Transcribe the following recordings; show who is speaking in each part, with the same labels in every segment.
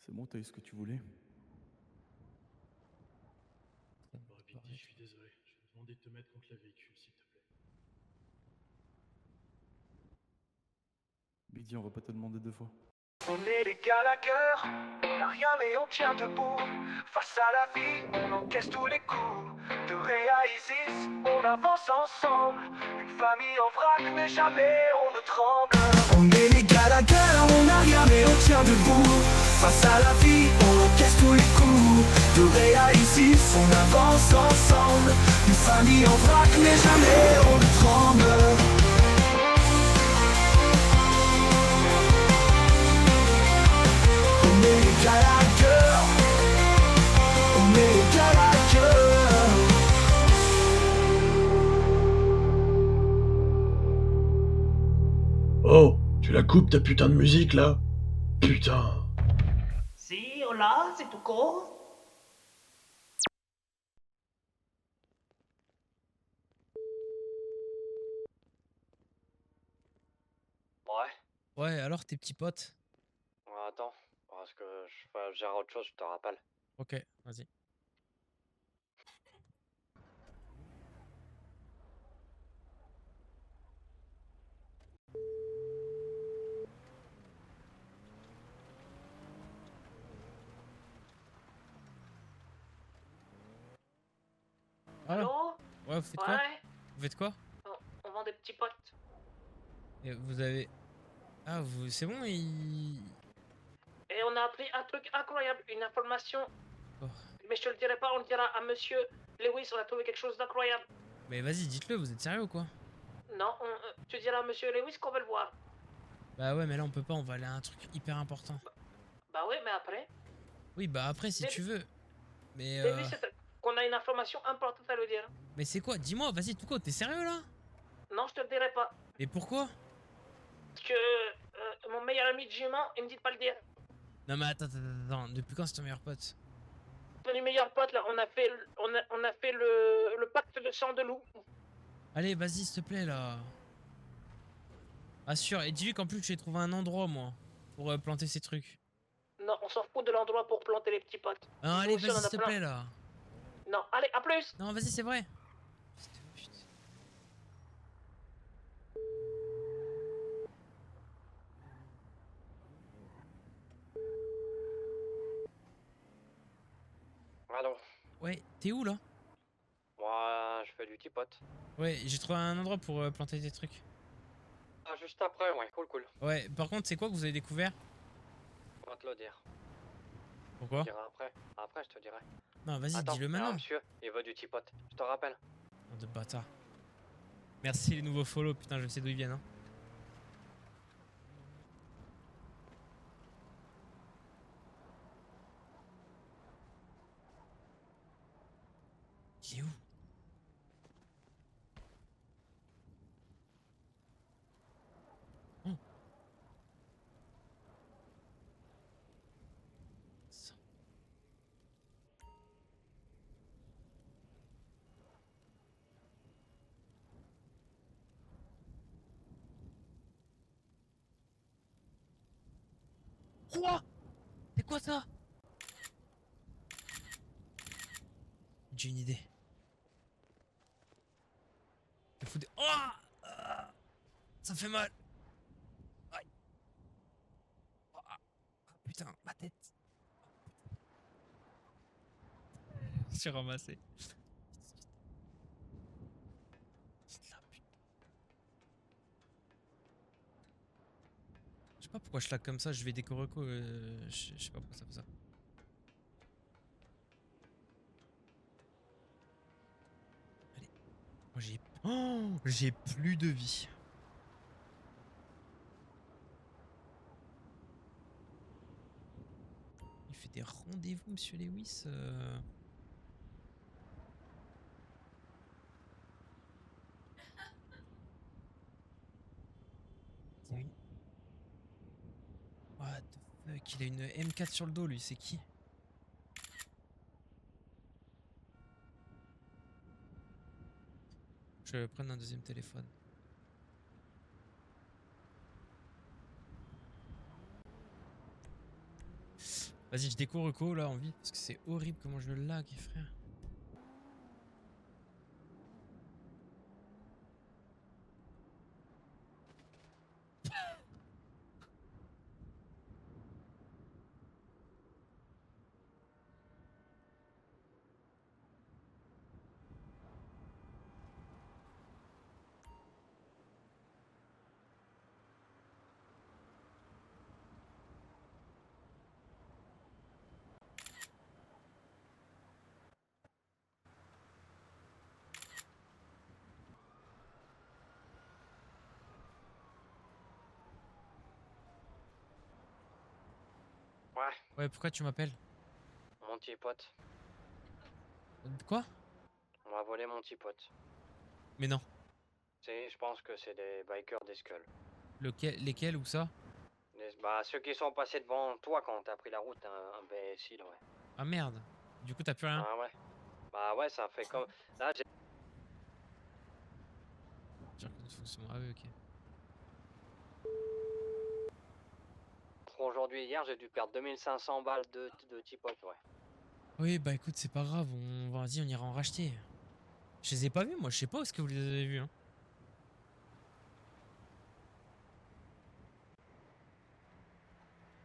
Speaker 1: C'est bon, t'as eu ce que tu voulais?
Speaker 2: Bon, Bigdy, je suis désolé. Je vais te demander de te mettre contre le véhicule, s'il te plaît.
Speaker 1: Bigdy, on va pas te demander deux fois.
Speaker 3: On est les Gallagher, on n'a rien mais on tient debout. Face à la vie, on encaisse tous les coups. De Ré à Isis, on avance ensemble. Une famille en vrac, mais jamais on ne tremble. On est les Gallagher, on n'a rien mais on tient debout. Face à la vie, on encaisse tous les coups. De Ré à Isis, on avance ensemble. Une famille en vrac, mais jamais on ne tremble. On est les Gallagher, on est les Gallagher.
Speaker 2: Oh, tu la coupes ta putain de musique là? Putain.
Speaker 4: Si, hola, c'est tout court.
Speaker 5: Ouais,
Speaker 6: Ouais, alors tes petits potes?
Speaker 5: attends, parce que je gère autre chose, je te rappelle.
Speaker 6: Ok, vas-y.
Speaker 4: Allô?
Speaker 6: Ouais, vous faites quoi?
Speaker 4: Ouais,
Speaker 6: Vous faites quoi?
Speaker 4: on vend des petits potes.
Speaker 6: Et vous avez... Ah, vous... C'est bon, il...
Speaker 4: Et on a appris un truc incroyable, une information.
Speaker 6: Oh.
Speaker 4: Mais je te le dirai pas, on le dira à monsieur Lewis, on a trouvé quelque chose d'incroyable.
Speaker 6: Mais vas-y, dites-le, vous êtes sérieux ou quoi?
Speaker 4: Non, tu diras à monsieur Lewis qu'on veut le voir.
Speaker 6: Bah ouais, mais là on peut pas, on va aller à un truc hyper important.
Speaker 4: Bah oui, mais après.
Speaker 6: Oui, bah après si
Speaker 4: Mais-
Speaker 6: tu veux. Mais
Speaker 4: Lewis, c'est qu'on a une information importante à lui dire.
Speaker 6: Mais c'est quoi? Dis-moi, vas-y, tout quoi, t'es sérieux là?
Speaker 4: Non, je te le dirai pas.
Speaker 6: Et pourquoi?
Speaker 4: Parce que mon meilleur ami de jument, il me dit de pas le dire.
Speaker 6: Non mais attends, depuis quand c'est ton meilleur pote?
Speaker 4: Mon meilleur pote là, on a fait le pacte de sang de loup.
Speaker 6: Allez, vas-y, s'il te plaît là. Assure, et dis-lui qu'en plus j'ai trouvé un endroit moi, pour planter ces trucs.
Speaker 4: Non, on s'en fout de l'endroit pour planter les petits potes.
Speaker 6: Non,
Speaker 4: Nous
Speaker 6: allez,
Speaker 4: aussi, on
Speaker 6: vas-y,
Speaker 4: en a
Speaker 6: s'il te
Speaker 4: plein.
Speaker 6: plaît là.
Speaker 4: Non, allez, à plus.
Speaker 6: Non, vas-y, c'est vrai. Fils de pute.
Speaker 5: Allô?
Speaker 6: Ouais, t'es où là?
Speaker 5: Moi, je fais du petit pote.
Speaker 6: Ouais, j'ai trouvé un endroit pour planter des trucs.
Speaker 5: Ah, juste après, ouais, cool.
Speaker 6: Ouais, par contre, c'est quoi que vous avez découvert?
Speaker 5: On va te le dire.
Speaker 6: Pourquoi?
Speaker 5: Je te dirai après. Après, je te dirai.
Speaker 6: Non, vas-y,
Speaker 5: Attends,
Speaker 6: dis-le
Speaker 5: il y a un
Speaker 6: maintenant.
Speaker 5: monsieur, il veut du petit pote. Je te rappelle.
Speaker 6: Oh, de bâtard. Merci les nouveaux follow, putain, je sais d'où ils viennent. Hein. Il est où? Oh. Ça. Quoi? C'est quoi ça? J'ai une idée. Il faut des... Oh ah, ça fait mal. Aïe. Oh, ah, putain, ma tête. Je suis ramassé. Je sais pas pourquoi je lag comme ça, je vais décorer quoi, je sais pas pourquoi ça fait ça. Allez. Moi j'ai... Oh, j'ai plus de vie. Il fait des rendez-vous, monsieur Lewis. What the fuck, il a une M4 sur le dos lui, c'est qui? Je vais prendre un deuxième téléphone. Vas-y, je découvre Reco là en vie parce que c'est horrible comment je le lag, frère.
Speaker 5: Ouais,
Speaker 6: Ouais, pourquoi tu m'appelles?
Speaker 5: mon petit pote.
Speaker 6: Quoi?
Speaker 5: On m'a volé mon petit pote.
Speaker 6: Mais non.
Speaker 5: Je pense que c'est des bikers des Skulls.
Speaker 6: Lesquels ou ça?
Speaker 5: Bah, ceux qui sont passés devant toi quand t'as pris la route, imbécile, ouais.
Speaker 6: Ah merde. Du coup, t'as plus rien.
Speaker 5: Ah ouais. Bah ouais, ça fait comme... Là, j'ai...
Speaker 6: Ah oui, ok.
Speaker 5: Pour aujourd'hui, hier, j'ai dû perdre 2500 balles de petit pote, ouais.
Speaker 6: Oui, bah écoute, c'est pas grave. Vas-y, on ira en racheter. Je les ai pas vus, moi. Je sais pas où est-ce que vous les avez vus. Hein.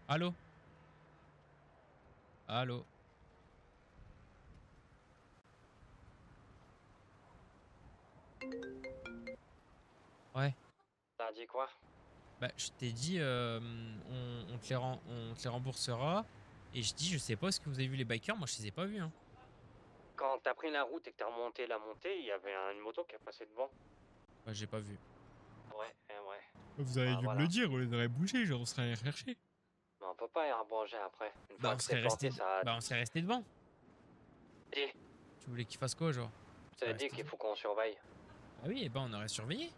Speaker 6: Allô? Allô? Ouais.
Speaker 5: T'as dit quoi?
Speaker 6: Bah, je t'ai dit, on te les remboursera. Et je dis, je sais pas, est-ce que vous avez vu les bikers? Moi, je les ai pas vus. Hein.
Speaker 5: Quand t'as pris la route et que t'as remonté la montée, il y avait une moto qui est passée devant.
Speaker 6: Bah, j'ai pas vu.
Speaker 5: Ouais, ouais.
Speaker 6: Vous avez
Speaker 5: Bah,
Speaker 6: dû me
Speaker 5: voilà.
Speaker 6: le dire, on les aurait bougé, genre on serait allé chercher.
Speaker 5: Mais on peut pas y rebonger après. Une
Speaker 6: Bah,
Speaker 5: fois que c'est planté, ça...
Speaker 6: on serait resté devant.
Speaker 5: Dit.
Speaker 6: Tu voulais qu'il fasse quoi, genre?
Speaker 5: Je te l'ai dit qu'il faut qu'on surveille.
Speaker 6: Ah oui, et ben on aurait surveillé.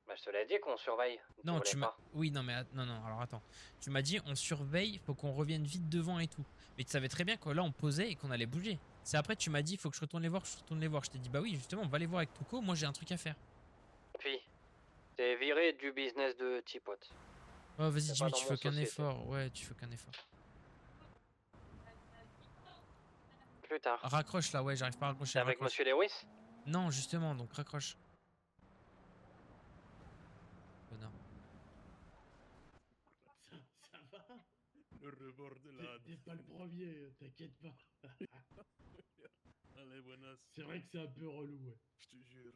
Speaker 5: Bah, je te l'ai dit qu'on surveille.
Speaker 6: Non, tu m'as.
Speaker 5: pas.
Speaker 6: Oui, non, mais non, non, alors attends. Tu m'as dit on surveille, faut qu'on revienne vite devant et tout. Mais tu savais très bien que là on posait et qu'on allait bouger. C'est après tu m'as dit faut que je retourne les voir, Je t'ai dit bah oui, justement, on va les voir avec Touko, moi j'ai un truc à faire.
Speaker 5: Puis, t'es viré du business de Tipote.
Speaker 6: Oh, vas-y,
Speaker 5: C'est
Speaker 6: Jimmy,
Speaker 5: pas
Speaker 6: tu
Speaker 5: dans
Speaker 6: fais
Speaker 5: mon
Speaker 6: qu'un
Speaker 5: société.
Speaker 6: effort. Ouais, tu fais qu'un effort.
Speaker 5: Plus tard.
Speaker 6: Raccroche là, ouais, j'arrive pas à raccrocher.
Speaker 5: T'es avec
Speaker 6: Raccroche.
Speaker 5: Monsieur Lewis?
Speaker 6: Non, justement, donc raccroche. Connard.
Speaker 2: Ça va?
Speaker 1: Le rebord de
Speaker 2: T'es pas le premier, t'inquiète pas.
Speaker 1: Allez, buenas.
Speaker 2: C'est vrai que c'est un peu relou, ouais.
Speaker 1: Je te jure.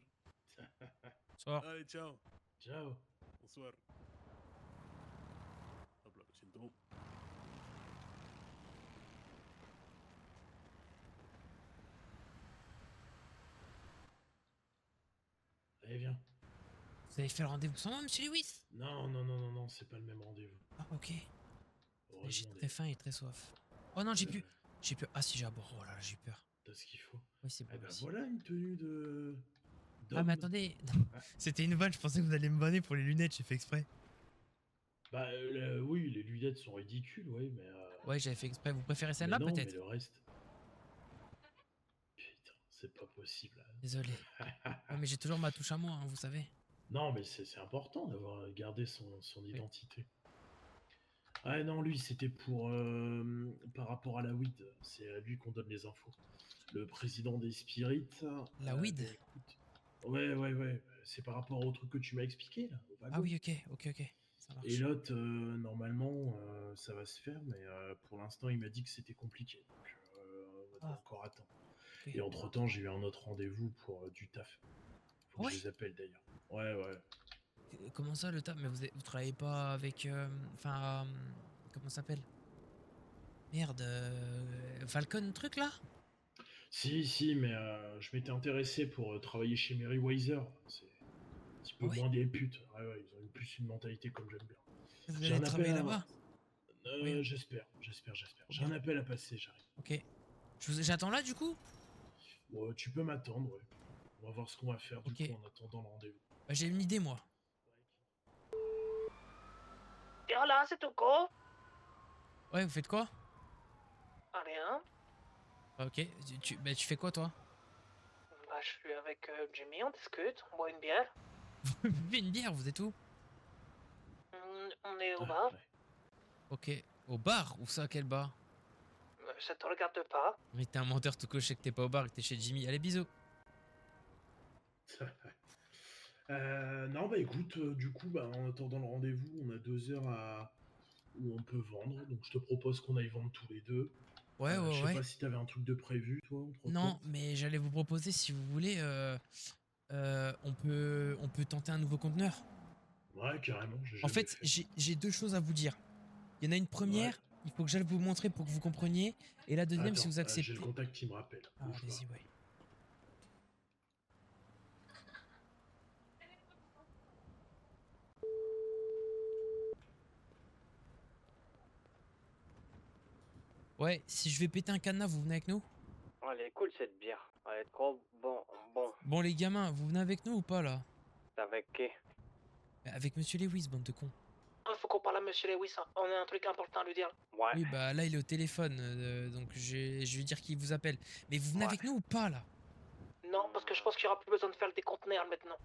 Speaker 6: Sors.
Speaker 1: Allez, ciao.
Speaker 2: Ciao.
Speaker 1: Bonsoir. Hop là, siento.
Speaker 2: Allez, viens.
Speaker 6: Vous avez fait le rendez-vous sans moi, monsieur Lewis?
Speaker 2: Non, c'est pas le même rendez-vous.
Speaker 6: Ah, ok. J'ai
Speaker 2: Heureusement,
Speaker 6: très faim et très soif. Oh non, j'ai plus. J'ai plus. Ah si, j'ai à boire. Oh là là, j'ai eu peur.
Speaker 2: T'as ce qu'il faut.
Speaker 6: Oui, c'est
Speaker 2: Eh
Speaker 6: bon.
Speaker 2: ben
Speaker 6: aussi.
Speaker 2: voilà une tenue de...
Speaker 6: Ah, mais attendez. C'était une vanne, je pensais que vous alliez me vanner pour les lunettes, j'ai fait exprès.
Speaker 2: Bah oui, les lunettes sont ridicules, ouais, mais...
Speaker 6: Ouais, j'avais fait exprès. Vous préférez
Speaker 2: mais
Speaker 6: celle-là
Speaker 2: non,
Speaker 6: peut-être?
Speaker 2: mais le reste... Putain, c'est pas possible.
Speaker 6: Désolé. Ouais, mais j'ai toujours ma touche à moi, hein, vous savez.
Speaker 2: Non, mais c'est important d'avoir gardé son identité. Ah non, lui, c'était pour... par rapport à la weed. C'est à lui qu'on donne les infos. Le président des Spirits...
Speaker 6: La weed?
Speaker 2: bah, écoute, ouais. C'est par rapport au truc que tu m'as expliqué, là. Au wagon.
Speaker 6: Ah oui, ok. Ça marche.
Speaker 2: Et l'autre, normalement, ça va se faire, mais pour l'instant, il m'a dit que c'était compliqué. Donc, on va encore attendre.
Speaker 6: Ok.
Speaker 2: Et entre-temps, j'ai eu un autre rendez-vous pour du taf. Faut que
Speaker 6: Ouais.
Speaker 2: je les appelle, d'ailleurs. Ouais.
Speaker 6: Comment ça, le taf? Mais vous travaillez pas avec... Enfin... comment ça s'appelle? Merde... Falcon truc, là?
Speaker 2: Si, mais je m'étais intéressé pour travailler chez Meriwether. C'est un petit peu
Speaker 6: Ouais.
Speaker 2: moins des putes. Ouais, ils ont plus une mentalité comme j'aime bien.
Speaker 6: Vous
Speaker 2: J'ai
Speaker 6: allez
Speaker 2: un
Speaker 6: travailler
Speaker 2: appel à-
Speaker 6: là-bas? Oui.
Speaker 2: J'espère. J'ai un appel à passer, j'arrive.
Speaker 6: Ok. J'attends là, du coup?
Speaker 2: Ouais, tu peux m'attendre, ouais. On va voir ce qu'on va faire, du
Speaker 6: Ok.
Speaker 2: coup, en attendant le rendez-vous.
Speaker 6: Bah, j'ai une idée, moi.
Speaker 4: Et là, c'est Touko.
Speaker 6: Ouais, vous faites quoi?
Speaker 4: Ah, rien.
Speaker 6: Ok. Bah, tu fais quoi, toi?
Speaker 4: Bah, je suis avec Jimmy, on discute, on boit une bière.
Speaker 6: Vous buvez une bière, vous êtes où?
Speaker 4: On est au
Speaker 2: Ah,
Speaker 4: bar.
Speaker 2: ouais.
Speaker 6: Ok. Au bar? Où ça, quel bar?
Speaker 4: ça te regarde pas.
Speaker 6: Mais t'es un menteur tout coché que t'es pas au bar et que t'es chez Jimmy. Allez, bisous.
Speaker 2: Non, bah écoute, du coup, bah, en attendant le rendez-vous, on a 2 heures où on peut vendre. Donc je te propose qu'on aille vendre tous les deux.
Speaker 6: Ouais,
Speaker 2: Je
Speaker 6: ouais,
Speaker 2: sais
Speaker 6: ouais.
Speaker 2: pas si t'avais un truc de prévu, toi, entre-temps.
Speaker 6: Non, mais j'allais vous proposer, si vous voulez, on peut tenter un nouveau conteneur.
Speaker 2: Ouais, carrément, j'ai
Speaker 6: En
Speaker 2: jamais
Speaker 6: fait,
Speaker 2: fait.
Speaker 6: j'ai deux choses à vous dire. Il y en a une première,
Speaker 2: Ouais.
Speaker 6: il faut que j'aille vous montrer pour que vous compreniez. Et la deuxième, si
Speaker 2: Attends,
Speaker 6: vous
Speaker 2: j'ai
Speaker 6: acceptez.
Speaker 2: le contact qui me rappelle.
Speaker 6: Ah,
Speaker 2: Bouge pas.
Speaker 6: allez-y, ouais. Ouais, si je vais péter un cadenas, vous venez avec nous?
Speaker 5: Oh, elle est cool cette bière. Elle est trop bon.
Speaker 6: Bon, les gamins, vous venez avec nous ou pas là?
Speaker 5: T'es avec qui?
Speaker 6: Avec Monsieur Lewis, bande de cons.
Speaker 4: Il faut qu'on parle à Monsieur Lewis, hein. On a un truc important à lui dire.
Speaker 5: Ouais.
Speaker 6: Oui, bah là, il est au téléphone, donc je vais lui dire qu'il vous appelle. Mais vous venez
Speaker 5: Ouais.
Speaker 6: avec nous ou pas là?
Speaker 4: Non, parce que je pense qu'il y aura plus besoin de faire des conteneurs maintenant.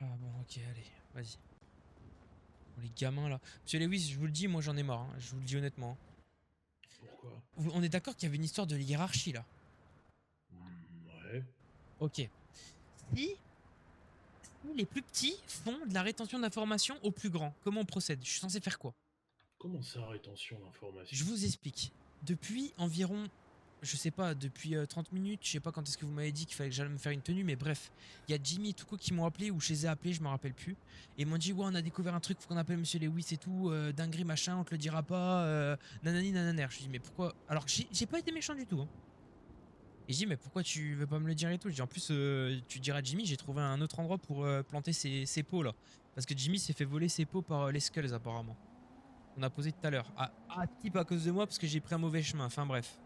Speaker 6: Ah bon, ok, allez, vas-y. Bon, les gamins là. Monsieur Lewis, je vous le dis, moi j'en ai marre, hein, je vous le dis honnêtement.
Speaker 2: Pourquoi?
Speaker 6: On est d'accord qu'il y avait une histoire de hiérarchie là.
Speaker 2: Ouais.
Speaker 6: Ok. Si les plus petits font de la rétention d'informations aux plus grands, comment on procède? Je suis censé faire quoi?
Speaker 2: Comment ça, rétention d'informations?
Speaker 6: Je vous explique. Depuis environ, je sais pas, depuis 30 minutes, je sais pas quand est-ce que vous m'avez dit qu'il fallait que j'aille me faire une tenue, mais bref, il y a Jimmy et Tuko qui m'ont appelé ou je les ai appelés, je me rappelle plus. Et ils m'ont dit, ouais, on a découvert un truc, faut qu'on appelle Monsieur Lewis et tout, dinguerie machin, on te le dira pas, nanani nananer. Je dis, mais pourquoi? Alors que j'ai pas été méchant du tout. Hein. Et je dis, mais pourquoi tu veux pas me le dire et tout? Je dis, en plus, tu diras à Jimmy, j'ai trouvé un autre endroit pour planter ces pots là. Parce que Jimmy s'est fait voler ses pots par les Skulls apparemment. On a posé tout à l'heure. Ah, type à cause de moi parce que j'ai pris un mauvais chemin. Enfin bref.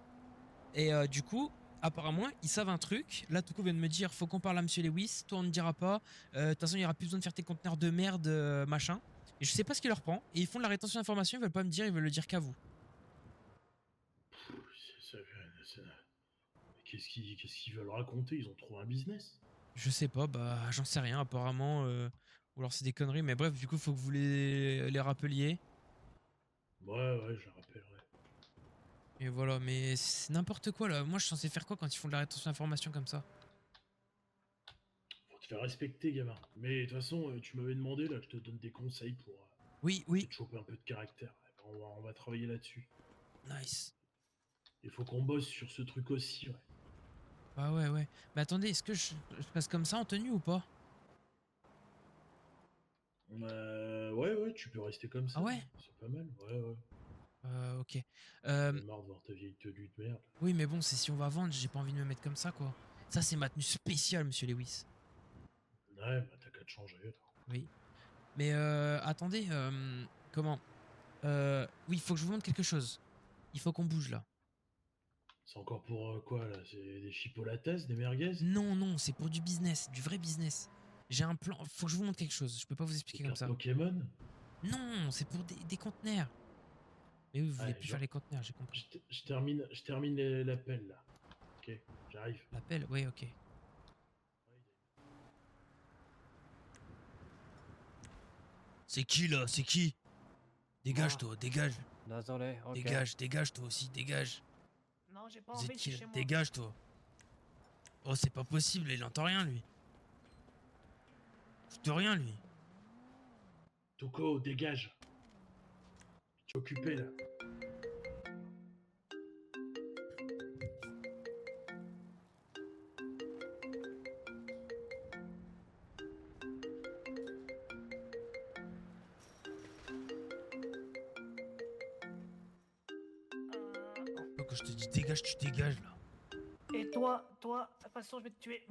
Speaker 6: Et du coup, apparemment, ils savent un truc. Là, Tuko vient de me dire, faut qu'on parle à Monsieur Lewis. Toi, on ne dira pas. De toute façon, il n'y aura plus besoin de faire tes conteneurs de merde, machin. Et je sais pas ce qui leur prend. Et ils font de la rétention d'informations. Ils veulent pas me dire, ils veulent le dire qu'à vous.
Speaker 2: Qu'est-ce qu'ils veulent raconter? Ils ont trouvé un business?
Speaker 6: Je sais pas, bah j'en sais rien. Apparemment, ou alors c'est des conneries. Mais bref, du coup, faut que vous les rappeliez.
Speaker 2: Ouais, je rappellerai.
Speaker 6: Et voilà, mais c'est n'importe quoi là. Moi, je suis censé faire quoi quand ils font de la rétention d'informations comme ça?
Speaker 2: Faut te faire respecter, gamin. Mais de toute façon, tu m'avais demandé là que je te donne des conseils pour
Speaker 6: Oui,
Speaker 2: te choper un peu de caractère. On va travailler là-dessus.
Speaker 6: nice.
Speaker 2: Il faut qu'on bosse sur ce truc aussi, ouais.
Speaker 6: Bah ouais. Mais attendez, est-ce que je passe comme ça en tenue ou pas?
Speaker 2: Ouais, tu peux rester comme ça.
Speaker 6: Ah ouais?
Speaker 2: C'est pas mal, ouais.
Speaker 6: Ok.
Speaker 2: J'en ai marre de voir ta vieille tenue de merde.
Speaker 6: Oui, mais bon, c'est si on va vendre, j'ai pas envie de me mettre comme ça, quoi. Ça, c'est ma tenue spéciale, monsieur Lewis.
Speaker 2: Ouais, bah t'as qu'à te changer, là.
Speaker 6: Oui. Mais attendez, comment? Oui, il faut que je vous montre quelque chose. Il faut qu'on bouge là.
Speaker 2: C'est encore pour quoi, là? C'est des chipolatas, des merguez?
Speaker 6: Non, c'est pour du business, du vrai business. J'ai un plan, faut que je vous montre quelque chose. Je peux pas vous
Speaker 2: Des
Speaker 6: expliquer comme
Speaker 2: cartes
Speaker 6: ça.
Speaker 2: Pokémon?
Speaker 6: Non, c'est pour des conteneurs. Mais oui, vous voulez
Speaker 2: Ouais,
Speaker 6: plus
Speaker 2: genre,
Speaker 6: faire les conteneurs, j'ai compris.
Speaker 2: je termine l'appel, là. Ok, j'arrive.
Speaker 6: L'appel, oui, ok. C'est qui là? C'est qui? Dégage
Speaker 5: Ah.
Speaker 6: toi, dégage.
Speaker 5: Désolé, ok.
Speaker 6: Dégage toi aussi, dégage.
Speaker 4: Non, j'ai pas
Speaker 6: Vous
Speaker 4: envie,
Speaker 6: êtes
Speaker 4: c'est
Speaker 6: qui
Speaker 4: chez
Speaker 6: là?
Speaker 4: moi.
Speaker 6: Dégage toi. Oh, c'est pas possible, il entend rien lui. Fout rien lui.
Speaker 2: Toko, dégage. Tu es occupé, là.
Speaker 6: Quand je te dis dégage, tu dégages là.
Speaker 4: Et toi, de toute façon, je vais te tuer.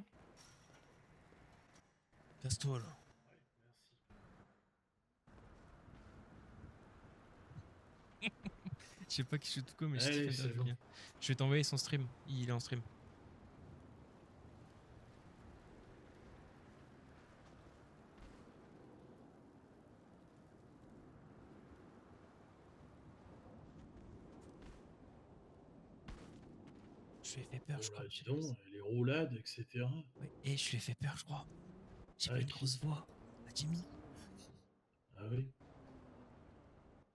Speaker 6: Casse-toi là. Je sais pas qui je suis tout comme, mais
Speaker 2: Allez,
Speaker 6: Stephen
Speaker 2: c'est bon.
Speaker 6: bien. Je vais t'envoyer son stream. Il est en stream. Je lui ai fait peur, je
Speaker 2: Oh
Speaker 6: crois.
Speaker 2: là, dis donc, les roulades, etc.
Speaker 6: Ouais. Et je lui ai fait peur, je crois. J'ai
Speaker 2: Ah,
Speaker 6: pas une
Speaker 2: qui?
Speaker 6: grosse voix. À Jimmy.
Speaker 2: Ah oui?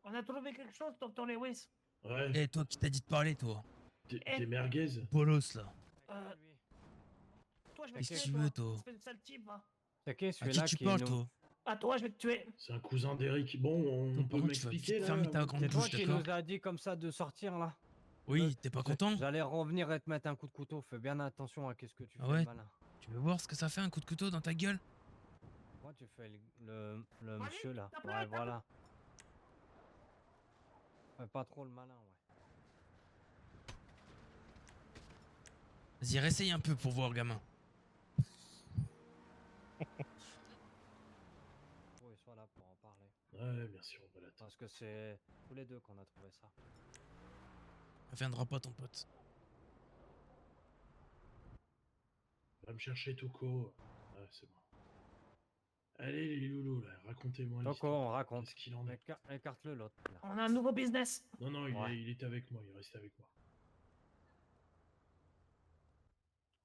Speaker 4: On a trouvé quelque chose, Tonton Lewis.
Speaker 2: Ouais.
Speaker 6: Eh, toi qui t'as dit de parler, toi.
Speaker 2: Des merguez?
Speaker 6: Bolos là.
Speaker 7: Toi, je vais
Speaker 6: Qu'est-ce
Speaker 7: te
Speaker 6: que
Speaker 7: tuer,
Speaker 6: tu veux, toi?
Speaker 7: espèce de sale type, va.
Speaker 5: C'est qui
Speaker 6: À
Speaker 5: celui-là
Speaker 6: qui tu
Speaker 5: qui
Speaker 6: parles,
Speaker 5: nous...
Speaker 6: toi?
Speaker 7: À toi, je vais te tuer.
Speaker 2: C'est un cousin d'Eric. Bon, on
Speaker 6: Donc, par
Speaker 2: peut
Speaker 6: contre, tu vas
Speaker 2: m'expliquer
Speaker 6: vite
Speaker 2: là
Speaker 6: fermer ta grande
Speaker 5: C'est toi
Speaker 6: bouche,
Speaker 5: qui
Speaker 6: d'accord?
Speaker 5: nous a dit comme ça de sortir là?
Speaker 6: Oui, t'es pas content?
Speaker 5: J'allais revenir et te mettre un coup de couteau. Fais bien attention à qu'est-ce que tu
Speaker 6: Ah
Speaker 5: fais
Speaker 6: ouais?
Speaker 5: le malin.
Speaker 6: Tu veux voir ce que ça fait un coup de couteau dans ta gueule?
Speaker 5: Moi, tu fais le
Speaker 7: Vas-y,
Speaker 5: monsieur là.
Speaker 7: tape-le,
Speaker 5: Ouais,
Speaker 7: tape-le.
Speaker 5: voilà. Fais pas trop le malin, ouais.
Speaker 6: Vas-y, réessaye un peu pour voir, gamin.
Speaker 5: Faut qu'il soit là pour en parler.
Speaker 2: Ouais, bien sûr, on va l'attendre.
Speaker 5: Parce que c'est tous les deux qu'on a trouvé ça.
Speaker 6: Ça viendra pas, ton pote.
Speaker 2: Va me chercher Toko. Ouais, c'est bon. Allez, les loulous, là, racontez-moi
Speaker 5: Toko,
Speaker 2: l'histoire.
Speaker 5: on raconte.
Speaker 2: Qu'est-ce qu'il en est?
Speaker 5: Écarte-le l'autre. là.
Speaker 7: On a un nouveau business.
Speaker 2: Non, non,
Speaker 5: Ouais.
Speaker 2: il est avec moi, il reste avec moi.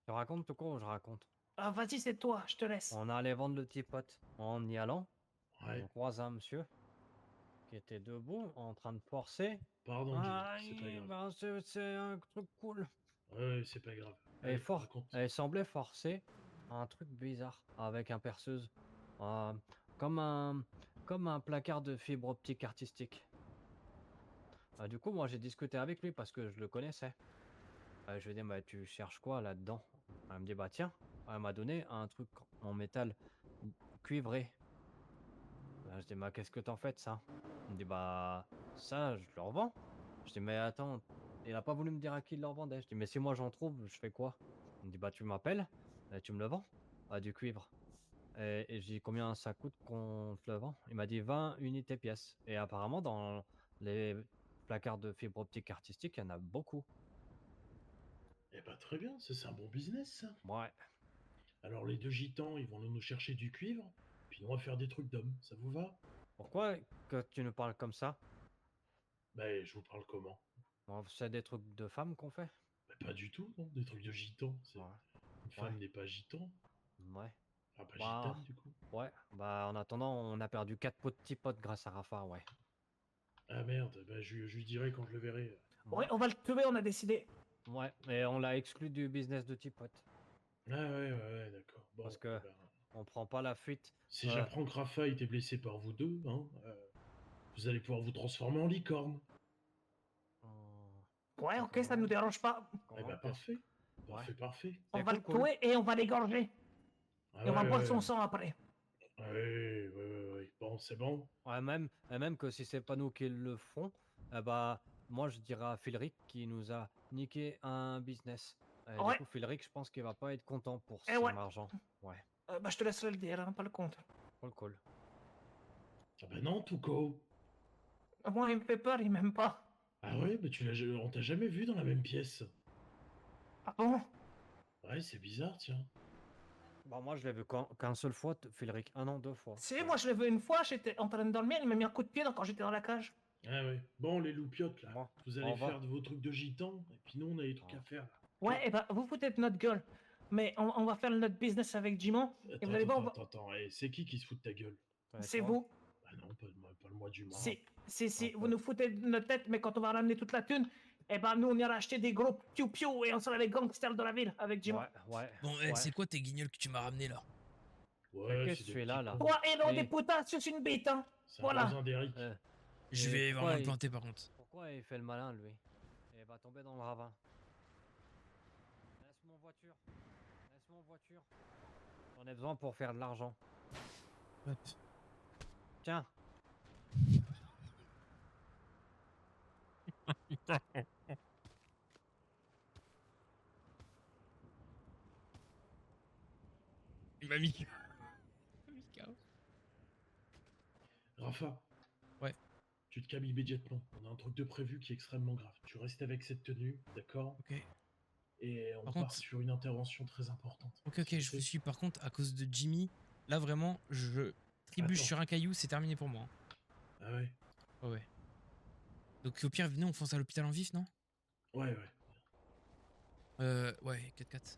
Speaker 5: Tu racontes Toko ou je raconte?
Speaker 7: Vas-y, c'est toi, je te laisse.
Speaker 5: On allait vendre le petit pote. En y allant,
Speaker 2: Ouais,
Speaker 5: on croise un monsieur qui était debout en train de forcer.
Speaker 2: pardon, Jimmy, c'est pas grave.
Speaker 5: Ben, c'est un truc cool.
Speaker 2: Ouais, c'est pas grave.
Speaker 5: Elle,
Speaker 2: Allez,
Speaker 5: fort,
Speaker 2: raconte.
Speaker 5: elle semblait forcer un truc bizarre avec un perceuse. Euh, comme un placard de fibre optique artistique. Du coup, moi j'ai discuté avec lui parce que je le connaissais. Je lui ai dit, bah, tu cherches quoi là-dedans? Elle me dit, bah tiens, elle m'a donné un truc en métal cuivré. Je dis, bah qu'est-ce que t'en fais de ça? Il me dit, bah ça, je le revends. Je dis, mais attends, il a pas voulu me dire à qui il le revendait. Je dis, mais si moi j'en trouve, je fais quoi? Il me dit, bah tu m'appelles, et tu me le vends. Du cuivre. Et je dis, combien ça coûte qu'on te le vend? Il m'a dit 20 unités pièce. Et apparemment, dans les placards de fibre optique artistique, il y en a beaucoup.
Speaker 2: Eh bah, très bien, ça, c'est un bon business, ça.
Speaker 5: Ouais.
Speaker 2: Alors, les deux gitans, ils vont nous chercher du cuivre, puis on va faire des trucs d'hommes. Ça vous va?
Speaker 5: Pourquoi que tu nous parles comme ça?
Speaker 2: Bah, je vous parle comment?
Speaker 5: C'est des trucs de femmes qu'on fait?
Speaker 2: Bah, pas du tout, non, des trucs de gitans.
Speaker 5: Ouais.
Speaker 2: Une femme n'est pas gitan.
Speaker 5: Ouais.
Speaker 2: Enfin, pas
Speaker 5: Bah,
Speaker 2: gitane, du coup.
Speaker 5: Ouais. Bah, en attendant, on a perdu 4 petits potes grâce à Rafa, ouais.
Speaker 2: Ah merde, bah, je lui dirai quand je le verrai.
Speaker 7: Ouais, on va le tuer, on a décidé.
Speaker 5: Ouais, et on l'a exclu du business de Tipote.
Speaker 2: Ah ouais, d'accord. Bon,
Speaker 5: Parce que-
Speaker 2: bah,
Speaker 5: On prend pas la fuite.
Speaker 2: si j'apprends que Rafa a été blessé par vous deux, hein, vous allez pouvoir vous transformer en licorne.
Speaker 7: Ouais, ok, ça nous dérange pas.
Speaker 2: Eh bah, parfait. Parfait.
Speaker 7: On
Speaker 5: C'est
Speaker 7: va le
Speaker 5: cool.
Speaker 7: tuer et on va l'égorger.
Speaker 2: Ah
Speaker 7: Et on va
Speaker 2: ouais,
Speaker 7: boire
Speaker 2: ouais,
Speaker 7: son sang après.
Speaker 2: ouais. Bon, c'est bon.
Speaker 5: Ouais, même que si c'est pas nous qui le ferons, bah, moi je dirais à Philric qui nous a niqué un business.
Speaker 7: Ouais.
Speaker 5: Du coup, Philric, je pense qu'il va pas être content pour
Speaker 7: Eh
Speaker 5: son
Speaker 7: ouais.
Speaker 5: argent. Ouais,
Speaker 7: Bah, je te laisserai le dire, hein, pas le compte.
Speaker 5: cool.
Speaker 2: Ah bah non, Touko.
Speaker 7: Moi, il me fait peur, il m'aime pas.
Speaker 2: Ah ouais, mais on t'a jamais vu dans la même pièce.
Speaker 7: Ah bon?
Speaker 2: Ouais, c'est bizarre, tiens.
Speaker 5: Bah, moi je l'ai vu qu'un seul fois, Philric. Un an, 2 fois.
Speaker 7: Si, moi, je l'ai vu une fois, j'étais en train de dormir, il m'a mis un coup de pied quand j'étais dans la cage.
Speaker 2: Ah ouais. Bon, les loupiottes, là.
Speaker 5: Bon,
Speaker 2: Vous
Speaker 5: au
Speaker 2: allez
Speaker 5: revoir.
Speaker 2: faire de vos trucs de gitans, et puis nous, on a des trucs
Speaker 5: Au
Speaker 2: à faire, là.
Speaker 7: Ouais, et bah, vous foutez de notre gueule. Mais on va faire notre business avec Jimon. Et vous allez voir, on va-
Speaker 2: Attends. Eh, c'est qui se fout de ta gueule?
Speaker 5: Ouais,
Speaker 7: c'est
Speaker 5: toi.
Speaker 7: vous.
Speaker 2: Ah non, pas le mois du mois.
Speaker 7: Si,
Speaker 5: Ah,
Speaker 7: vous nous foutez de notre tête, mais quand on va ramener toute la thune, eh ben nous on ira acheter des gros piou-piou et on sera les gangsters de la ville avec Jimon.
Speaker 5: Ouais.
Speaker 6: Bon,
Speaker 5: ouais.
Speaker 6: c'est quoi tes guignols que tu m'as ramené là?
Speaker 2: Ouais,
Speaker 5: qu'est-ce
Speaker 2: c'est
Speaker 5: que tu
Speaker 2: des
Speaker 5: es là,
Speaker 2: petits
Speaker 5: là
Speaker 2: cons.
Speaker 7: Quoi, et non,
Speaker 5: Et-
Speaker 7: des putas, c'est une bite, hein.
Speaker 2: C'est un
Speaker 7: Voilà.
Speaker 2: voisin d'Eric.
Speaker 6: Je
Speaker 5: Et
Speaker 6: vais
Speaker 5: pourquoi
Speaker 6: vraiment le
Speaker 5: il-
Speaker 6: planter par contre.
Speaker 5: Pourquoi il fait le malin, lui? Il va tomber dans le ravin. Laisse mon voiture. J'en ai besoin pour faire de l'argent.
Speaker 6: Hop.
Speaker 5: Tiens.
Speaker 6: Il m'a mis.
Speaker 2: Rafa.
Speaker 6: Ouais.
Speaker 2: Tu te calmes immédiatement. On a un truc de prévu qui est extrêmement grave. Tu restes avec cette tenue, d'accord?
Speaker 6: Ok.
Speaker 2: Et on
Speaker 6: Par
Speaker 2: part
Speaker 6: contre-
Speaker 2: sur une intervention très importante.
Speaker 6: Ok, je vous suis. Par contre, à cause de Jimmy, là vraiment, je trébuche
Speaker 2: Attends.
Speaker 6: sur un caillou, c'est terminé pour moi.
Speaker 2: Ah ouais?
Speaker 6: Ouais. Donc au pire, venez, on fonce à l'hôpital en vif, non?
Speaker 2: Ouais.
Speaker 6: Ouais, 4x4.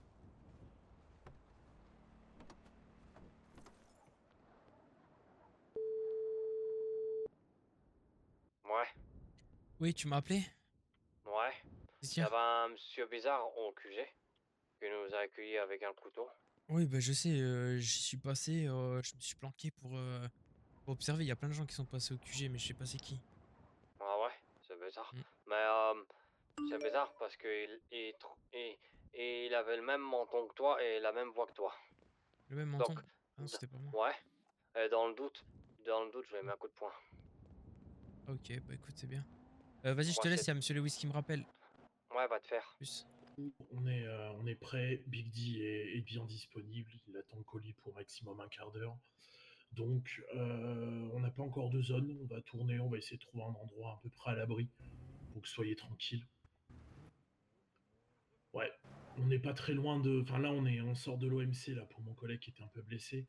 Speaker 5: Ouais.
Speaker 6: Oui, tu m'as appelé?
Speaker 5: Ouais.
Speaker 6: Qu'est-ce
Speaker 5: Il
Speaker 6: qu'il
Speaker 5: y
Speaker 6: y a?
Speaker 5: avait un monsieur bizarre au QG qui nous a accueillis avec un couteau.
Speaker 6: Oui, bah je sais, j'y suis passé, je me suis planqué pour observer. Il y a plein de gens qui sont passés au QG, mais je sais pas c'est qui.
Speaker 5: Ah ouais, c'est bizarre.
Speaker 6: Mm.
Speaker 5: Mais c'est bizarre parce il avait le même menton que toi et la même voix que toi.
Speaker 6: Le même
Speaker 5: Donc,
Speaker 6: menton. Ah non, c'était pas moi.
Speaker 5: ouais. Et dans le doute, je vais mettre un coup de poing.
Speaker 6: Ok, bah écoute, c'est bien. Vas-y, je
Speaker 5: Moi,
Speaker 6: te laisse, il
Speaker 5: c'est...
Speaker 6: y a Monsieur Lewis qui me rappelle.
Speaker 5: Ouais, va te faire.
Speaker 6: Plus.
Speaker 2: On est prêt, Big D est bien disponible, il attend le colis pour maximum un quart d'heure. Donc, on n'a pas encore de zone, on va tourner, on va essayer de trouver un endroit à peu près à l'abri pour que vous soyez tranquille. Ouais, on n'est pas très loin de. Enfin, là, on sort de l'OMC là pour mon collègue qui était un peu blessé.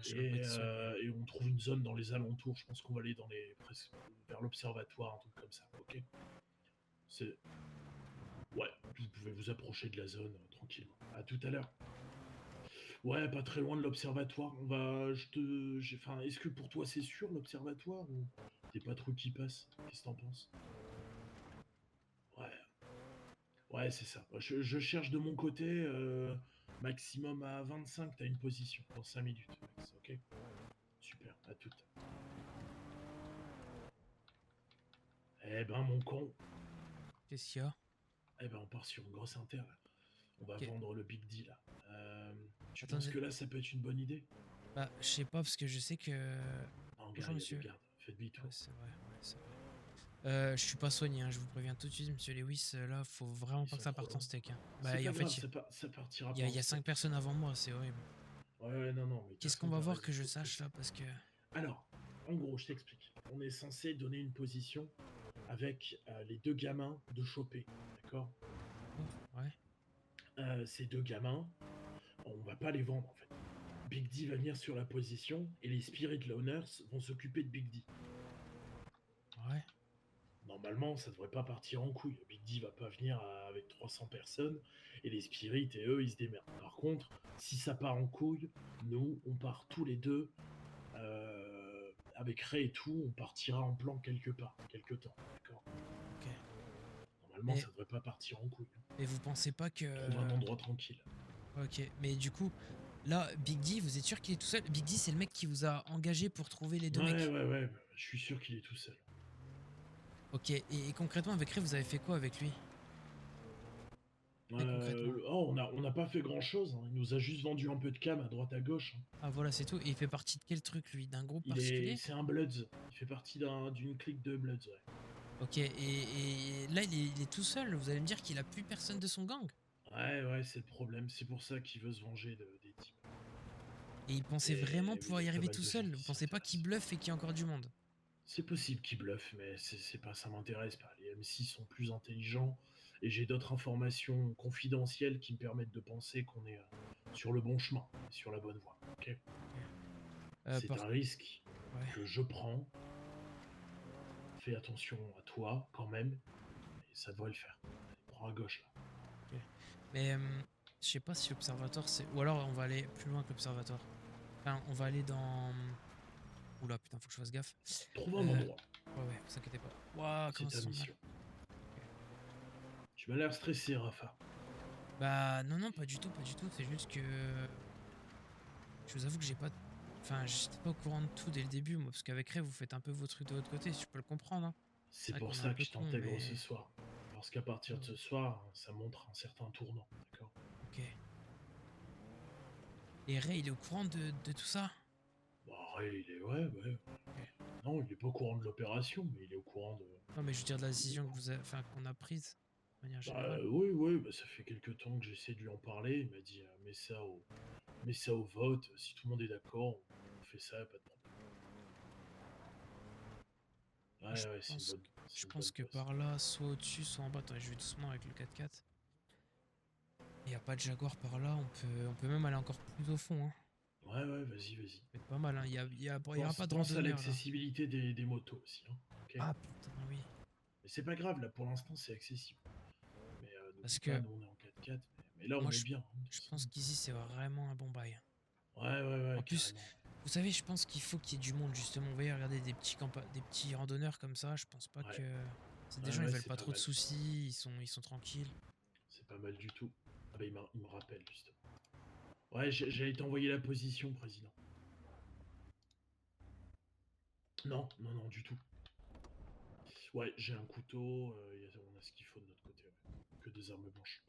Speaker 6: Je sais pas qui soit.
Speaker 2: Et on trouve une zone dans les alentours. Je pense qu'on va aller dans presque vers l'observatoire, un truc comme ça. Ok. C'est. Ouais, vous pouvez vous approcher de la zone tranquillement. À tout à l'heure. Ouais, pas très loin de l'observatoire. On va. Enfin, est-ce que pour toi c'est sûr l'observatoire ou t'es pas trop qui passe? Qu'est-ce que t'en penses? Ouais. Ouais, c'est ça. Je cherche de mon côté, maximum à 25, t'as une position dans 5 minutes, Max, ok? Super, à toute. Eh ben, mon con,
Speaker 6: Qu'est-ce qu'il y a?
Speaker 2: eh ben, on part sur une grosse inter, là. On va
Speaker 6: Ok.
Speaker 2: vendre le Big D, là. Tu
Speaker 6: Attendez.
Speaker 2: penses que là, ça peut être une bonne idée?
Speaker 6: Bah, je sais pas, parce que je sais que.
Speaker 2: Non, gars,
Speaker 6: Bonjour,
Speaker 2: il y a
Speaker 6: monsieur.
Speaker 2: des gardes. Faites demi-tour.
Speaker 6: Ouais, c'est vrai, c'est vrai. Je suis pas soigné, hein, je vous préviens tout de suite, monsieur Lewis. Là, faut vraiment
Speaker 2: Ils
Speaker 6: pas
Speaker 2: sont
Speaker 6: que ça
Speaker 2: trop
Speaker 6: parte en
Speaker 2: longs.
Speaker 6: steak. Hein.
Speaker 2: C'est
Speaker 6: Bah,
Speaker 2: pas
Speaker 6: en
Speaker 2: grave,
Speaker 6: fait,
Speaker 2: ça partira
Speaker 6: il
Speaker 2: pas
Speaker 6: y
Speaker 2: en
Speaker 6: a 5
Speaker 2: steak.
Speaker 6: personnes avant moi, c'est horrible.
Speaker 2: Ouais, non, mais de toute
Speaker 6: Qu'est-ce qu'on
Speaker 2: façon,
Speaker 6: va
Speaker 2: t'as
Speaker 6: voir
Speaker 2: raison,
Speaker 6: que je
Speaker 2: faut
Speaker 6: sache
Speaker 2: presser.
Speaker 6: là? Parce que.
Speaker 2: Alors, en gros, je t'explique. On est censé donner une position avec les deux gamins de choper, d'accord?
Speaker 6: Oh, ouais.
Speaker 2: Ces deux gamins, on va pas les vendre en fait. Big D va venir sur la position et les Spirit Loners vont s'occuper de Big D.
Speaker 6: Ouais.
Speaker 2: Normalement, ça devrait pas partir en couille. Big D va pas venir avec 300 personnes et les Spirit et eux ils se démerdent. Par contre, si ça part en couille, nous on part tous les deux avec Ray et tout, on partira en plan quelque part, quelque temps, d'accord?
Speaker 6: Ok.
Speaker 2: Normalement,
Speaker 6: Mais-
Speaker 2: ça devrait pas partir en couille.
Speaker 6: Et vous pensez pas que.
Speaker 2: Trouve un endroit tranquille.
Speaker 6: Ok, mais du coup, là, Big D, vous êtes sûr qu'il est tout seul? Big D, c'est le mec qui vous a engagé pour trouver les deux mecs.
Speaker 2: Ouais, je suis sûr qu'il est tout seul.
Speaker 6: Ok, et concrètement, avec Ray, vous avez fait quoi avec lui? concrètement.
Speaker 2: On n'a pas fait grand chose. Il nous a juste vendu un peu de cam à droite à gauche. Hein.
Speaker 6: Ah voilà, c'est tout. Et il fait partie de quel truc, lui? D'un groupe particulier?
Speaker 2: C'est un Bloods. Il fait partie d'une clique de Bloods, ouais.
Speaker 6: Ok, et là, il est tout seul. Vous allez me dire qu'il a plus personne de son gang?
Speaker 2: Ouais, c'est le problème. C'est pour ça qu'il veut se venger des types.
Speaker 6: Et il pensait
Speaker 2: Et
Speaker 6: vraiment
Speaker 2: oui,
Speaker 6: pouvoir
Speaker 2: il y
Speaker 6: y
Speaker 2: a pas
Speaker 6: arriver
Speaker 2: mal
Speaker 6: tout
Speaker 2: de
Speaker 6: seul?
Speaker 2: gens
Speaker 6: Vous
Speaker 2: qui
Speaker 6: pensez pas qu'il
Speaker 2: s'intéressent.
Speaker 6: bluffe et qu'il y a encore du monde?
Speaker 2: C'est possible qu'il bluffe, mais c'est pas, ça m'intéresse pas. Les M6 sont plus intelligents et j'ai d'autres informations confidentielles qui me permettent de penser qu'on est sur le bon chemin, sur la bonne voie. Ok. C'est
Speaker 6: par-
Speaker 2: un risque
Speaker 6: Ouais.
Speaker 2: que je prends. Fais attention à toi quand même, et ça devrait le faire. Allez, prends à gauche là.
Speaker 6: Mais je sais pas si l'observatoire c'est. Ou alors on va aller plus loin que l'observatoire. Enfin, on va aller dans. Oula, putain, faut que je fasse gaffe.
Speaker 2: Trouve un endroit.
Speaker 6: Ouais, vous inquiétez pas. Waouh,
Speaker 2: C'est
Speaker 6: comment
Speaker 2: ta
Speaker 6: ça sonne
Speaker 2: mission.
Speaker 6: mal.
Speaker 2: Tu m'as l'air stressé, Rafa.
Speaker 6: Bah, non, pas du tout, pas du tout. C'est juste que. Je vous avoue que j'ai pas. Enfin, j'étais pas au courant de tout dès le début, moi, parce qu'avec Ray, vous faites un peu vos trucs de votre côté, si je peux le comprendre. Hein.
Speaker 2: C'est
Speaker 6: vrai
Speaker 2: pour
Speaker 6: qu'on est
Speaker 2: ça
Speaker 6: un
Speaker 2: que
Speaker 6: peu
Speaker 2: je
Speaker 6: con,
Speaker 2: t'intègre
Speaker 6: mais-
Speaker 2: ce soir. Parce qu'à partir de ce soir, ça montre un certain tournant, d'accord?
Speaker 6: Ok. Et Ray, il est au courant de tout ça?
Speaker 2: Bah, Ray, il est. Ouais. Non, il est pas au courant de l'opération, mais il est au courant de.
Speaker 6: Non, mais je veux dire de la décision que vous avez, enfin, qu'on a prise, de manière générale.
Speaker 2: Oui, bah, ça fait quelques temps que j'essaie de lui en parler. Il m'a dit mets ça au vote. Si tout le monde est d'accord, on fait ça, pas de problème.
Speaker 6: Je
Speaker 2: Ouais, c'est une
Speaker 6: pense-
Speaker 2: bonne. c'est
Speaker 6: Je
Speaker 2: une
Speaker 6: pense
Speaker 2: bonne
Speaker 6: que
Speaker 2: poste.
Speaker 6: par là, soit au-dessus, soit en bas. Attends, je vais doucement avec le 4x4. Il n'y a pas de Jaguar par là, on peut même aller encore plus au fond. Hein.
Speaker 2: Ouais, vas-y.
Speaker 6: Ça peut être pas mal, hein. Il y aura pas de
Speaker 2: Pense à
Speaker 6: randonneur là.
Speaker 2: l'accessibilité des motos aussi. Hein, ok.
Speaker 6: Ah putain, oui.
Speaker 2: Mais c'est pas grave, là, pour l'instant, c'est accessible. Mais
Speaker 6: Parce
Speaker 2: n'oublie
Speaker 6: que
Speaker 2: pas, nous, on est en 4x4. Mais là, on
Speaker 6: moi,
Speaker 2: est bien. Hein, de toute
Speaker 6: Je
Speaker 2: façon.
Speaker 6: pense qu'ici, c'est vraiment un bon bail.
Speaker 2: Ouais,
Speaker 6: En plus,
Speaker 2: carrément.
Speaker 6: vous savez, je pense qu'il faut qu'il y ait du monde, justement. Vous voyez, regardez des petits randonneurs comme ça, je pense pas
Speaker 2: Ouais.
Speaker 6: que... C'est des
Speaker 2: Ouais,
Speaker 6: gens, ils
Speaker 2: ouais,
Speaker 6: veulent
Speaker 2: c'est
Speaker 6: pas
Speaker 2: pas
Speaker 6: trop de
Speaker 2: mal.
Speaker 6: soucis, ils sont tranquilles.
Speaker 2: C'est pas mal du tout. Ah bah il me rappelle justement. Ouais, j'allais t'envoyer la position, président. Non, non, non, du tout. Ouais, j'ai un couteau, on a ce qu'il faut de notre côté, ouais. Que des armes blanches.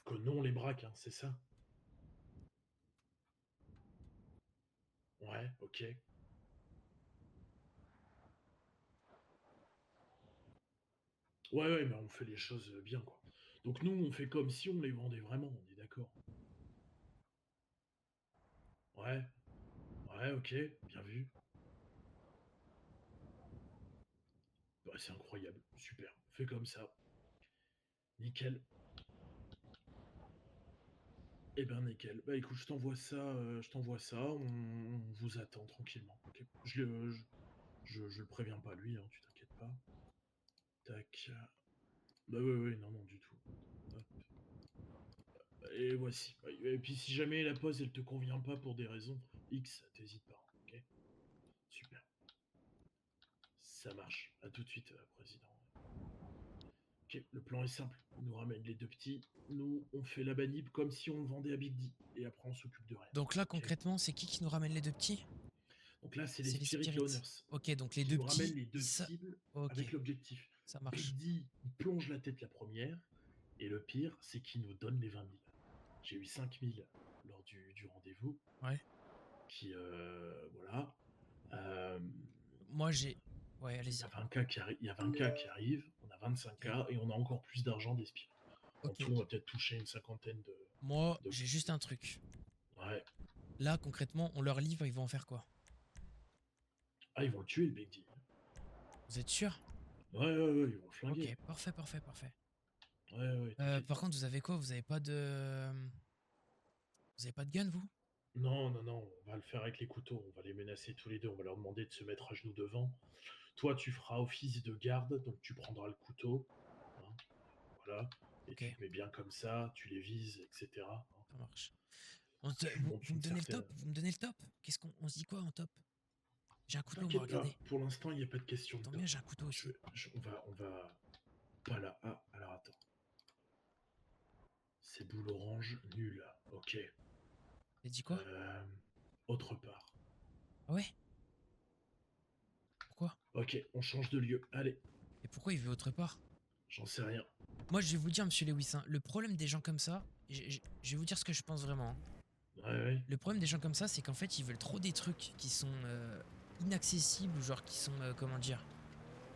Speaker 2: Que non, on les braque, hein, c'est ça? Ouais, ok. Ouais, ouais, mais on fait les choses bien, quoi. Donc nous, on fait comme si on les vendait vraiment, on est d'accord. Ouais, ouais, ok, bien vu. Bah, c'est incroyable, super. Fais comme ça. Nickel. Eh ben nickel. Bah écoute, je t'envoie ça, on vous attend tranquillement. Ok. Je le préviens pas lui, hein, tu t'inquiètes pas. Tac. Bah ouais, ouais, non, non, du tout. Hop. Et voici. Et puis si jamais la pause elle te convient pas pour des raisons X, t'hésites pas, ok? Super. Ça marche. À tout de suite, président. Ok, le plan est simple. On nous ramène les deux petits. Nous, on fait la banib comme si on le vendait à Big D. Et après, on s'occupe de rien.
Speaker 6: Donc là,
Speaker 2: ok.
Speaker 6: concrètement, c'est qui nous ramène les deux petits?
Speaker 2: Donc là, c'est les
Speaker 6: C'est les
Speaker 2: Spirit
Speaker 6: spirits.
Speaker 2: Owners
Speaker 6: Ok, donc les
Speaker 2: qui
Speaker 6: deux
Speaker 2: nous ramènent
Speaker 6: petits.
Speaker 2: les deux cibles
Speaker 6: Ok,
Speaker 2: avec l'objectif.
Speaker 6: ça marche.
Speaker 2: Big D, il plonge la tête la première. Et le pire, c'est qu'il nous donne les 20 000. J'ai eu 5 000 lors du rendez-vous.
Speaker 6: Ouais.
Speaker 2: Qui, voilà.
Speaker 6: Moi, j'ai. Ouais,
Speaker 2: Il
Speaker 6: allez-y.
Speaker 2: y a 20K il y a 20K qui arrivent, on a 25K et on a encore plus d'argent des Spirit. En
Speaker 6: Ok.
Speaker 2: tout, on va peut-être toucher une cinquantaine de.
Speaker 6: Moi,
Speaker 2: de-
Speaker 6: j'ai juste un truc.
Speaker 2: Ouais.
Speaker 6: Là, concrètement, on leur livre, ils vont en faire quoi?
Speaker 2: Ah, ils vont le tuer, le Big D.
Speaker 6: Vous êtes sûr?
Speaker 2: Ouais, ouais, ouais, ils vont le flinguer.
Speaker 6: Ok, parfait, parfait, parfait.
Speaker 2: Ouais, ouais, t'inquiète
Speaker 6: Par
Speaker 2: pas.
Speaker 6: contre, vous avez quoi? Vous avez pas de. Vous avez pas de gun, vous?
Speaker 2: Non, non, non, on va le faire avec les couteaux. On va les menacer tous les deux. On va leur demander de se mettre à genoux devant. Toi, tu feras office de garde, donc tu prendras le couteau. Hein, voilà. Et
Speaker 6: Ok,
Speaker 2: tu te mets bien comme ça, tu les vises, etc. hein.
Speaker 6: ça marche.
Speaker 2: Tu
Speaker 6: Vous,
Speaker 2: montes
Speaker 6: vous me
Speaker 2: une
Speaker 6: donnez le
Speaker 2: certaine.
Speaker 6: top? Vous me donnez le top? Qu'est-ce qu'on on se dit quoi en top? J'ai un couteau, moi,
Speaker 2: T'inquiète pas,
Speaker 6: regardez.
Speaker 2: pour l'instant, il n'y a pas de question
Speaker 6: Ça
Speaker 2: de
Speaker 6: tombe
Speaker 2: top.
Speaker 6: bien, j'ai un couteau aussi.
Speaker 2: On va. Pas là. Ah, alors attends. C'est boule orange, nul. Ok.
Speaker 6: T'as dit quoi?
Speaker 2: Autre part.
Speaker 6: Ah ouais? Pourquoi?
Speaker 2: Ok, on change de lieu. Allez,
Speaker 6: Et pourquoi il veut autre part?
Speaker 2: j'en sais rien.
Speaker 6: Moi, je vais vous dire, monsieur Lewis, hein, le problème des gens comme ça, je vais vous dire ce que je pense vraiment. hein.
Speaker 2: Ouais, ouais.
Speaker 6: Le problème des gens comme ça, c'est qu'en fait, ils veulent trop des trucs qui sont inaccessibles, genre qui sont, comment dire,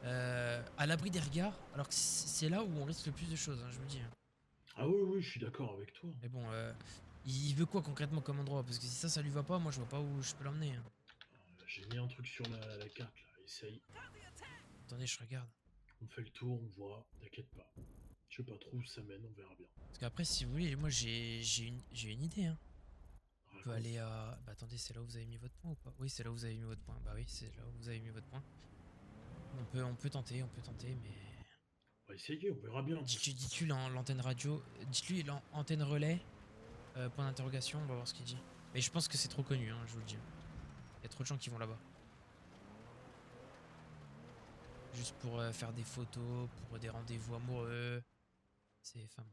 Speaker 6: à l'abri des regards, alors que c'est là où on risque le plus de choses, hein, je vous dis. hein.
Speaker 2: Ah oui, oui, je suis d'accord avec toi.
Speaker 6: Mais bon, il veut quoi concrètement comme endroit? Parce que si ça lui va pas, moi je vois pas où je peux l'emmener. hein.
Speaker 2: J'ai mis un truc sur la carte là. Essaye.
Speaker 6: Attendez, je regarde.
Speaker 2: On fait le tour, on voit. T'inquiète pas. Je sais pas trop où ça mène, on verra bien.
Speaker 6: Parce qu'après, si vous voulez, moi j'ai une idée. Hein. On peut
Speaker 2: Raconte.
Speaker 6: aller à. Bah attendez, c'est là où vous avez mis votre point ou pas? Oui, c'est là où vous avez mis votre point. Bah oui, c'est là où vous avez mis votre point. On peut tenter, mais.
Speaker 2: On va essayer, on verra bien.
Speaker 6: Dites-lui l'antenne radio, dites-lui l'antenne relais, point d'interrogation, on va voir ce qu'il dit. Mais je pense que c'est trop connu, hein, je vous le dis. Il y a trop de gens qui vont là-bas. Juste pour faire des photos, pour des rendez-vous amoureux. C'est enfin.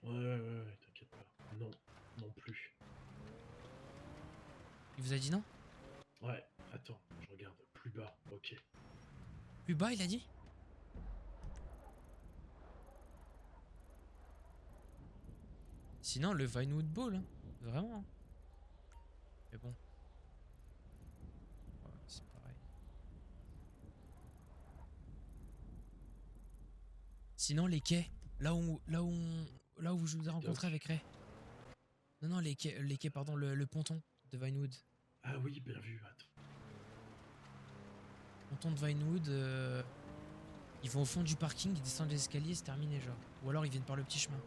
Speaker 2: Ouais, ouais, ouais, t'inquiète pas. Non, non plus.
Speaker 6: Il vous a dit non?
Speaker 2: Ouais, attends, je regarde. Plus bas, ok.
Speaker 6: Plus bas, il a dit? Sinon, le Vinewood Ball, hein. Vraiment. hein. Mais bon. Ouais, c'est pareil. Sinon, les quais. Là où je vous ai rencontré avec Ray. Non, les quais, pardon, le ponton de Vinewood.
Speaker 2: Ah oui, bien vu, attends.
Speaker 6: Ponton de Vinewood, ils vont au fond du parking, ils descendent les escaliers, c'est terminé, genre. Ou alors ils viennent par le petit chemin.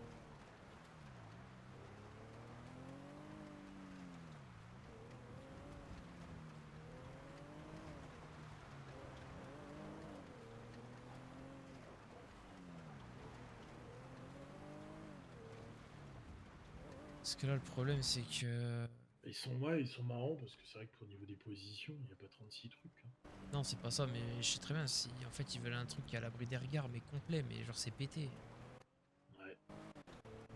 Speaker 6: Parce que là, le problème, c'est que...
Speaker 2: Ils sont marrants parce que c'est vrai qu'au niveau des positions, il n'y a pas 36 trucs, hein.
Speaker 6: Non, c'est pas ça, mais je sais très bien. Si en fait, ils veulent un truc qui est à l'abri des regards, mais complet, mais genre c'est pété.
Speaker 2: Ouais.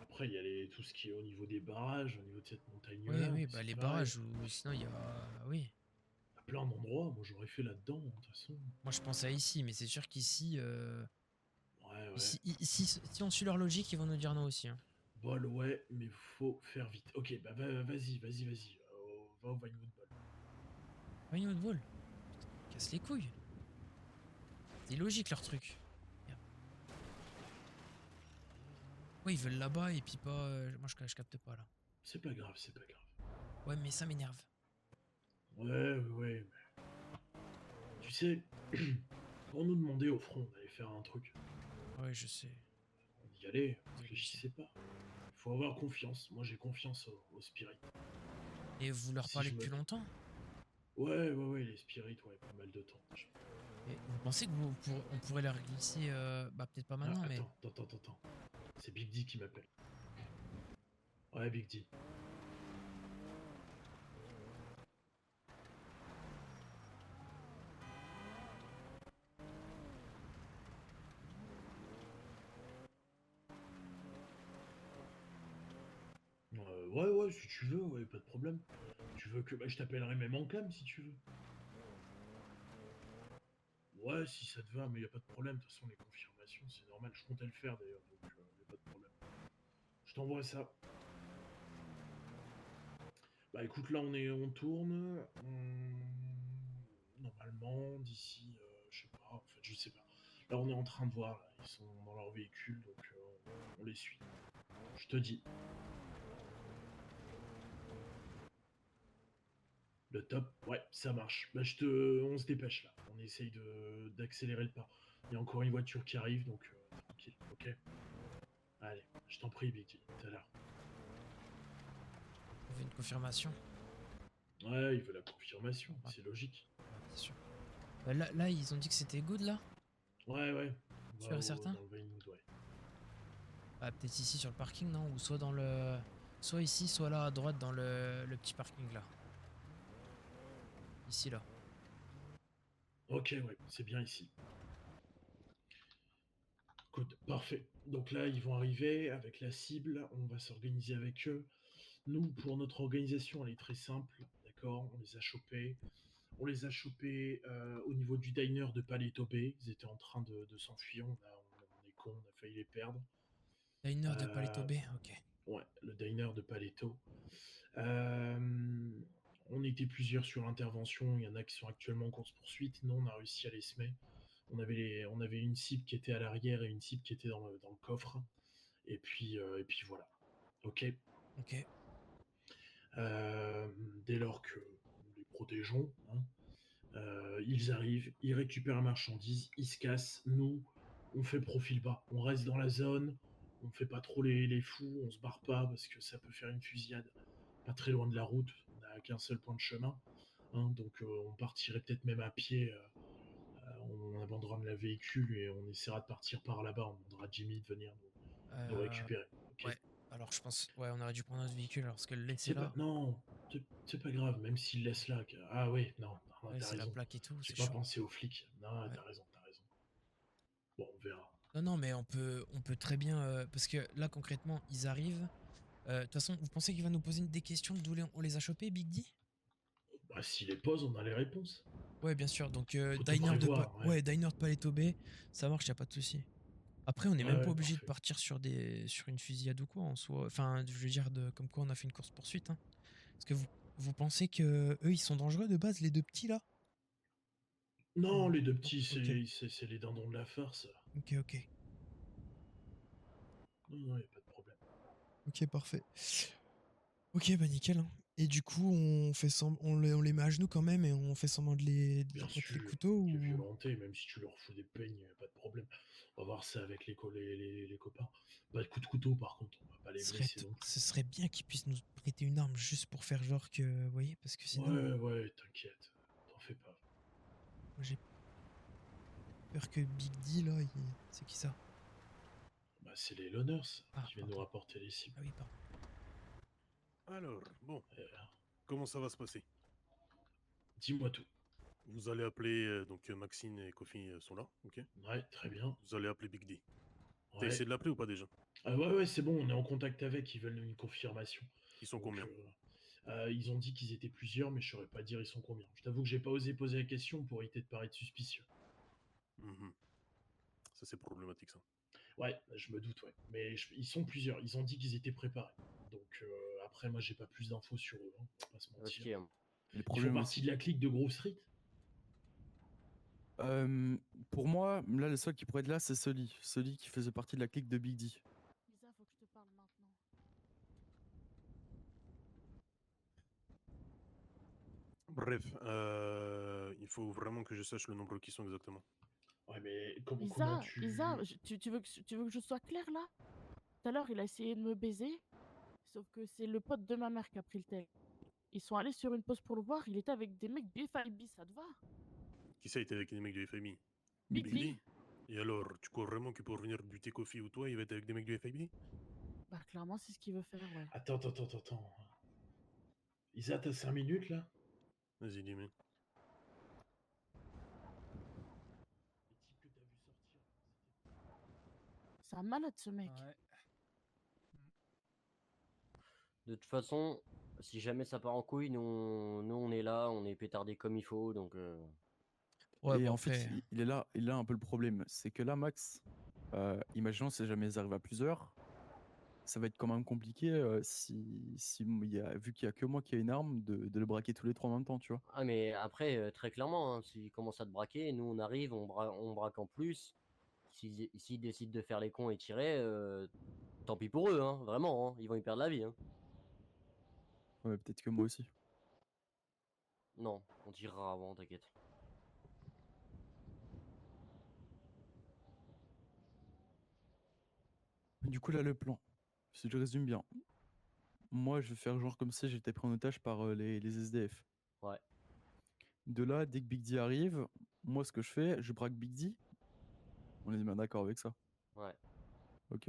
Speaker 2: Après, il y a tout ce qui est au niveau des barrages, au niveau de cette montagne-là.
Speaker 6: Oui, oui,
Speaker 2: mais
Speaker 6: bah
Speaker 2: c'est
Speaker 6: les
Speaker 2: pareil.
Speaker 6: barrages, ou sinon il y a... Oui.
Speaker 2: Il y a plein d'endroits, moi j'aurais fait là-dedans, de toute façon.
Speaker 6: Moi, je pense à ici, mais c'est sûr qu'ici...
Speaker 2: Ouais, ouais.
Speaker 6: Si on suit leur logique, ils vont nous dire non aussi. Hein.
Speaker 2: Bol, ouais, mais faut faire vite. Ok, bah vas-y. Va au Vinewood Ball.
Speaker 6: Vinewood Ball. Casse les couilles. C'est logique leur truc. Merde. Ouais, ils veulent là-bas et puis pas... Moi, je capte pas là.
Speaker 2: C'est pas grave.
Speaker 6: Ouais, mais ça m'énerve.
Speaker 2: Ouais, mais... Tu sais, quand on nous demandait au front d'aller faire un truc,
Speaker 6: Ouais, je sais.
Speaker 2: on y allait, on réfléchissait pas. Faut avoir confiance. Moi j'ai confiance au Spirit.
Speaker 6: Et vous leur
Speaker 2: Si
Speaker 6: parlez
Speaker 2: je me-
Speaker 6: depuis longtemps?
Speaker 2: Ouais, les Spirits, ouais, pas mal de temps.
Speaker 6: Et vous pensez que on pourrait leur glisser... Bah peut-être pas maintenant, mais...
Speaker 2: Attends. C'est Big D qui m'appelle. Ouais, Big D. Ouais, si tu veux, ouais, pas de problème. Tu veux que je t'appellerai même en clam si tu veux. Ouais, si ça te va, mais y a pas de problème. De toute façon, les confirmations, c'est normal. Je comptais le faire d'ailleurs, donc y a pas de problème. Je t'envoie ça. Bah écoute, là on tourne. Normalement, d'ici, je sais pas, en fait, je sais pas. Là on est en train de voir, là, ils sont dans leur véhicule, donc on les suit. Je te dis. Le top, ouais, ça marche. Bah on se dépêche là. On essaye d'accélérer le pas. Il y a encore une voiture qui arrive, donc tranquille, ok. Allez, je t'en prie, Vicky, tout à l'heure.
Speaker 6: On veut une confirmation.
Speaker 2: Ouais, il veut la confirmation,
Speaker 6: Ouais.
Speaker 2: c'est logique.
Speaker 6: Ouais, bien sûr. Bah, là, ils ont dit que c'était good, là?
Speaker 2: Ouais.
Speaker 6: Sûr et certain?
Speaker 2: Dans le Vinewood, ouais.
Speaker 6: Bah, peut-être ici sur le parking, non? Ou soit dans le... Soit ici, soit là à droite dans le petit parking, là. Ici, là.
Speaker 2: Ok, ouais, c'est bien ici. Good, parfait. Donc là, ils vont arriver avec la cible, on va s'organiser avec eux. Nous, pour notre organisation, elle est très simple, d'accord? On les a chopés. On les a chopés au niveau du diner de Paleto Bay. Ils étaient en train de s'enfuir. On est con, on a failli les perdre.
Speaker 6: Diner de Paleto Bay, ok.
Speaker 2: Ouais, le diner de Paleto. On était plusieurs sur l'intervention. Il y en a qui sont actuellement en course-poursuite. Nous, on a réussi à les semer. On avait une cible qui était à l'arrière et une cible qui était dans le coffre. Et puis voilà. Ok.
Speaker 6: Ok.
Speaker 2: Dès lors que nous les protégeons, hein, ils arrivent, ils récupèrent la marchandise, ils se cassent. Nous, on fait profil bas. On reste dans la zone. On fait pas trop les fous. On se barre pas parce que ça peut faire une fusillade pas très loin de la route. On n'a qu'un seul point de chemin. Hein, donc on partirait peut-être même à pied. On abandonnera le véhicule et on essaiera de partir par là-bas. On demandera à Jimmy de venir nous récupérer. Ok.
Speaker 6: Ouais. Alors, je pense... Ouais, on aurait dû prendre notre véhicule, alors parce que le laisser
Speaker 2: C'est
Speaker 6: là...
Speaker 2: non, c'est pas grave, même s'il laisse là. Ah ouais, non,
Speaker 6: Ouais,
Speaker 2: t'as
Speaker 6: c'est la
Speaker 2: raison.
Speaker 6: plaque et tout,
Speaker 2: J'ai
Speaker 6: c'est
Speaker 2: pas
Speaker 6: chaud.
Speaker 2: pensé aux flics. Non,
Speaker 6: Ouais.
Speaker 2: t'as raison. Bon, on verra.
Speaker 6: Non, mais on peut très bien... parce que là, concrètement, ils arrivent. De toute façon, vous pensez qu'il va nous poser des questions d'où on les a chopés, Big D?
Speaker 2: Bah, s'il les pose, on a les réponses.
Speaker 6: Ouais, bien sûr. Donc,
Speaker 2: Faut te prévoir, ouais.
Speaker 6: ouais, diner de Paleto Bay, ça marche, y a pas de souci. Après, on n'est même pas
Speaker 2: Ouais,
Speaker 6: obligé de
Speaker 2: parfait.
Speaker 6: partir sur une fusillade ou quoi en soi. Enfin, je veux dire, comme quoi on a fait une course poursuite. Hein. Parce que vous pensez que eux, ils sont dangereux de base, les deux petits là?
Speaker 2: Non, les deux
Speaker 6: Non,
Speaker 2: petits,
Speaker 6: ok.
Speaker 2: c'est les dindons de la farce.
Speaker 6: Ok.
Speaker 2: Non, y a pas de problème.
Speaker 6: Ok, parfait. Ok, bah nickel. Hein. Et du coup, on les met à genoux quand même et on fait semblant de
Speaker 2: Bien
Speaker 6: leur mettre les
Speaker 2: sûr,
Speaker 6: couteaux
Speaker 2: que
Speaker 6: ou...
Speaker 2: violenté, même si tu leur fous des peignes, y a pas de problème. On va voir ça avec les copains. Pas de coup de couteau, par contre, on va pas les blesser non plus.
Speaker 6: Ce serait bien qu'ils puissent nous prêter une arme juste pour faire genre que... Vous voyez? Parce que sinon...
Speaker 2: Ouais, t'inquiète, t'en fais pas.
Speaker 6: Moi, j'ai peur que Big D, là, c'est qui ça?
Speaker 2: Bah, c'est les Loners
Speaker 6: Ah,
Speaker 2: qui viennent nous
Speaker 6: pardon.
Speaker 2: rapporter les cibles.
Speaker 6: Ah oui, pardon.
Speaker 1: Alors, bon,
Speaker 2: Euh,
Speaker 1: comment ça va se passer?
Speaker 2: Dis-moi tout.
Speaker 1: Vous allez appeler, donc Maxine et Kofi sont là, ok?
Speaker 2: Ouais, très bien.
Speaker 1: Vous allez appeler Big D. T'as
Speaker 2: Ouais.
Speaker 1: essayé de l'appeler ou pas déjà?
Speaker 2: Ouais, c'est bon, on est en contact avec, ils veulent une confirmation.
Speaker 1: Ils sont
Speaker 2: Donc,
Speaker 1: combien?
Speaker 2: ils ont dit qu'ils étaient plusieurs, mais je saurais pas dire ils sont combien. Je t'avoue que j'ai pas osé poser la question pour éviter de paraître suspicieux.
Speaker 1: Mhm. Ça, c'est problématique, ça.
Speaker 2: Ouais, je me doute, ouais. Mais ils sont plusieurs, ils ont dit qu'ils étaient préparés. Donc après, moi, j'ai pas plus d'infos sur eux, hein, on va pas se mentir.
Speaker 8: Ok.
Speaker 2: Ils
Speaker 9: Les
Speaker 2: font
Speaker 9: problèmes
Speaker 2: partie
Speaker 9: aussi.
Speaker 2: de la clique de Grove Street?
Speaker 9: Pour moi, là, le seul qui pourrait être là, c'est Sully. Sully qui faisait partie de la clique de Big D.
Speaker 10: Lisa, faut que je te parle maintenant.
Speaker 1: Bref, il faut vraiment que je sache le nombre qui sont exactement.
Speaker 2: Ouais, mais comment
Speaker 10: Lisa,
Speaker 2: tu...
Speaker 10: Lisa, tu veux que je sois claire là? Tout à l'heure, il a essayé de me baiser, sauf que c'est le pote de ma mère qui a pris le tel. Ils sont allés sur une pause pour le voir, il était avec des mecs du FIB, ça te va?
Speaker 1: Qui ça a été avec les mecs du FIB?
Speaker 10: Big D.
Speaker 1: Et alors, tu crois vraiment que pour venir buter Kofi ou toi, il va être avec des mecs du FIB?
Speaker 10: Bah clairement, c'est ce qu'il veut faire, ouais.
Speaker 2: Attends. Isa, t'as 5 minutes, là?
Speaker 1: Vas-y, dis-moi.
Speaker 10: C'est un malade ce mec.
Speaker 8: De toute façon, si jamais ça part en couille, nous on est là, on est pétardés comme il faut, donc...
Speaker 6: Ouais,
Speaker 9: Et
Speaker 6: bon,
Speaker 9: en fait,
Speaker 6: après,
Speaker 9: il est là un peu le problème. C'est que là, Max, imaginons si jamais ils arrivent à plusieurs, ça va être quand même compliqué vu qu'il y a que moi qui ai une arme, de le braquer tous les trois en même temps, tu vois.
Speaker 8: Ah mais après, très clairement, hein, s'ils commencent à te braquer, nous on arrive, on braque en plus. S'ils décident de faire les cons et tirer, tant pis pour eux, hein, vraiment, hein, ils vont y perdre la vie. Hein.
Speaker 9: Ouais, peut-être que moi aussi.
Speaker 8: Non, on tirera avant, t'inquiète.
Speaker 9: Du coup, là, le plan, si je résume bien, moi, je vais faire genre comme si j'étais pris en otage par les SDF.
Speaker 8: Ouais.
Speaker 9: De là, dès que Big D arrive, moi, ce que je fais, je braque Big D. On est bien d'accord avec ça.
Speaker 8: Ouais.
Speaker 9: Ok.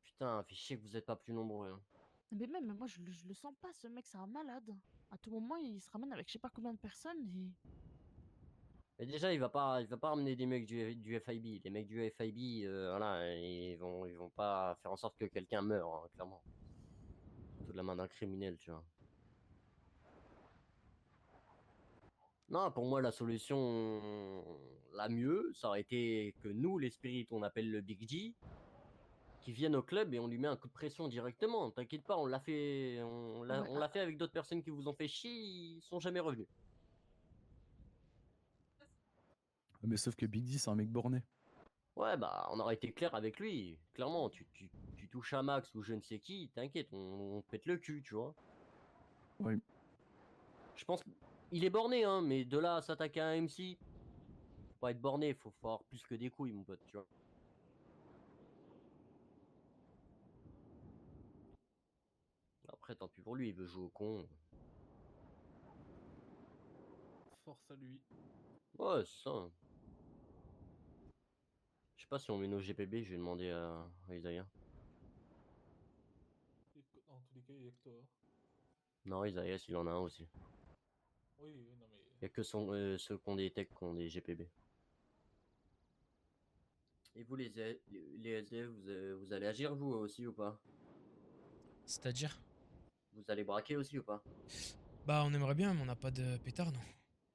Speaker 8: Putain, fait chier que vous êtes pas plus nombreux. Hein.
Speaker 10: Mais même, moi je le sens pas, ce mec, c'est un malade. À tout moment, il se ramène avec je sais pas combien de personnes et...
Speaker 8: Mais déjà, il va pas ramener des mecs du FIB. Les mecs du FIB, voilà, ils vont pas faire en sorte que quelqu'un meure, hein, clairement. Tout de la main d'un criminel, tu vois. Non, pour moi, la solution la mieux, ça aurait été que nous, les spirites, on appelle le Big G, qui vienne au club et on lui met un coup de pression directement. T'inquiète pas, on l'a fait, on l'a fait avec d'autres personnes qui vous ont fait chier, ils sont jamais revenus.
Speaker 9: Mais sauf que Big D, c'est un mec borné.
Speaker 8: Ouais, bah, on aurait été clair avec lui. Clairement, tu touches à Max ou je ne sais qui, t'inquiète, on te pète le cul, tu vois.
Speaker 9: Oui.
Speaker 8: Je pense, il est borné, hein, mais de là à s'attaquer à un MC, faut pas être borné, faut avoir plus que des couilles, mon pote, tu vois. Après, tant pis pour lui, il veut jouer au con.
Speaker 1: Force à lui.
Speaker 8: Ouais, c'est ça. Hein. Je sais pas si on met nos GPB, je vais demander à Isaiah.
Speaker 11: Dans tous les cas, il y a que toi.
Speaker 8: Non, Isaiah, il en a un aussi.
Speaker 11: Oui, non mais...
Speaker 8: Il y a que ceux qui ont des techs qui ont des GPB. Et vous, les SDF, vous allez agir, vous aussi, ou pas?
Speaker 6: c'est-à-dire?
Speaker 8: Vous allez braquer aussi, ou pas?
Speaker 6: Bah, on aimerait bien, mais on n'a pas de pétard, non.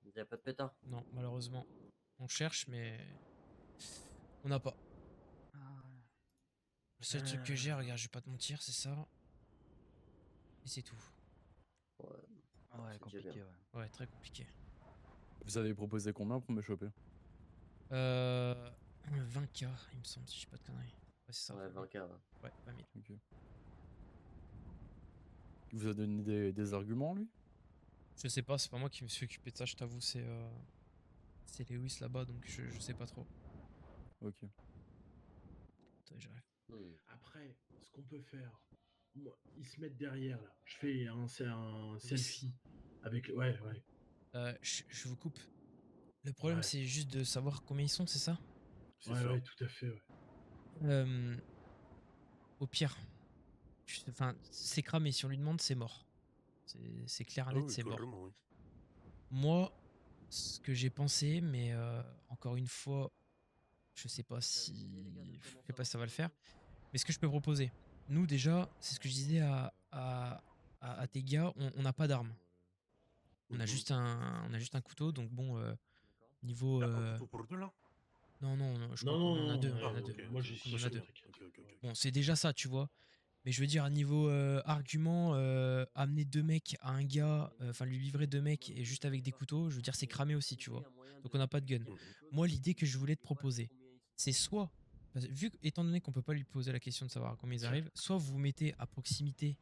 Speaker 8: Vous avez pas de pétard?
Speaker 6: Non, malheureusement. On cherche, mais on n'a pas. Le seul truc que j'ai, regarde, je vais pas te mentir, c'est ça. Et c'est tout.
Speaker 8: Ouais,
Speaker 5: Ouais,
Speaker 8: c'est
Speaker 5: compliqué,
Speaker 8: déjà
Speaker 5: ouais.
Speaker 6: Ouais, très compliqué.
Speaker 9: Vous avez proposé combien pour me choper?
Speaker 6: 20K, il me semble, si je dis pas de conneries. Ouais, c'est ça.
Speaker 8: Ouais, 20K. Ouais.
Speaker 6: Ouais, 20 000.
Speaker 9: Ok. Il vous a donné des arguments, lui?
Speaker 6: Je sais pas, c'est pas moi qui me suis occupé de ça, je t'avoue, c'est Lewis là-bas, donc je sais pas trop.
Speaker 9: Ok.
Speaker 6: Attends, j'arrive.
Speaker 2: Après, ce qu'on peut faire, moi, ils se mettent derrière là. Je fais un selfie avec. Ouais.
Speaker 6: Je vous coupe. Le problème,
Speaker 2: Ouais.
Speaker 6: c'est juste de savoir combien ils sont, c'est ça?
Speaker 1: C'est ça.
Speaker 2: Ouais, tout à fait, ouais.
Speaker 6: au pire, enfin, c'est cramé. Si on lui demande, c'est mort. C'est clair et
Speaker 1: Ah
Speaker 6: net,
Speaker 1: oui,
Speaker 6: c'est mort.
Speaker 1: carrément, oui.
Speaker 6: Moi, ce que j'ai pensé, mais encore une fois, je sais pas si ça va le faire. Mais ce que je peux proposer, nous déjà, c'est ce que je disais à tes gars, on n'a pas d'armes. On a
Speaker 1: Mhm.
Speaker 6: juste un couteau, donc bon, niveau.
Speaker 1: Ah, un couteau pour deux là?
Speaker 6: Non, non, je crois
Speaker 2: Non,
Speaker 6: qu'on en a
Speaker 2: non,
Speaker 6: deux.
Speaker 2: non,
Speaker 6: On en a deux.
Speaker 1: Ok,
Speaker 2: moi
Speaker 1: ok,
Speaker 2: j'ai
Speaker 1: ok,
Speaker 6: On en
Speaker 2: 6
Speaker 6: a
Speaker 2: sous,
Speaker 6: deux.
Speaker 2: t'inquiète.
Speaker 1: ok.
Speaker 6: Bon, c'est déjà ça, tu vois. Mais je veux dire, à niveau argument, amener deux mecs à un gars, enfin lui livrer deux mecs et juste avec des couteaux, je veux dire, c'est cramé aussi, tu vois. Donc on n'a pas de gun.
Speaker 1: Mhm.
Speaker 6: Moi, l'idée que je voulais te proposer, c'est soit, étant donné qu'on peut pas lui poser la question de savoir à combien ils arrivent, soit vous vous mettez à proximité.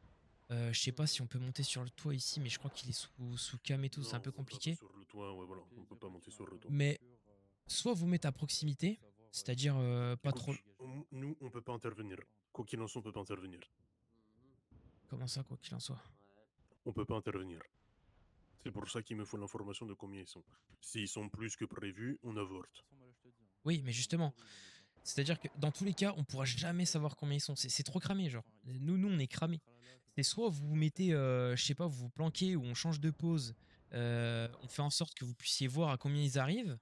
Speaker 6: Je sais pas si on peut monter sur le toit ici, mais je crois qu'il est sous cam et tout, c'est un
Speaker 1: Non,
Speaker 6: peu
Speaker 1: on va pas
Speaker 6: compliqué.
Speaker 1: sur le toit, ouais, voilà, on peut pas monter sur le toit.
Speaker 6: Mais soit vous mettez à proximité, c'est-à-dire pas
Speaker 1: Écoute,
Speaker 6: trop.
Speaker 1: nous, on peut pas intervenir. Quoi qu'il en soit, on peut pas intervenir.
Speaker 6: Comment ça, quoi qu'il en soit?
Speaker 1: On peut pas intervenir. C'est pour ça qu'il me faut l'information de combien ils sont. S'ils sont plus que prévu, on avorte.
Speaker 6: Oui, mais justement, c'est-à-dire que dans tous les cas, on pourra jamais savoir combien ils sont. C'est trop cramé, genre. Nous, on est cramé. C'est soit vous vous mettez, je sais pas, vous vous planquez ou on change de pause. On fait en sorte que vous puissiez voir à combien ils arrivent.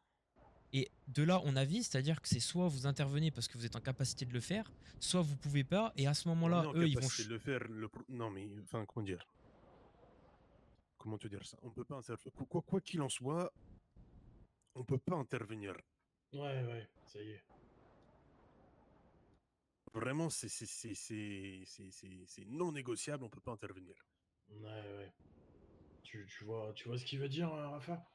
Speaker 6: Et de là, on avise, c'est-à-dire que c'est soit vous intervenez parce que vous êtes en capacité de le faire, soit vous pouvez pas. Et à ce
Speaker 1: On est
Speaker 6: moment-là,
Speaker 1: en
Speaker 6: eux, ils vont.
Speaker 1: capacité de le faire. Non, mais enfin, comment dire? Comment te dire ça? On peut pas intervenir. Quoi qu'il en soit, on peut pas intervenir.
Speaker 2: Ouais, ça y est.
Speaker 1: Vraiment, c'est non négociable, on peut pas intervenir.
Speaker 2: Ouais. Tu vois ce qu'il veut dire, Rafa?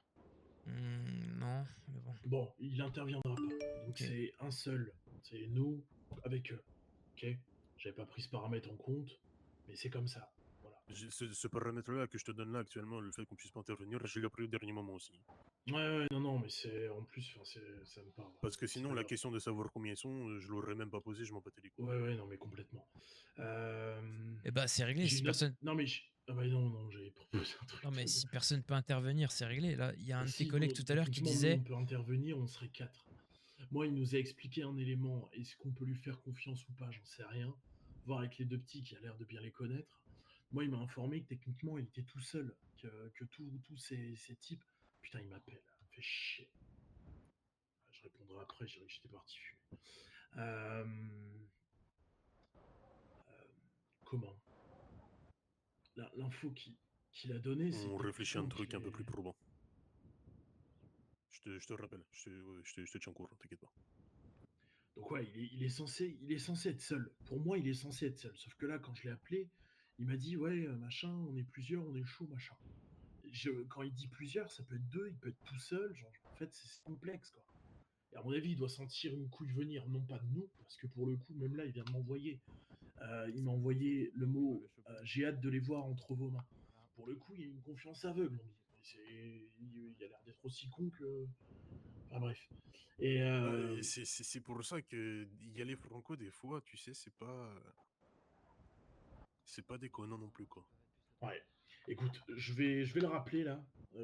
Speaker 6: Non, mais bon.
Speaker 2: Bon, il interviendra pas. Donc
Speaker 6: Ok.
Speaker 2: c'est un seul. C'est nous avec eux. Ok? J'avais pas pris ce paramètre en compte, mais c'est comme ça. Voilà.
Speaker 1: Ce paramètre-là que je te donne là actuellement, le fait qu'on puisse pas intervenir, je l'ai appris au dernier moment aussi.
Speaker 2: Ouais, non, mais c'est en plus, ça me parle.
Speaker 1: Parce que
Speaker 2: C'est
Speaker 1: sinon,
Speaker 2: pas
Speaker 1: la
Speaker 2: grave.
Speaker 1: question de savoir combien ils sont, je l'aurais même pas posé, je m'en battais les couilles.
Speaker 2: Ouais, non, mais complètement.
Speaker 6: Et bah, c'est réglé.
Speaker 2: J'ai
Speaker 6: Si
Speaker 2: une autre-
Speaker 6: personne.
Speaker 2: Non, mais ah bah non, j'avais proposé un truc.
Speaker 6: Non, mais si personne peut intervenir, c'est réglé. Là, il y a un de tes
Speaker 2: Si,
Speaker 6: collègues tout à l'heure qui
Speaker 2: techniquement, nous,
Speaker 6: disait.
Speaker 2: on peut intervenir, on serait 4. Moi, il nous a expliqué un élément. Est-ce qu'on peut lui faire confiance ou pas? J'en sais rien. Voir avec les deux petits qui a l'air de bien les connaître. Moi, il m'a informé que techniquement, il était tout seul. Que tous ces types. Putain, il m'appelle. Fait chier. Je répondrai après, je dirais que j'étais parti fumer. Comment? L'info qu'il a donnée, c'est
Speaker 1: On
Speaker 2: que,
Speaker 1: réfléchit à un
Speaker 2: putain,
Speaker 1: truc
Speaker 2: qu'il
Speaker 1: un peu
Speaker 2: est-
Speaker 1: plus probant. Je te rappelle, je te tiens au courant, t'inquiète pas.
Speaker 2: Donc ouais, il est censé être seul. Pour moi, il est censé être seul. Sauf que là, quand je l'ai appelé, il m'a dit ouais, machin, on est plusieurs, on est chaud, machin. Quand il dit plusieurs, ça peut être deux, il peut être tout seul. Genre, en fait, c'est complexe, quoi. Et à mon avis, il doit sentir une couille venir, non pas de nous, parce que pour le coup, même là, il vient de m'envoyer. Il m'a envoyé le mot j'ai hâte de les voir entre vos mains. Pour le coup, il y a une confiance aveugle. Il a l'air d'être aussi con que. Enfin bref. Et
Speaker 1: C'est pour ça que y aller franco, des fois, tu sais, c'est pas déconnant non plus, quoi.
Speaker 2: ouais. Écoute, je vais le rappeler là.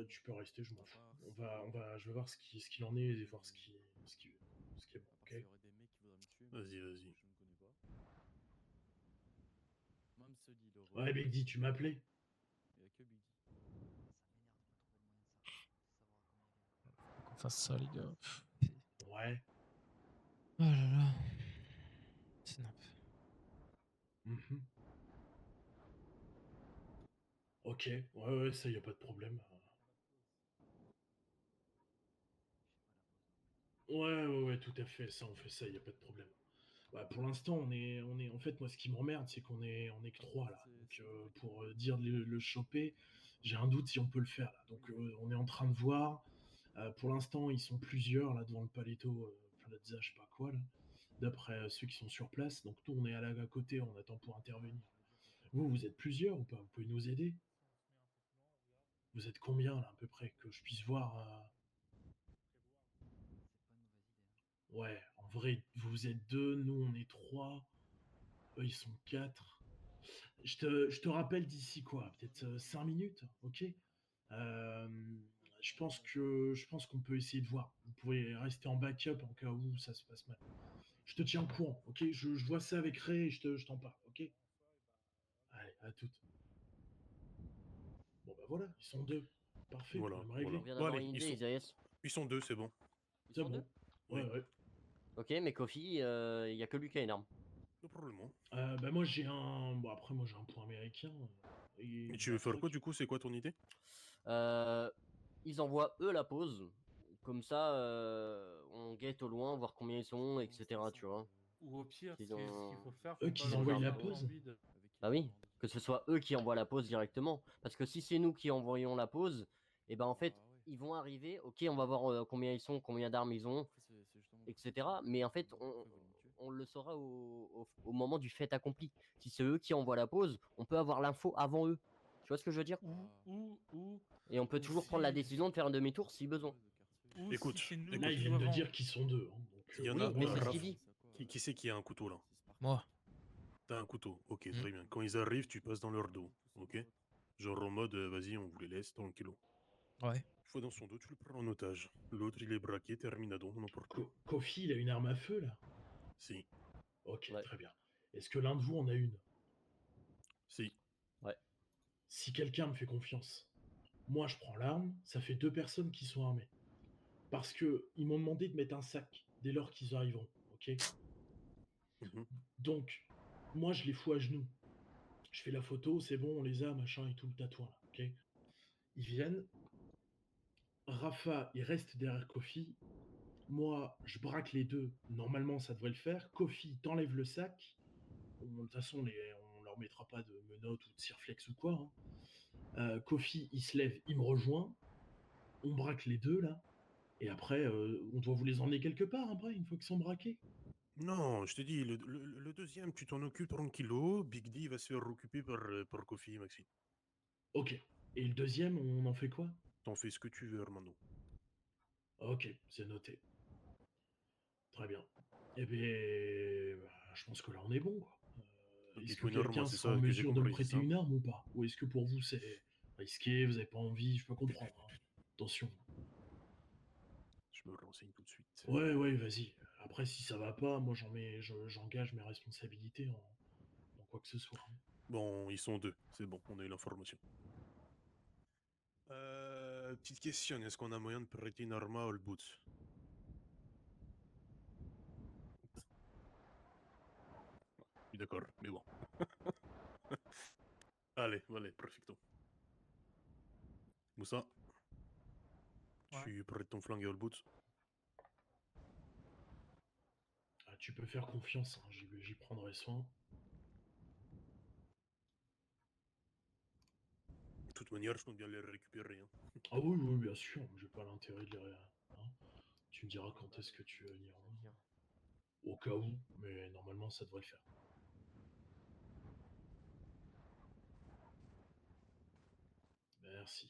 Speaker 2: Tu peux rester, je m'en fous. Je vais voir ce qu'il en est et voir ce qui est bon, ok?
Speaker 1: Vas-y.
Speaker 2: Ouais, Big D, tu m'as appelé?
Speaker 6: Qu'on fasse ça, les gars.
Speaker 2: Ouais.
Speaker 6: Oh là là. C'est n'importe.
Speaker 2: Mhm. Ok, ouais, ça y a pas de problème. Ouais, tout à fait. Ça, on fait ça, y a pas de problème. Bah, pour l'instant, en fait, moi, ce qui m'emmerde, c'est qu'on est que 3 là. Donc, pour dire de le choper, j'ai un doute si on peut le faire là. Donc, on est en train de voir. Pour l'instant, ils sont plusieurs là devant le Paletto Plaza, je sais pas quoi là. D'après ceux qui sont sur place. Donc, nous, on est à côté, on attend pour intervenir. Vous êtes plusieurs ou pas? Vous pouvez nous aider? Vous êtes combien là à peu près que je puisse voir? Ouais, en vrai, vous êtes 2, nous on est 3, eux ils sont 4. Je te rappelle d'ici quoi? Peut-être 5 minutes, ok? Je pense qu'on peut essayer de voir. Vous pouvez rester en backup en cas où ça se passe mal. Je te tiens au courant, ok? Je vois ça avec Ray et je t'en parle, ok? Allez, à toutes. Bon bah voilà, ils sont deux. Parfait,
Speaker 1: Voilà,
Speaker 2: problème
Speaker 8: On
Speaker 2: réglé.
Speaker 1: voilà.
Speaker 8: vient
Speaker 1: Bon,
Speaker 8: d'avoir
Speaker 1: allez,
Speaker 8: une
Speaker 1: ils
Speaker 8: idée,
Speaker 1: sont,
Speaker 8: Isaïas.
Speaker 1: ils sont deux, c'est bon.
Speaker 8: Ils
Speaker 2: C'est
Speaker 8: sont
Speaker 2: bon.
Speaker 8: deux?
Speaker 1: Oui.
Speaker 2: Ouais.
Speaker 8: Ok, mais Kofi, il y a que lui qui a une arme.
Speaker 1: Probablement.
Speaker 2: Bah moi j'ai un... Bon après moi j'ai un point américain.
Speaker 1: Et
Speaker 2: Et
Speaker 1: tu veux
Speaker 2: un
Speaker 1: faire quoi
Speaker 2: truc.
Speaker 1: du coup? C'est quoi ton idée?
Speaker 8: Euh, Ils envoient eux la pause. Comme ça, on guette au loin, voir combien ils sont, etc. Tu vois.
Speaker 11: Ou au pire,
Speaker 8: S'ils
Speaker 11: ce qu'il
Speaker 8: ont...
Speaker 11: faut faire,
Speaker 2: Eux
Speaker 11: faut
Speaker 2: qu'ils
Speaker 11: pas
Speaker 2: envoient
Speaker 11: leur
Speaker 2: la
Speaker 11: donner
Speaker 2: pause.
Speaker 11: envie de...
Speaker 8: Bah oui, que ce soit eux qui envoient la pause directement. Parce que si c'est nous qui envoyons la pause, et ben en fait, ils vont arriver, ok, on va voir combien ils sont, combien d'armes ils ont, etc. Mais en fait, on le saura au moment du fait accompli. Si c'est eux qui envoient la pause, on peut avoir l'info avant eux. Tu vois ce que je veux dire? Et on peut
Speaker 11: ou
Speaker 8: toujours prendre la
Speaker 11: si-
Speaker 8: décision de faire un demi-tour si besoin.
Speaker 11: Ou
Speaker 1: Écoute,
Speaker 11: si c'est nous
Speaker 2: Là ils
Speaker 11: qui
Speaker 2: viennent de
Speaker 11: doivent
Speaker 2: dire qu'ils sont deux. Hein, donc,
Speaker 1: Il y en
Speaker 8: Oui,
Speaker 1: a
Speaker 8: mais
Speaker 1: un,
Speaker 8: c'est ce
Speaker 1: Raph.
Speaker 8: qu'il dit.
Speaker 1: Qui c'est qui a un couteau là?
Speaker 6: Moi.
Speaker 1: T'as un couteau, ok,
Speaker 6: Mm.
Speaker 1: très bien. Quand ils arrivent, tu passes dans leur dos, ok? Genre en mode, vas-y, on vous les laisse tranquillos.
Speaker 6: Ouais.
Speaker 1: Une fois dans son dos, tu le prends en otage. L'autre, il est braqué, terminado, n'importe quoi.
Speaker 2: Kofi il a une arme à feu là?
Speaker 1: Si,
Speaker 2: Ok,
Speaker 8: Ouais.
Speaker 2: très bien. Est-ce que l'un de vous en a une?
Speaker 1: si.
Speaker 8: Ouais.
Speaker 2: Si quelqu'un me fait confiance, moi je prends l'arme, ça fait deux personnes qui sont armées. Parce que ils m'ont demandé de mettre un sac dès lors qu'ils arriveront, ok?
Speaker 1: Mhm.
Speaker 2: Donc, moi je les fous à genoux. Je fais la photo, c'est bon, on les a, machin et tout le tatouin là, ok? Ils viennent. Rafa, il reste derrière Kofi. Moi, je braque les deux. Normalement, ça devrait le faire. Kofi, t'enlèves le sac. De toute façon, on leur mettra pas de menottes ou de cirflex ou quoi. Hein. Kofi, il se lève, il me rejoint. On braque les deux là. Et après, on doit vous les emmener quelque part après, une fois qu'ils sont braqués.
Speaker 1: Non, je te dis, le deuxième, tu t'en occupes tranquillo. Big D va se faire occuper par Kofi, Maxime.
Speaker 2: Ok. Et le deuxième, on en fait quoi?
Speaker 1: T'en fais ce que tu veux, Armando.
Speaker 2: Ok, c'est noté. Très bien. Eh bien, je pense que là, on est bon. Quoi.
Speaker 1: Donc
Speaker 2: Est-ce
Speaker 1: il
Speaker 2: que
Speaker 1: faut une arme,
Speaker 2: quelqu'un
Speaker 1: c'est
Speaker 2: sera en
Speaker 1: ça que j'ai
Speaker 2: mesure de me
Speaker 1: compris, c'est
Speaker 2: prêter
Speaker 1: ça?
Speaker 2: une arme ou pas? Ou est-ce que pour vous, c'est risqué, vous n'avez pas envie? Je peux comprendre. Hein. Attention.
Speaker 1: Je me renseigne tout de suite.
Speaker 2: Ouais, ouais, vas-y. Après, si ça va pas, moi, j'engage mes responsabilités en quoi que ce soit. Hein.
Speaker 1: Bon, ils sont deux, c'est bon, on a eu l'information. Petite question, est-ce qu'on a moyen de prêter une arme à All Boots? Je suis d'accord, mais bon. Allez, perfecto. Moussa, tu prêtes ton flingue à All Boots?
Speaker 2: Ah, tu peux faire confiance, hein, j'y prendrai soin.
Speaker 1: De toute manière, je compte bien les récupérer. Hein.
Speaker 2: Ah oui, oui, bien sûr, j'ai pas l'intérêt de les... Hein. Tu me diras quand est-ce que tu veux venir. Hein. Au cas où, mais normalement, ça devrait le faire. Merci.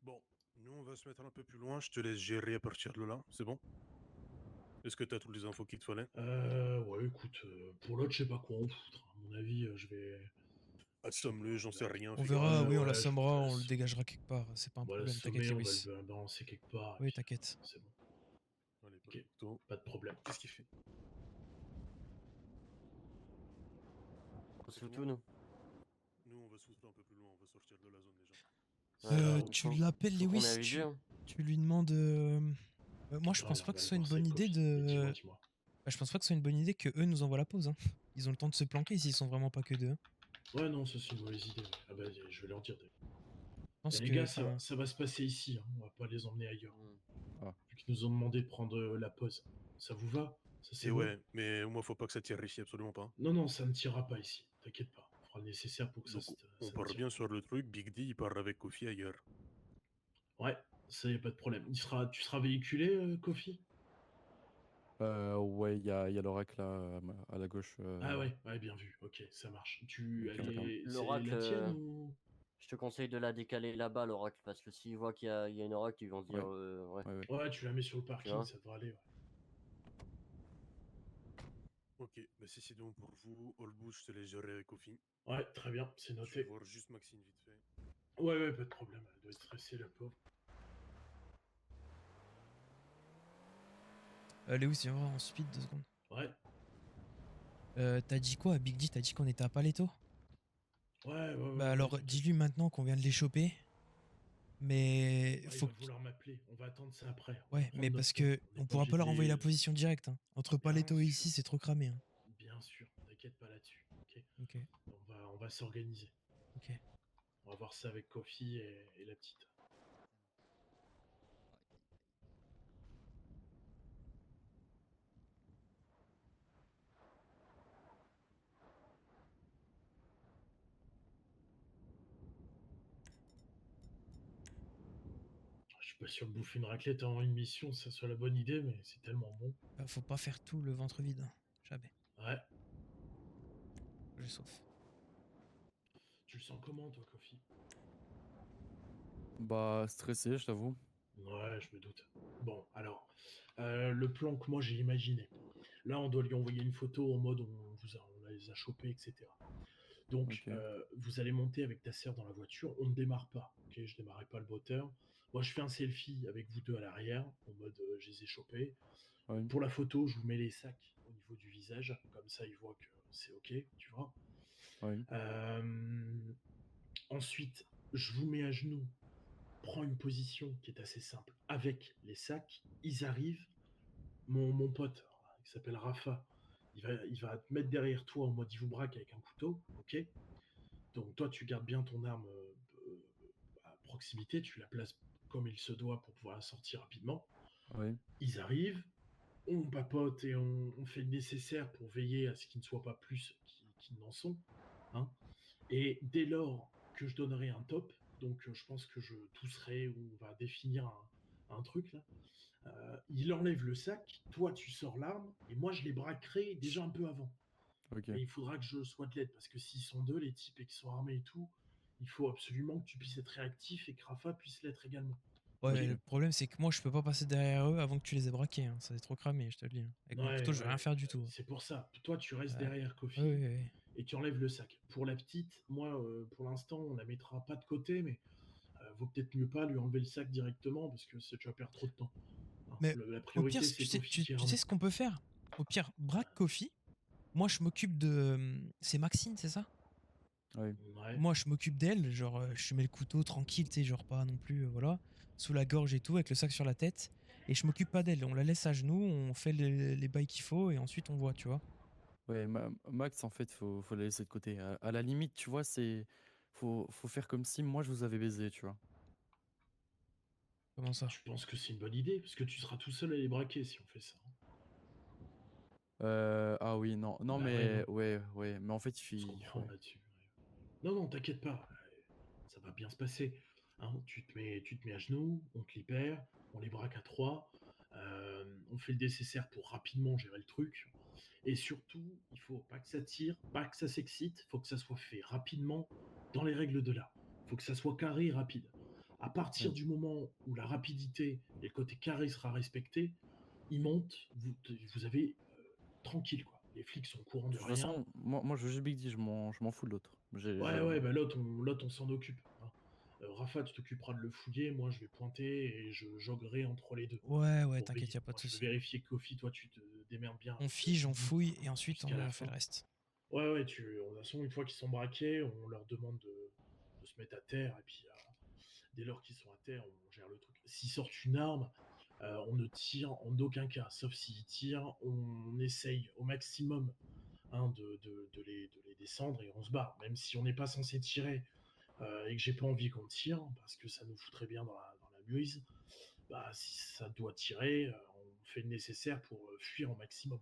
Speaker 1: Bon, nous on va se mettre un peu plus loin, je te laisse gérer à partir de là, c'est bon? Est-ce que tu as toutes les infos qu'il te fallait?
Speaker 2: Ouais, écoute, pour l'autre, je sais pas quoi en foutre. À mon avis, je vais...
Speaker 1: Assomme-le, j'en sais rien.
Speaker 6: On
Speaker 1: fais
Speaker 6: verra,
Speaker 1: gaffe.
Speaker 6: oui, on
Speaker 2: ouais,
Speaker 6: l'assommera,
Speaker 2: je-
Speaker 6: on le dégagera quelque part. C'est pas un
Speaker 2: On va
Speaker 6: problème, t'inquiète,
Speaker 2: l'assommer, on va
Speaker 6: Lewis.
Speaker 2: le balancer quelque part. et
Speaker 6: Oui,
Speaker 2: puis,
Speaker 6: t'inquiète.
Speaker 2: c'est bon.
Speaker 1: Allez,
Speaker 2: Ok,
Speaker 1: perfecto.
Speaker 2: pas de problème.
Speaker 1: Qu'est-ce qu'il fait?
Speaker 8: On
Speaker 1: C'est
Speaker 8: se
Speaker 1: tout
Speaker 8: tout, nous.
Speaker 1: Nous, on va souffler un peu plus loin, on va sortir de la zone déjà.
Speaker 6: Tu l'appelles Lewis, tu lui demandes. Moi, je pense pas que ce soit une bonne idée de.
Speaker 2: Dis-moi.
Speaker 6: Bah, je pense pas que ce soit une bonne idée que eux nous envoient la pause. Hein. Ils ont le temps de se planquer s'ils sont vraiment pas que deux. Hein.
Speaker 2: Ouais, non, ça c'est une mauvaise idée. Ouais. Ah bah, je vais leur dire.
Speaker 6: Je pense
Speaker 2: Les
Speaker 6: que,
Speaker 2: gars,
Speaker 6: enfin,
Speaker 2: ça va se passer ici. Hein. On va pas les emmener ailleurs.
Speaker 9: Ah.
Speaker 2: Vu qu'ils nous ont demandé de prendre la pause. Ça vous va? Ça, c'est
Speaker 1: Et
Speaker 2: bon.
Speaker 1: ouais, mais moi, faut pas que ça tire ici, absolument pas.
Speaker 2: Non, non, ça ne tirera pas ici. T'inquiète pas. On fera le nécessaire pour que
Speaker 1: Donc,
Speaker 2: ça
Speaker 1: on
Speaker 2: ne
Speaker 1: part
Speaker 2: tire
Speaker 1: bien
Speaker 2: pas.
Speaker 1: sur le truc, Big D, il part avec Kofi ailleurs.
Speaker 2: Ouais, ça y a pas de problème. Tu seras véhiculé, Kofi?
Speaker 9: Ouais, il y a l'oracle là, à la gauche.
Speaker 2: Ah ouais, ouais, bien vu. Ok, ça marche.
Speaker 9: avec un camion.
Speaker 2: C'est
Speaker 8: L'oracle,
Speaker 2: la tienne ou...
Speaker 8: je te conseille de la décaler là-bas, l'oracle, parce que s'ils voient qu'il y a une oracle, ils vont se dire,
Speaker 9: Ouais.
Speaker 8: ouais.
Speaker 2: Ouais, tu la mets sur le parking,
Speaker 8: vois
Speaker 2: ça devrait aller. Ouais.
Speaker 1: Ok, bah si c'est bon pour vous, All Boots, je te laisse gérer avec Kofi.
Speaker 2: Ouais, très bien, c'est
Speaker 1: Je vais
Speaker 2: noté.
Speaker 1: voir juste Maxine vite fait.
Speaker 2: Ouais, ouais, pas de problème. Elle doit être stressée, la pauvre.
Speaker 6: Lewis, viens voir en speed 2 secondes.
Speaker 2: Ouais.
Speaker 6: T'as dit quoi à Big D? T'as dit qu'on était à Paletto?
Speaker 2: Ouais, ouais,
Speaker 6: Bah
Speaker 2: ouais,
Speaker 6: alors,
Speaker 2: t'inquiète.
Speaker 6: dis-lui maintenant qu'on vient de les choper. Mais
Speaker 2: Ouais, il
Speaker 6: faut
Speaker 2: va
Speaker 6: que...
Speaker 2: vouloir m'appeler. On va attendre ça après. On va
Speaker 6: Ouais, mais
Speaker 2: prendre notre
Speaker 6: parce
Speaker 2: temps.
Speaker 6: que
Speaker 2: On n'est
Speaker 6: on
Speaker 2: pas
Speaker 6: pourra
Speaker 2: obligé
Speaker 6: pas
Speaker 2: de
Speaker 6: leur envoyer la
Speaker 2: les.
Speaker 6: position directe. Hein. Entre
Speaker 2: Bien
Speaker 6: Paletto et
Speaker 2: sûr.
Speaker 6: ici, c'est trop cramé. Hein.
Speaker 2: Bien sûr. T'inquiète pas là-dessus. Ok.
Speaker 6: Ok,
Speaker 2: On va s'organiser.
Speaker 6: ok.
Speaker 2: On va voir ça avec Kofi et la petite. Je suis pas sûr que bouffer une raclette en une mission, ça soit la bonne idée, mais c'est tellement bon.
Speaker 6: Bah, faut pas faire tout le ventre vide. Hein. Jamais.
Speaker 2: Ouais.
Speaker 6: Je sauve.
Speaker 2: Tu le sens comment, toi, Kofi?
Speaker 9: Bah, stressé, je t'avoue.
Speaker 2: Ouais, je me doute. Bon, alors, le plan que moi j'ai imaginé. Là, on doit lui envoyer une photo en mode on les a chopés, etc. Donc,
Speaker 9: Ok.
Speaker 2: vous allez monter avec ta sœur dans la voiture. On ne démarre pas. Ok, je démarrerai pas le moteur. Moi, je fais un selfie avec vous deux à l'arrière, en mode je les ai chopés.
Speaker 9: Ouais.
Speaker 2: Pour la photo, je vous mets les sacs au niveau du visage. Comme ça, ils voient que c'est ok, tu vois.
Speaker 9: Ouais.
Speaker 2: Ensuite, je vous mets à genoux. Prends une position qui est assez simple. Avec les sacs, ils arrivent. Mon pote, qui s'appelle Rafa, il va te mettre derrière toi en mode il vous braque avec un couteau, ok. Donc toi, tu gardes bien ton arme à proximité, tu la places comme il se doit pour pouvoir la sortir rapidement.
Speaker 9: Ouais.
Speaker 2: Ils arrivent, on papote et on fait le nécessaire pour veiller à ce qu'ils ne soient pas plus qu'ils n'en sont. Hein. Et dès lors que je donnerai un top, donc je pense que je tousserai ou on va définir un truc là, il enlève le sac, toi tu sors l'arme, et moi je les braquerai déjà un peu avant.
Speaker 9: Ok.
Speaker 2: Mais il faudra que je sois de l'aide, parce que s'ils sont deux, les types, et qu'ils sont armés et tout, il faut absolument que tu puisses être réactif et que Rafa puisse l'être également.
Speaker 6: Ouais,
Speaker 2: Ok.
Speaker 6: le problème c'est que moi je peux pas passer derrière eux avant que tu les aies braqués. Hein. Ça c'est trop cramé, je te le dis. Hein. Avec mon couteau,
Speaker 2: Ouais,
Speaker 6: je vais rien
Speaker 2: ouais,
Speaker 6: faire du tout.
Speaker 2: c'est pour ça. Toi, tu restes
Speaker 6: Ouais.
Speaker 2: derrière Kofi
Speaker 6: Ouais, ouais.
Speaker 2: et tu enlèves le sac. Pour la petite, moi, pour l'instant, on la mettra pas de côté, mais vaut peut-être mieux pas lui enlever le sac directement parce que tu vas perdre trop de temps. Hein.
Speaker 6: Mais
Speaker 2: La
Speaker 6: au pire,
Speaker 2: priorité, c'est
Speaker 6: tu sais,
Speaker 2: Kofi qui est
Speaker 6: tu sais
Speaker 2: armé.
Speaker 6: ce qu'on peut faire? Au pire, braque Kofi. Moi je m'occupe de. C'est Maxine, c'est ça?
Speaker 9: Ouais.
Speaker 2: Ouais.
Speaker 6: Moi je m'occupe d'elle, genre je mets le couteau tranquille, tu sais, genre pas non plus, voilà, sous la gorge et tout, avec le sac sur la tête. Et je m'occupe pas d'elle, on la laisse à genoux, on fait les bails qu'il faut et ensuite on voit, tu vois.
Speaker 9: Ouais, Max, en fait, faut la laisser de côté. À la limite, tu vois, faut faire comme si moi je vous avais baisé, tu vois.
Speaker 6: Comment ça?
Speaker 2: Tu penses que c'est une bonne idée? Parce que tu seras tout seul à les braquer si on fait ça.
Speaker 9: Ah oui, non, non,
Speaker 2: Bah ouais, non.
Speaker 9: mais ouais, mais en fait,
Speaker 2: On se comprend
Speaker 9: ouais.
Speaker 2: là-dessus. Non, non, t'inquiète pas. Ça va bien se passer. Hein, tu te mets à genoux, on te libère, on les braque à 3. On fait le nécessaire pour rapidement gérer le truc. Et surtout, il faut pas que ça tire, pas que ça s'excite, faut que ça soit fait rapidement dans les règles de l'art. Faut que ça soit carré et rapide. À partir
Speaker 9: Ouais.
Speaker 2: du moment où la rapidité et le côté carré sera respecté, il monte, vous avez tranquille quoi. Les flics sont au courant
Speaker 9: De
Speaker 2: de
Speaker 9: toute
Speaker 2: rien.
Speaker 9: façon, moi je veux juste Big D, je m'en fous de l'autre.
Speaker 2: Ouais, ouais, bah l'autre, on s'en occupe. Hein. Rafa, tu t'occuperas de le fouiller, moi je vais pointer et je joggerai entre les deux.
Speaker 6: Ouais, ouais,
Speaker 2: Pour
Speaker 6: t'inquiète,
Speaker 2: veiller.
Speaker 6: y a pas
Speaker 2: Moi,
Speaker 6: de
Speaker 2: je vais
Speaker 6: souci.
Speaker 2: vérifier que Kofi, toi tu te démerdes bien
Speaker 6: On
Speaker 2: avec
Speaker 6: fige, on
Speaker 2: Biggie
Speaker 6: fouille et ensuite
Speaker 2: jusqu'à la
Speaker 6: on fait le
Speaker 2: fin.
Speaker 6: reste.
Speaker 2: Ouais, ouais, de toute façon, une fois qu'ils sont braqués, on leur demande de se mettre à terre et puis dès lors qu'ils sont à terre, on gère le truc. S'ils sortent une arme, on ne tire en aucun cas, sauf s'ils tirent, on essaye au maximum hein, de les descendre et on se barre. Même si on n'est pas censé tirer et que j'ai pas envie qu'on tire, parce que ça nous foutrait bien dans la muse, bah, si ça doit tirer, on fait le nécessaire pour fuir au maximum.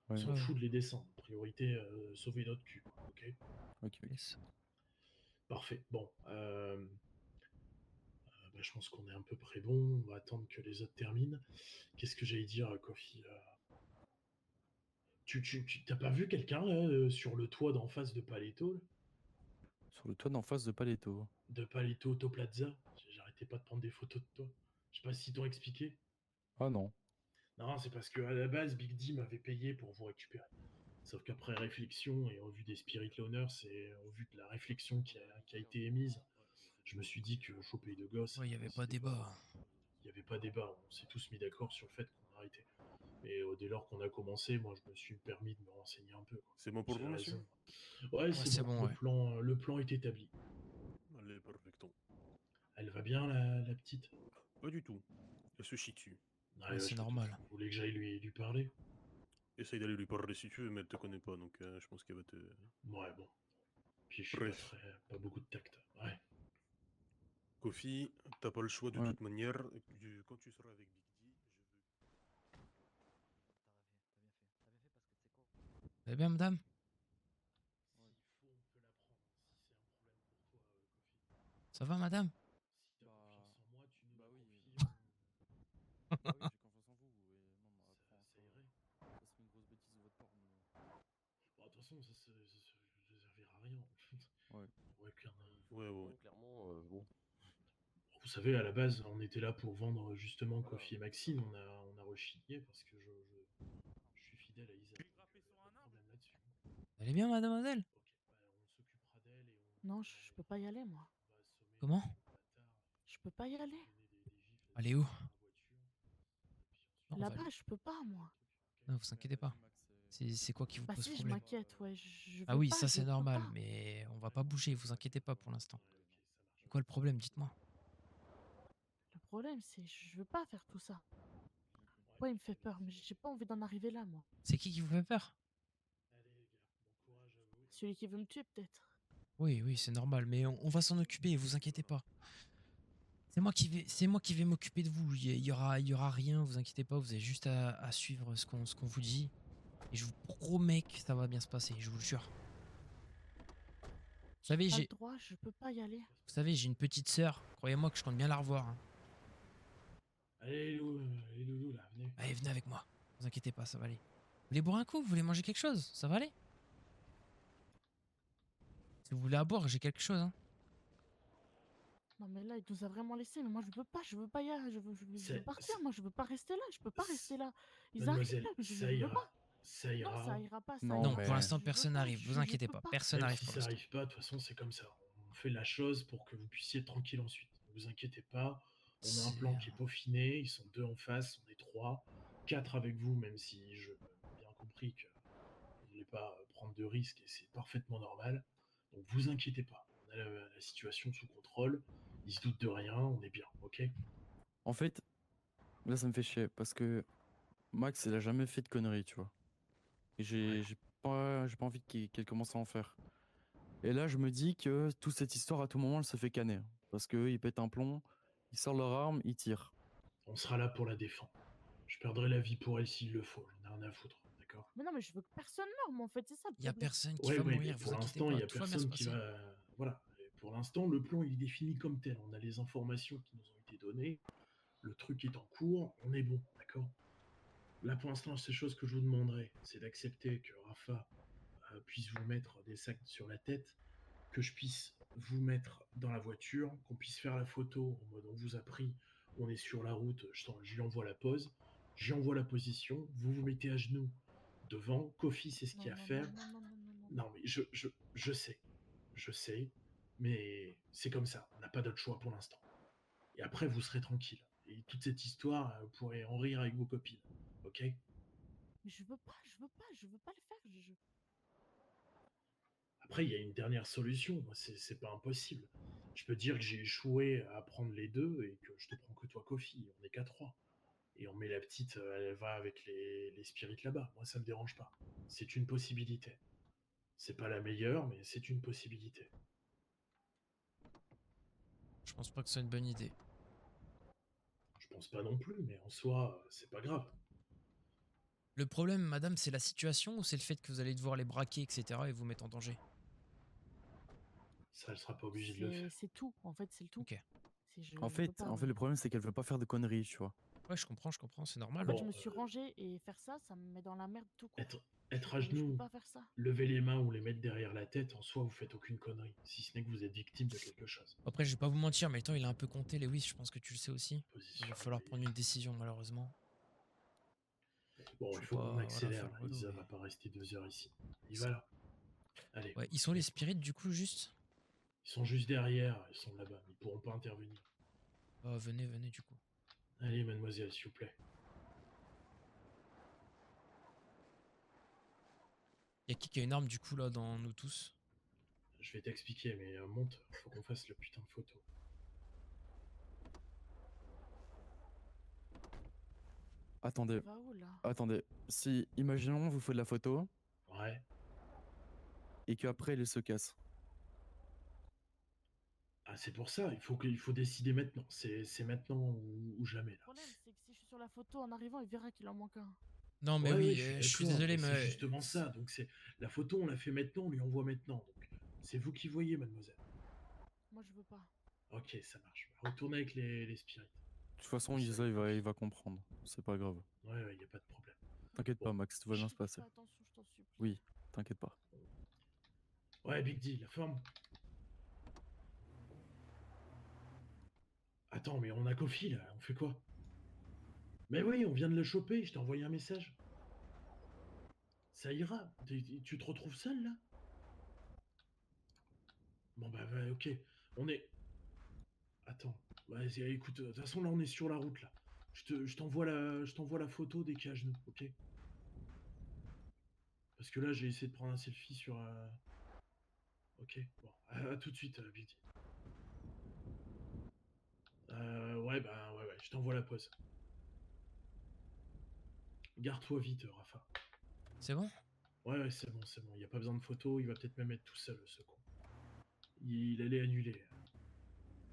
Speaker 2: On
Speaker 9: Ouais.
Speaker 2: s'en
Speaker 6: Ouais,
Speaker 2: fout de les descendre. Priorité, sauver notre cul. Quoi, ok.
Speaker 9: Ok.
Speaker 6: yes.
Speaker 2: Parfait. Bon. Bah, je pense qu'on est à peu près bon. On va attendre que les autres terminent. Qu'est-ce que j'allais dire, Kofi Tu t'as pas vu quelqu'un là, sur le toit d'en face de Paletto là
Speaker 9: Sur le toit d'en face de Paletto.
Speaker 2: De Paletto Auto Plaza? J'arrêtais pas de prendre des photos de toi. Je sais pas si t'ont expliqué.
Speaker 9: Ah non.
Speaker 2: Non, c'est parce que à la base, Big D m'avait payé pour vous récupérer. Sauf qu'après réflexion et au vu des Spirit Loaners et au vu de la réflexion qui a été émise, je me suis dit que choper de gosses,
Speaker 6: Ouais, y avait pas
Speaker 2: c'était pas.
Speaker 6: débat.
Speaker 2: Il n'y avait pas débat. On s'est tous mis d'accord sur le fait qu'on arrêtait. Mais dès lors qu'on a commencé, moi, je me suis permis de me renseigner un peu, quoi.
Speaker 1: C'est bon pour
Speaker 2: J'ai
Speaker 1: vous, monsieur?
Speaker 2: raison. Ouais, c'est
Speaker 6: c'est
Speaker 2: bon.
Speaker 6: bon, ouais.
Speaker 2: Le plan est établi.
Speaker 1: Allez, perfecto.
Speaker 2: Elle va bien, la petite?
Speaker 1: Pas du tout. Elle se chie dessus.
Speaker 2: Ouais,
Speaker 6: Ouais,
Speaker 2: je
Speaker 6: c'est
Speaker 2: me doute.
Speaker 6: normal.
Speaker 2: Vous voulez que j'aille lui parler?
Speaker 1: Essaye d'aller lui parler si tu veux, mais elle te connaît pas, donc je pense qu'elle va te...
Speaker 2: Ouais, bon. Puis je suis
Speaker 1: Bref.
Speaker 2: pas beaucoup de tact. Ouais.
Speaker 1: Kofi, t'as pas le choix de
Speaker 9: Ouais.
Speaker 1: toute manière. Quand tu seras avec Big D,
Speaker 6: Vous allez bien, madame?
Speaker 2: S'il faut, on peut la prendre, si c'est un problème pour toi, Kofi.
Speaker 6: Ça va, madame?
Speaker 2: Si t'as confiance en moi, tu nous
Speaker 9: bah
Speaker 2: la
Speaker 9: oui.
Speaker 2: confies,
Speaker 9: Bah oui, j'ai confiance en vous. Et non, mais après,
Speaker 2: ça irait.
Speaker 9: ça serait une grosse bêtise de votre part. Mais...
Speaker 2: Bon, de toute façon, ça servira à rien.
Speaker 9: Ouais.
Speaker 2: Ouais,
Speaker 1: Ouais.
Speaker 8: Non, clairement, bon.
Speaker 2: Vous savez, à la base, on était là pour vendre justement Kofi et Maxine. On a rechigné parce que je suis fidèle à Isa. Pas de problème là-dessus.
Speaker 6: Vous allez bien, mademoiselle?
Speaker 2: Ok, bah, on s'occupera d'elle et on.
Speaker 10: Non, je peux pas y aller, moi.
Speaker 2: On va assommer
Speaker 6: Comment?
Speaker 2: les bâtards,
Speaker 10: Je peux pas y aller.
Speaker 2: donner des gifles
Speaker 6: Allez où?
Speaker 2: dans la voiture. Et puis ensuite,
Speaker 6: Non, on va
Speaker 10: Là-bas,
Speaker 6: aller.
Speaker 10: je peux pas, moi.
Speaker 6: Non, vous inquiétez pas. C'est quoi qui vous
Speaker 10: Bah
Speaker 6: pose
Speaker 10: si, je
Speaker 6: problème?
Speaker 10: m'inquiète, ouais. Je
Speaker 6: Ah
Speaker 10: veux
Speaker 6: oui,
Speaker 10: pas,
Speaker 6: ça
Speaker 10: je
Speaker 6: c'est
Speaker 10: peux
Speaker 6: normal,
Speaker 10: pas.
Speaker 6: mais on va pas bouger, vous inquiétez pas pour l'instant.
Speaker 2: Ouais, ok, ça marche.
Speaker 6: C'est quoi le problème, dites-moi?
Speaker 10: Le problème, c'est je veux pas faire tout ça. Ouais, il me fait peur, mais j'ai pas envie d'en arriver là, moi.
Speaker 6: C'est qui vous fait peur?
Speaker 2: Allez, les gars, bon courage à vous.
Speaker 10: Celui qui veut me tuer, peut-être.
Speaker 6: Oui, c'est normal, mais on va s'en occuper, vous inquiétez pas. C'est moi qui vais m'occuper de vous. Il y aura rien, vous inquiétez pas, vous avez juste à suivre ce qu'on vous dit. Et je vous promets que ça va bien se passer, je vous le jure. Vous savez,
Speaker 10: Pas le
Speaker 6: j'ai
Speaker 10: droit, je peux pas y aller.
Speaker 6: j'ai une petite sœur. Croyez-moi que je compte bien la revoir, hein.
Speaker 2: Allez, les loulous, là, venez.
Speaker 6: Allez, venez avec moi. Vous inquiétez pas, ça va aller. Vous voulez boire un coup? Vous voulez manger quelque chose? Ça va aller? Si vous voulez à boire, j'ai quelque chose, hein.
Speaker 10: Non, mais là, il nous a vraiment laissé. Mais moi, je veux pas y aller. Je veux partir. Moi, je veux pas rester là. Je peux pas rester là. Ils arrivent
Speaker 2: Mademoiselle,
Speaker 10: là, mais
Speaker 2: ça
Speaker 10: je veux
Speaker 2: ira.
Speaker 10: pas.
Speaker 2: Ça
Speaker 10: Non,
Speaker 2: ira.
Speaker 10: ça ira pas. Ça
Speaker 9: Non,
Speaker 10: ira
Speaker 6: Non,
Speaker 10: pas,
Speaker 6: pour l'instant,
Speaker 10: je veux
Speaker 6: personne
Speaker 10: pas,
Speaker 6: n'arrive. Vous
Speaker 10: je
Speaker 6: inquiétez
Speaker 10: peux
Speaker 6: pas.
Speaker 10: pas.
Speaker 6: Personne
Speaker 2: Même
Speaker 6: n'arrive
Speaker 2: si
Speaker 6: pour
Speaker 2: ça
Speaker 6: l'instant.
Speaker 2: arrive pas, de toute façon, c'est comme ça. On fait la chose pour que vous puissiez être tranquille ensuite. Ne vous inquiétez pas. On a un plan qui est peaufiné. Ils sont 2 en face, on est 3. 4 avec vous, même si je bien compris que vous ne voulez pas prendre de risques et c'est parfaitement normal. Donc vous inquiétez pas. On a la situation sous contrôle. Ils se doutent de rien, on est bien, ok?
Speaker 9: En fait, là, ça me fait chier parce que Max, il a jamais fait de conneries, tu vois. Et j'ai pas envie qu'elle commence à en faire. Et là, je me dis que toute cette histoire, à tout moment, elle se fait canner. Parce qu'il pète un plomb, il sort leur arme, il tire.
Speaker 2: On sera là pour la défendre. Je perdrai la vie pour elle s'il le faut, j'en ai rien à foutre, d'accord?
Speaker 10: Mais non, mais je veux que personne meure, moi, en fait. C'est ça le
Speaker 6: Il y a
Speaker 10: problème.
Speaker 6: personne qui
Speaker 2: Ouais,
Speaker 6: va
Speaker 2: mais
Speaker 6: mourir, vous
Speaker 2: pour
Speaker 6: inquiétez
Speaker 2: l'instant, il
Speaker 6: pas.
Speaker 2: n'y a
Speaker 6: Tout va bien se
Speaker 2: personne qui
Speaker 6: passer.
Speaker 2: va. Voilà. Et pour l'instant, le plan, il est défini comme tel. On a les informations qui nous ont été données. Le truc est en cours. On est bon, d'accord? Là, pour l'instant, la seule chose que je vous demanderai, c'est d'accepter que Rafa puisse vous mettre des sacs sur la tête, que je puisse vous mettre dans la voiture, qu'on puisse faire la photo en mode on vous a pris, on est sur la route, je lui envoie la pose, je lui envoie la position, vous vous mettez à genoux devant, Kofi c'est ce qu'il y a à faire. Non mais je sais, mais c'est comme ça, on n'a pas d'autre choix pour l'instant. Et après vous serez tranquille. Et toute cette histoire, vous pourrez en rire avec vos copines, ok?
Speaker 10: Mais je veux pas le faire.
Speaker 2: Après, il y a une dernière solution, c'est pas impossible. Je peux dire que j'ai échoué à prendre les deux et que je te prends que toi, Kofi. On est qu'à 3. Et on met la petite, elle va avec les spirites là-bas. Moi, ça me dérange pas. C'est une possibilité. C'est pas la meilleure, mais c'est une possibilité.
Speaker 6: Je pense pas que ce soit une bonne idée.
Speaker 2: Je pense pas non plus, mais en soi, c'est pas grave.
Speaker 6: Le problème, madame, c'est la situation ou c'est le fait que vous allez devoir les braquer, etc. et vous mettre en danger?
Speaker 2: Ça, elle sera pas obligée de le faire.
Speaker 10: C'est tout. En fait, c'est le tout.
Speaker 6: Ok.
Speaker 9: En fait, le problème, c'est qu'elle veut pas faire de conneries, tu vois.
Speaker 6: Ouais, je comprends, c'est
Speaker 10: En
Speaker 6: normal.
Speaker 10: fait,
Speaker 2: Bon,
Speaker 10: je me suis rangée et faire ça, ça me met dans la merde tout court.
Speaker 2: Être à
Speaker 10: Je peux
Speaker 2: genoux,
Speaker 10: pas faire ça.
Speaker 2: lever les mains ou les mettre derrière la tête, en soi, vous faites aucune connerie. Si ce n'est que vous êtes victime de quelque chose.
Speaker 6: Après, je vais pas vous mentir, mais le temps il a un peu compté, Lewis, je pense que tu le sais aussi. Il
Speaker 2: Position
Speaker 6: va falloir prendre une décision, malheureusement.
Speaker 2: Bon,
Speaker 6: Je
Speaker 2: il
Speaker 6: veux
Speaker 2: faut
Speaker 6: pas,
Speaker 2: qu'on
Speaker 6: voilà,
Speaker 2: accélère.
Speaker 6: faire
Speaker 2: Là.
Speaker 6: le boulot,
Speaker 2: Isa
Speaker 6: mais-
Speaker 2: va pas rester 2 heures ici. Il va là. Allez.
Speaker 6: Ouais, ils sont les spirites du coup, juste?
Speaker 2: Ils sont juste derrière. Ils sont là-bas. Ils pourront pas intervenir.
Speaker 6: Oh, venez du coup.
Speaker 2: Allez, mademoiselle, s'il vous plaît.
Speaker 6: Y'a qui a une arme du coup là dans nous tous?
Speaker 2: Je vais t'expliquer, mais monte, faut qu'on fasse le putain de photo.
Speaker 9: Attendez,
Speaker 10: Va où là?
Speaker 9: attendez. Si, imaginons, vous faites la photo
Speaker 2: Ouais.
Speaker 9: et qu'après, il se casse.
Speaker 2: Ah, c'est pour ça, il faut décider maintenant. C'est maintenant ou jamais,
Speaker 10: Le
Speaker 2: là.
Speaker 10: problème, c'est que si je suis sur la photo en arrivant, il verra qu'il en manque un.
Speaker 6: Non, mais
Speaker 2: Ouais,
Speaker 6: oui,
Speaker 2: ouais, je
Speaker 6: je
Speaker 2: suis
Speaker 6: suis
Speaker 2: d'accord,
Speaker 6: désolé,
Speaker 2: mais c'est
Speaker 6: mais.
Speaker 2: justement ça. Donc c'est la photo, on la fait maintenant, on lui envoie maintenant. Donc c'est vous qui voyez, mademoiselle.
Speaker 10: Moi, je veux pas.
Speaker 2: Ok, ça marche. Retournez avec les spirites.
Speaker 9: De toute façon,
Speaker 2: Comme ça,
Speaker 9: Isa, il va comprendre. C'est pas grave.
Speaker 2: Ouais, ouais, y a pas de problème.
Speaker 9: T'inquiète
Speaker 2: Bon.
Speaker 9: pas, Max, tout va bien se passer.
Speaker 10: Fais attention, je t'en supplie.
Speaker 9: Oui, t'inquiète pas.
Speaker 2: Ouais, Big D, la forme. Attends, mais on a Kofi là, on fait quoi? Mais oui, on vient de le choper, je t'ai envoyé un message. Ça ira, tu te retrouves seul là? Bon bah ok, on est... Attends, vas-y, écoute, de toute façon là on est sur la route là. Je t'envoie la photo dès qu'il est à genoux, ok? Parce que là j'ai essayé de prendre un selfie sur... Ok, bon, à tout de suite, Big D. Ouais, bah ouais, je t'envoie la pause. Garde-toi vite, Rafa.
Speaker 6: C'est bon?
Speaker 2: Ouais, c'est bon, il n'y a pas besoin de photo, il va peut-être même être tout seul, ce con. Il allait annuler.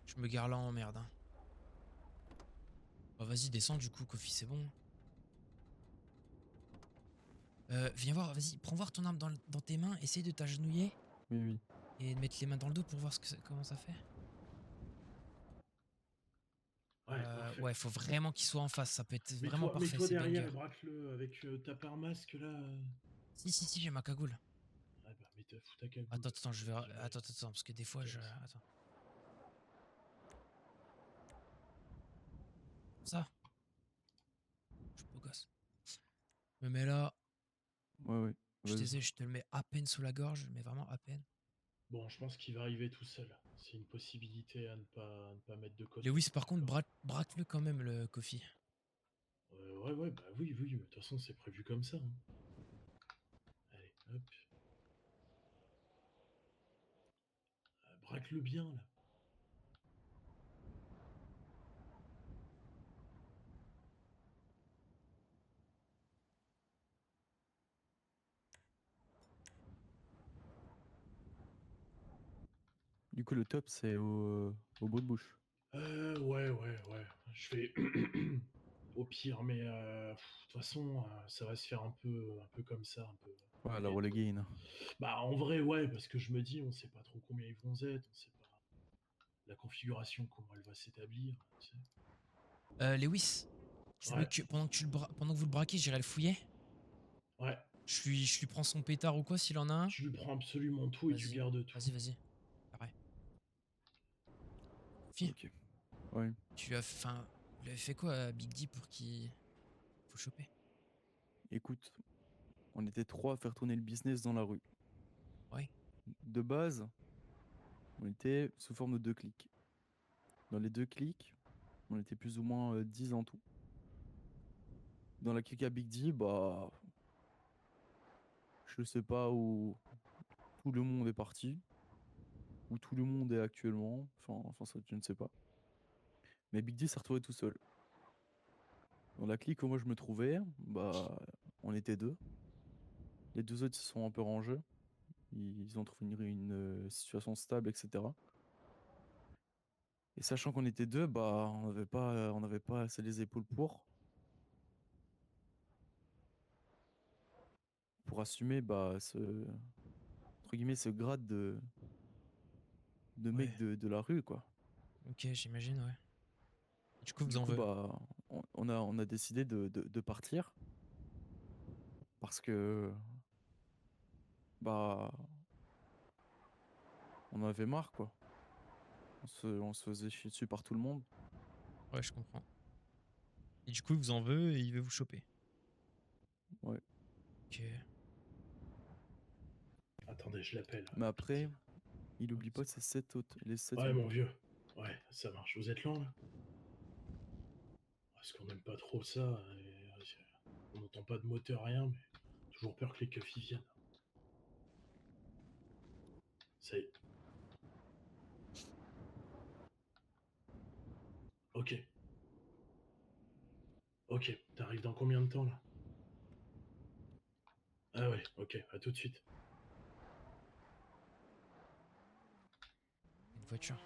Speaker 6: Je me gare là en merde. Hein. Bah, vas-y, descends du coup, Kofi, c'est bon. Viens voir, vas-y, prends voir ton arme dans tes mains, essaye de t'agenouiller.
Speaker 9: Oui, oui.
Speaker 6: Et de mettre les mains dans le dos pour voir comment ça fait. Ouais, faut vraiment qu'il soit en face, ça peut être vraiment parfait.
Speaker 2: Mets-toi
Speaker 6: c'est
Speaker 2: derrière
Speaker 6: banger.
Speaker 2: et braque-le avec ta part masque là.
Speaker 6: Si, j'ai ma cagoule.
Speaker 2: Ouais, bah, fous ta cagoule.
Speaker 6: Attends, je vais. Attends, parce que des fois je. Attends. Ça. Je suis beau gosse. Je me mets là.
Speaker 9: Ouais.
Speaker 6: Je suis
Speaker 9: Vas-y.
Speaker 6: désolé, je te le mets à peine sous la gorge, mais vraiment à peine.
Speaker 2: Bon, je pense qu'il va arriver tout seul. C'est une possibilité à ne pas mettre de côté.
Speaker 6: Lewis, par contre, braque-le quand même, le Kofi.
Speaker 2: Ouais, bah oui, mais de toute façon, c'est prévu comme ça. Hein. Allez, hop. Braque-le bien, là.
Speaker 9: Du coup, le top, c'est au bout de bouche.
Speaker 2: Ouais. Je fais au pire, mais de toute façon, ça va se faire un peu comme ça, un peu.
Speaker 9: Ouais, la roll again.
Speaker 2: Bah en vrai, ouais, parce que je me dis, on sait pas trop combien ils vont être, on sait pas la configuration, comment elle va s'établir. Tu sais.
Speaker 6: Lewis,
Speaker 2: Ouais.
Speaker 6: pendant que vous le braquez, j'irai le fouiller.
Speaker 2: Ouais.
Speaker 6: Je lui prends son pétard ou quoi s'il en a un.
Speaker 2: Tu lui prends absolument tout et tu gardes tout.
Speaker 6: Vas-y. Pareil. Fille.
Speaker 9: Ok. Ouais.
Speaker 6: Tu lui as fait quoi à Big D pour qu'il faut choper?
Speaker 9: Écoute, on était 3 à faire tourner le business dans la rue.
Speaker 6: Ouais.
Speaker 9: De base, on était sous forme de 2 clics. Dans les 2 clics, on était plus ou moins 10 en tout. Dans la clique à Big D, bah... Je sais pas où tout le monde est parti. Où tout le monde est actuellement. Enfin ça, je ne sais pas. Mais Big D s'est retrouvé tout seul. Dans la clique où moi je me trouvais, bah... On était 2. Les 2 autres se sont un peu rangés. Ils ont trouvé une situation stable, etc. Et sachant qu'on était 2, bah on n'avait pas assez les épaules pour assumer bah entre guillemets ce grade de mec de la rue, quoi.
Speaker 6: Ok, j'imagine, ouais. Et du coup, vous
Speaker 9: Du
Speaker 6: en
Speaker 9: coup,
Speaker 6: veux.
Speaker 9: bah on a décidé de partir parce que bah on avait marre, quoi. On se faisait chier dessus par tout le monde.
Speaker 6: Ouais, je comprends. Et du coup, il vous en veut et il veut vous choper.
Speaker 9: Ouais.
Speaker 6: Ok.
Speaker 2: Attendez, je l'appelle.
Speaker 9: Mais après, il oublie pas ses 7 autres. Les 7
Speaker 2: Ouais, mon vieux. Ouais, ça marche. Vous êtes lent, là? Parce qu'on n'aime pas trop ça. On n'entend pas de moteur, rien, mais toujours peur que les keufs y viennent. Ça y est. Ok. Ok, t'arrives dans combien de temps là? Ah ouais, ok, à tout de suite.
Speaker 6: Une voiture.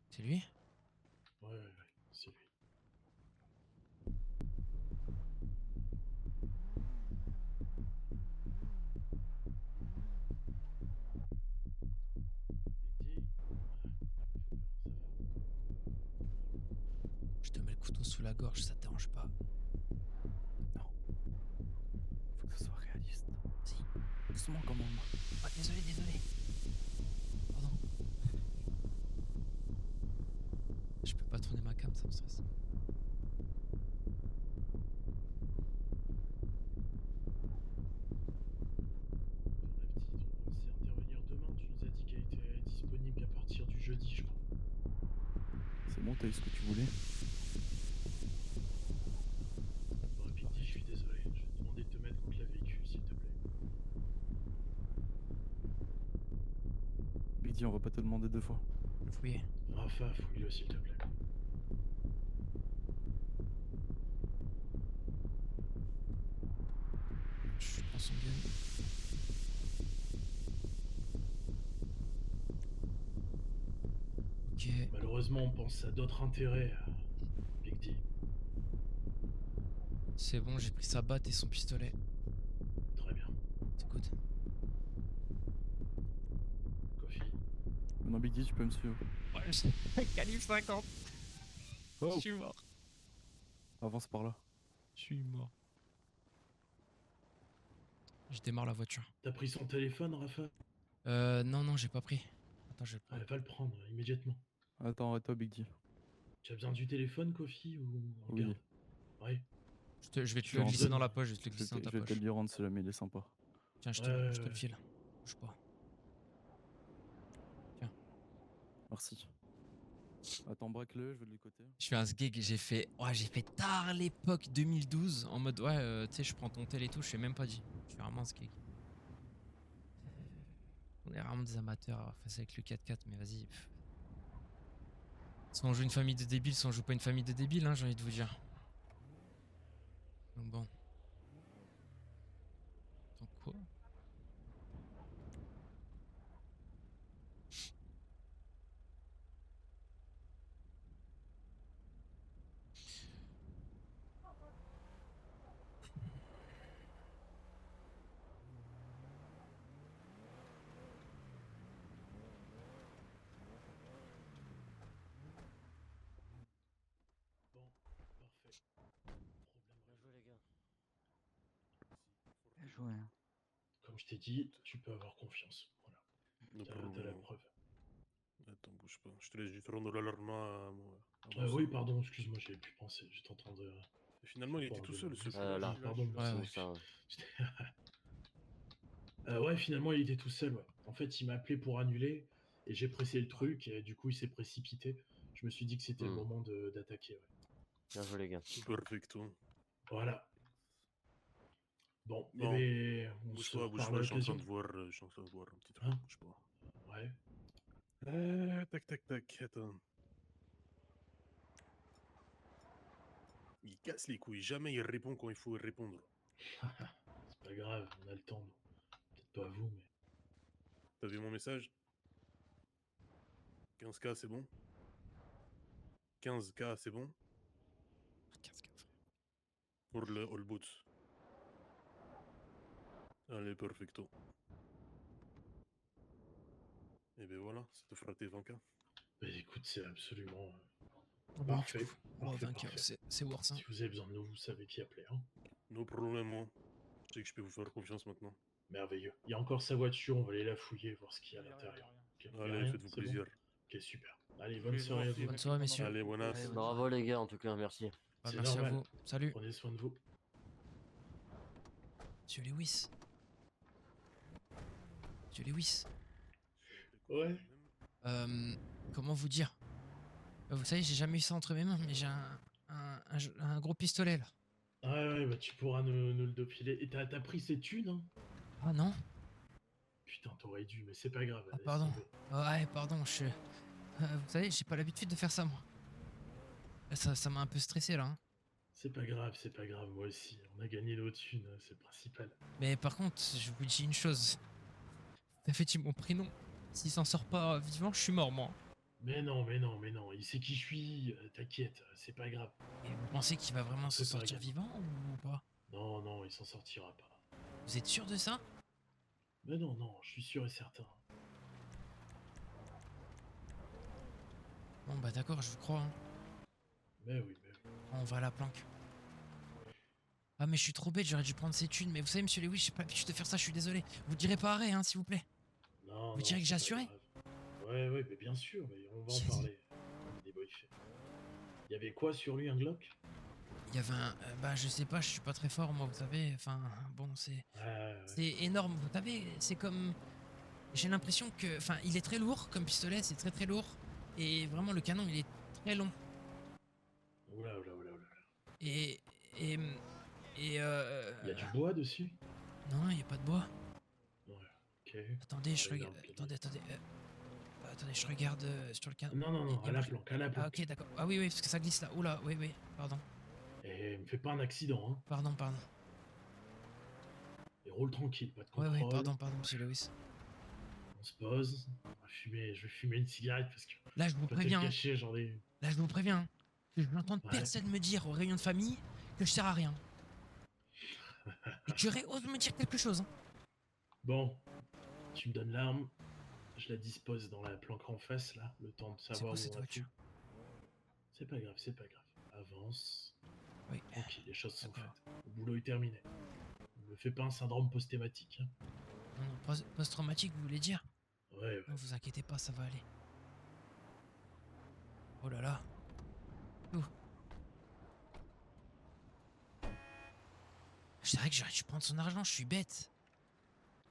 Speaker 6: C'est lui?
Speaker 2: Ouais, c'est lui.
Speaker 6: Je te mets le couteau sous la gorge, ça te dérange pas?
Speaker 9: Non. Faut que ce soit réaliste.
Speaker 6: Si.
Speaker 9: Doucement quand même.
Speaker 6: Ah, désolé. Pardon. Je peux pas tourner ma cam, ça me stresse.
Speaker 2: On pensait intervenir demain, tu nous as dit qu'elle était disponible à partir du jeudi, je crois.
Speaker 9: C'est bon, t'as eu ce que tu voulais.
Speaker 2: Bon, Piggy, je suis désolé. Je vais te demander de te mettre contre la véhicule, s'il te plaît.
Speaker 9: Big D, on va pas te demander 2 fois.
Speaker 6: Le fouiller.
Speaker 2: Rafa, fouille-le, s'il te plaît.
Speaker 6: Je prends son gun. Ok.
Speaker 2: Malheureusement, on pense à d'autres intérêts, Big D.
Speaker 6: C'est bon, j'ai pris sa batte et son pistolet.
Speaker 2: Très bien.
Speaker 6: C'est good.
Speaker 2: Kofi.
Speaker 9: Maintenant, Big D, tu peux me suivre.
Speaker 6: Ouais, je... Calibre 50.
Speaker 9: Oh.
Speaker 6: Je suis mort.
Speaker 9: Avance par là.
Speaker 6: Je suis mort. Je démarre la voiture.
Speaker 2: T'as pris son téléphone, Rafa?
Speaker 6: Non, j'ai pas pris. Attends, je vais le prendre.
Speaker 2: Va le prendre immédiatement.
Speaker 9: Attends, arrête-toi, Big D.
Speaker 2: Tu as besoin du téléphone, Kofi, ou on
Speaker 9: Oui.
Speaker 2: regarde? Ouais.
Speaker 6: Je vais te
Speaker 9: Je
Speaker 6: le
Speaker 9: rentre.
Speaker 6: glisser dans la poche, je vais te le glisser dans ta
Speaker 9: Je vais te
Speaker 6: poche.
Speaker 9: le rendre si jamais il est sympa.
Speaker 6: Tiens, je te le file. Bouge pas. Tiens.
Speaker 9: Merci. Attends, braque-le, je vais de l'autre côté.
Speaker 6: Je fais un sgeg, j'ai fait tard l'époque 2012 en mode tu sais je prends ton tel et tout, je fais même pas dit. Je fais vraiment un sgeg. On est vraiment des amateurs face avec le 4x4 mais vas-y. Soit on joue une famille de débiles, soit on joue pas une famille de débiles hein, j'ai envie de vous dire. Donc bon. Donc quoi?
Speaker 2: Bon, parfait.
Speaker 8: Bien joué, les gars.
Speaker 9: Bien joué. Hein.
Speaker 2: Comme je t'ai dit, tu peux avoir confiance. Voilà.
Speaker 1: No
Speaker 2: T'as la
Speaker 1: problemo.
Speaker 2: preuve.
Speaker 1: Attends, bouge pas. Je te laisse juste rendre l'alarme à mon
Speaker 2: Oui,
Speaker 1: son.
Speaker 2: pardon, excuse-moi, j'avais plus pensé. J'étais en train de.
Speaker 1: Et finalement, il était tout seul, ce
Speaker 8: là.
Speaker 1: là.
Speaker 2: Pardon,
Speaker 6: Ouais,
Speaker 2: c'est
Speaker 6: ouais.
Speaker 2: ça. Ouais, finalement, il était tout seul. Ouais. En fait, il m'a appelé pour annuler et j'ai pressé le truc et du coup, il s'est précipité. Je me suis dit que c'était le moment d'attaquer. Ouais.
Speaker 8: Bien joué, les gars.
Speaker 1: Perfecto.
Speaker 2: Voilà. Bon,
Speaker 1: Bon.
Speaker 2: eh ben, on
Speaker 1: Bouge
Speaker 2: se
Speaker 1: pas, bouge
Speaker 2: reparle à
Speaker 1: pas, je suis en train
Speaker 2: l'occasion.
Speaker 1: de voir, je suis en train de voir un petit truc.
Speaker 2: Hein?
Speaker 1: Bouge pas.
Speaker 2: Ouais.
Speaker 1: Tac, attends. Il casse les couilles, jamais il répond quand il faut répondre.
Speaker 2: C'est pas grave, on a le temps. Peut-être pas vous, mais.
Speaker 1: T'as vu mon message? 15K, c'est bon? 15K, c'est bon?
Speaker 6: 15K, frère.
Speaker 1: Pour le all boot. Allez, perfecto. Et ben voilà, ça te fera tes 20K.
Speaker 2: Bah, écoute, c'est absolument
Speaker 6: Bon,
Speaker 2: parfait.
Speaker 6: du coup,
Speaker 2: Parfait,
Speaker 6: 20K,
Speaker 2: parfait.
Speaker 6: c'est worth ça.
Speaker 2: Si vous avez besoin de nous, vous savez qui appeler. Hein.
Speaker 1: No problème. Je sais que je peux vous faire confiance maintenant.
Speaker 2: Merveilleux. Il y a encore sa voiture, on va aller la fouiller, voir ce qu'il y a à l'intérieur. Okay.
Speaker 1: Allez, faites-vous plaisir.
Speaker 2: Bon ok, super. Allez, bonne soirée à vous.
Speaker 6: Bonne soirée, messieurs.
Speaker 1: Allez, buenas.
Speaker 8: Bravo, les gars, en tout cas, merci.
Speaker 6: Ouais,
Speaker 2: C'est
Speaker 6: merci
Speaker 2: normal.
Speaker 6: à vous. Salut.
Speaker 2: Prenez soin de vous.
Speaker 6: Monsieur Lewis. Monsieur Lewis.
Speaker 2: Ouais.
Speaker 6: Comment vous dire? Vous savez, j'ai jamais eu ça entre mes mains, mais j'ai un gros pistolet là.
Speaker 2: Ouais, bah tu pourras nous le défiler. Et t'as pris ces thunes, hein?
Speaker 6: Ah non?
Speaker 2: Putain, t'aurais dû, mais c'est pas grave.
Speaker 6: Ah
Speaker 2: laisse
Speaker 6: pardon.
Speaker 2: tomber.
Speaker 6: Ouais, pardon, vous savez, j'ai pas l'habitude de faire ça, moi. Là, ça m'a un peu stressé, là. Hein.
Speaker 2: C'est pas grave, moi aussi. On a gagné nos thunes, c'est le principal.
Speaker 6: Mais par contre, je vous dis une chose. T'as fait mon prénom. S'il s'en sort pas vivant, je suis mort, moi.
Speaker 2: Mais non, il sait qui je suis, t'inquiète, c'est pas grave.
Speaker 6: Et vous pensez qu'il va vraiment s'en
Speaker 2: C'est pas
Speaker 6: sortir
Speaker 2: grave.
Speaker 6: vivant ou pas?
Speaker 2: Non, il s'en sortira pas.
Speaker 6: Vous êtes sûr de ça?
Speaker 2: Mais non, je suis sûr et certain.
Speaker 6: Bon bah d'accord, je vous crois. Hein.
Speaker 2: Mais oui.
Speaker 6: On va à la planque. Ah mais je suis trop bête, j'aurais dû prendre ces thunes. Mais vous savez, monsieur Lewis, j'ai pas l'habitude de faire ça, je suis désolé. Vous direz pas arrêt, hein, s'il vous plaît.
Speaker 2: Non,
Speaker 6: Vous direz que j'ai
Speaker 2: c'est pas
Speaker 6: assuré?
Speaker 2: grave. Ouais, mais bien sûr, mais on va en
Speaker 6: J'ai
Speaker 2: parler. On est débriefé. Il y avait quoi sur lui, un Glock?
Speaker 6: Il y avait un... bah je sais pas, je suis pas très fort moi, vous savez. Enfin, bon, c'est...
Speaker 2: Ouais.
Speaker 6: C'est énorme, vous savez, c'est comme... J'ai l'impression que... Enfin, il est très lourd comme pistolet, c'est très lourd. Et vraiment, le canon, il est très long.
Speaker 2: Oula.
Speaker 6: Et...
Speaker 2: Il y a du bois dessus?
Speaker 6: Non, il y a pas de bois.
Speaker 2: Ouais, ok.
Speaker 6: Attendez, je
Speaker 2: Ouais,
Speaker 6: regarde...
Speaker 2: non,
Speaker 6: Attendez, attendez, je regarde sur le canon.
Speaker 2: Non, à la planque.
Speaker 6: Ah ok, d'accord. Ah oui, parce que ça glisse là. Oula, oui, pardon.
Speaker 2: Et me fais pas un accident, hein.
Speaker 6: Pardon.
Speaker 2: Et roule tranquille, pas de
Speaker 6: Ouais,
Speaker 2: contrôle.
Speaker 6: pardon, monsieur Lewis.
Speaker 2: On se pose. Je vais fumer une cigarette parce que...
Speaker 6: Là, je vous
Speaker 2: peut-être
Speaker 6: préviens.
Speaker 2: caché, j'en ai...
Speaker 6: Là, je vous préviens. Hein, que je n'entends
Speaker 2: Ouais.
Speaker 6: personne me dire aux réunions de famille que je sers à rien. Et que Ray ose me dire quelque chose. Hein.
Speaker 2: Bon, tu me donnes l'arme. Je la dispose dans la planque en face, là. Le temps de
Speaker 6: C'est
Speaker 2: savoir
Speaker 6: quoi
Speaker 2: où
Speaker 6: cette
Speaker 2: on va
Speaker 6: voiture?
Speaker 2: foutre. C'est pas grave. Avance.
Speaker 6: Oui.
Speaker 2: Tranquille, les choses sont
Speaker 6: D'accord.
Speaker 2: faites. Le boulot est terminé. Ne me fais pas un syndrome post-thématique. Hein.
Speaker 6: Non, post-traumatique, vous voulez dire?
Speaker 2: Ouais.
Speaker 6: Non, vous inquiétez pas, ça va aller. Oh là là. Ouh. C'est vrai que j'aurais dû prendre son argent, je suis bête.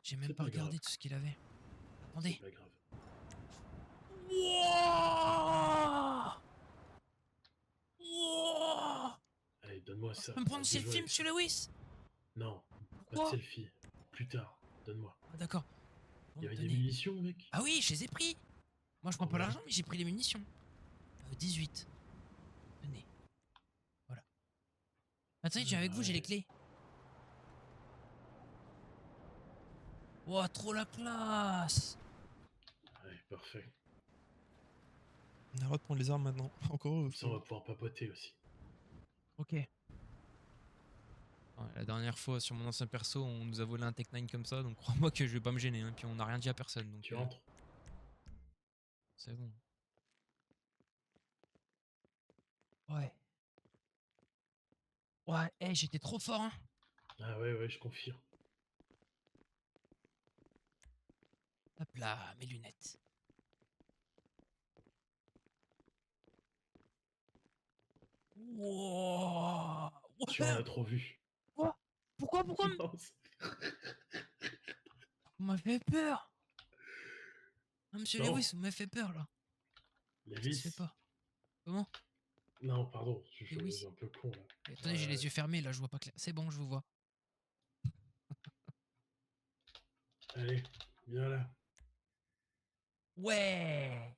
Speaker 6: J'ai même
Speaker 2: C'est
Speaker 6: pas
Speaker 2: pas
Speaker 6: regardé
Speaker 2: grave.
Speaker 6: tout ce qu'il avait. Attendez.
Speaker 2: C'est pas grave.
Speaker 6: Wouah. Wouah.
Speaker 2: Allez, donne-moi ça.
Speaker 6: Je peux me prendre
Speaker 2: Bien
Speaker 6: selfie,
Speaker 2: joué.
Speaker 6: monsieur Lewis?
Speaker 2: Non, pas de
Speaker 6: Pourquoi?
Speaker 2: selfie. Plus tard, donne-moi.
Speaker 6: Ah, d'accord. Bon,
Speaker 2: Il y avait
Speaker 6: tenez.
Speaker 2: des munitions, mec?
Speaker 6: Ah oui, je les ai pris. Moi, je prends pas
Speaker 2: Ouais.
Speaker 6: l'argent, mais j'ai pris les munitions. 18. Tenez. Voilà. Attendez, je viens avec vous, j'ai les clés. Ouah, trop la classe.
Speaker 2: Ouais, parfait.
Speaker 12: On a le droit de prendre les armes maintenant. Encore eux.
Speaker 2: Ça, on va pouvoir papoter aussi.
Speaker 6: Ok. Ouais, la dernière fois, sur mon ancien perso, on nous a volé un Tech 9 comme ça, donc crois-moi que je vais pas me gêner, hein, puis on n'a rien dit à personne. Donc,
Speaker 2: Tu rentres?
Speaker 6: c'est bon. Ouais. Ouais, j'étais trop fort, hein.
Speaker 2: Ah ouais, je confirme.
Speaker 6: Hop là, mes lunettes. Wow.
Speaker 2: Tu en as trop vu.
Speaker 6: Quoi? Pourquoi
Speaker 2: Non,
Speaker 6: Vous m'avez fait peur. Ah, monsieur
Speaker 2: Non.
Speaker 6: Lewis, vous m'avez fait peur, là. Ça se
Speaker 2: Lévis.
Speaker 6: fait pas. Comment?
Speaker 2: Non, pardon, je
Speaker 6: Lewis.
Speaker 2: suis un peu con là.
Speaker 6: Attendez, j'ai les yeux fermés, là, je vois pas clair. C'est bon, je vous vois.
Speaker 2: Allez, viens là.
Speaker 6: Ouais.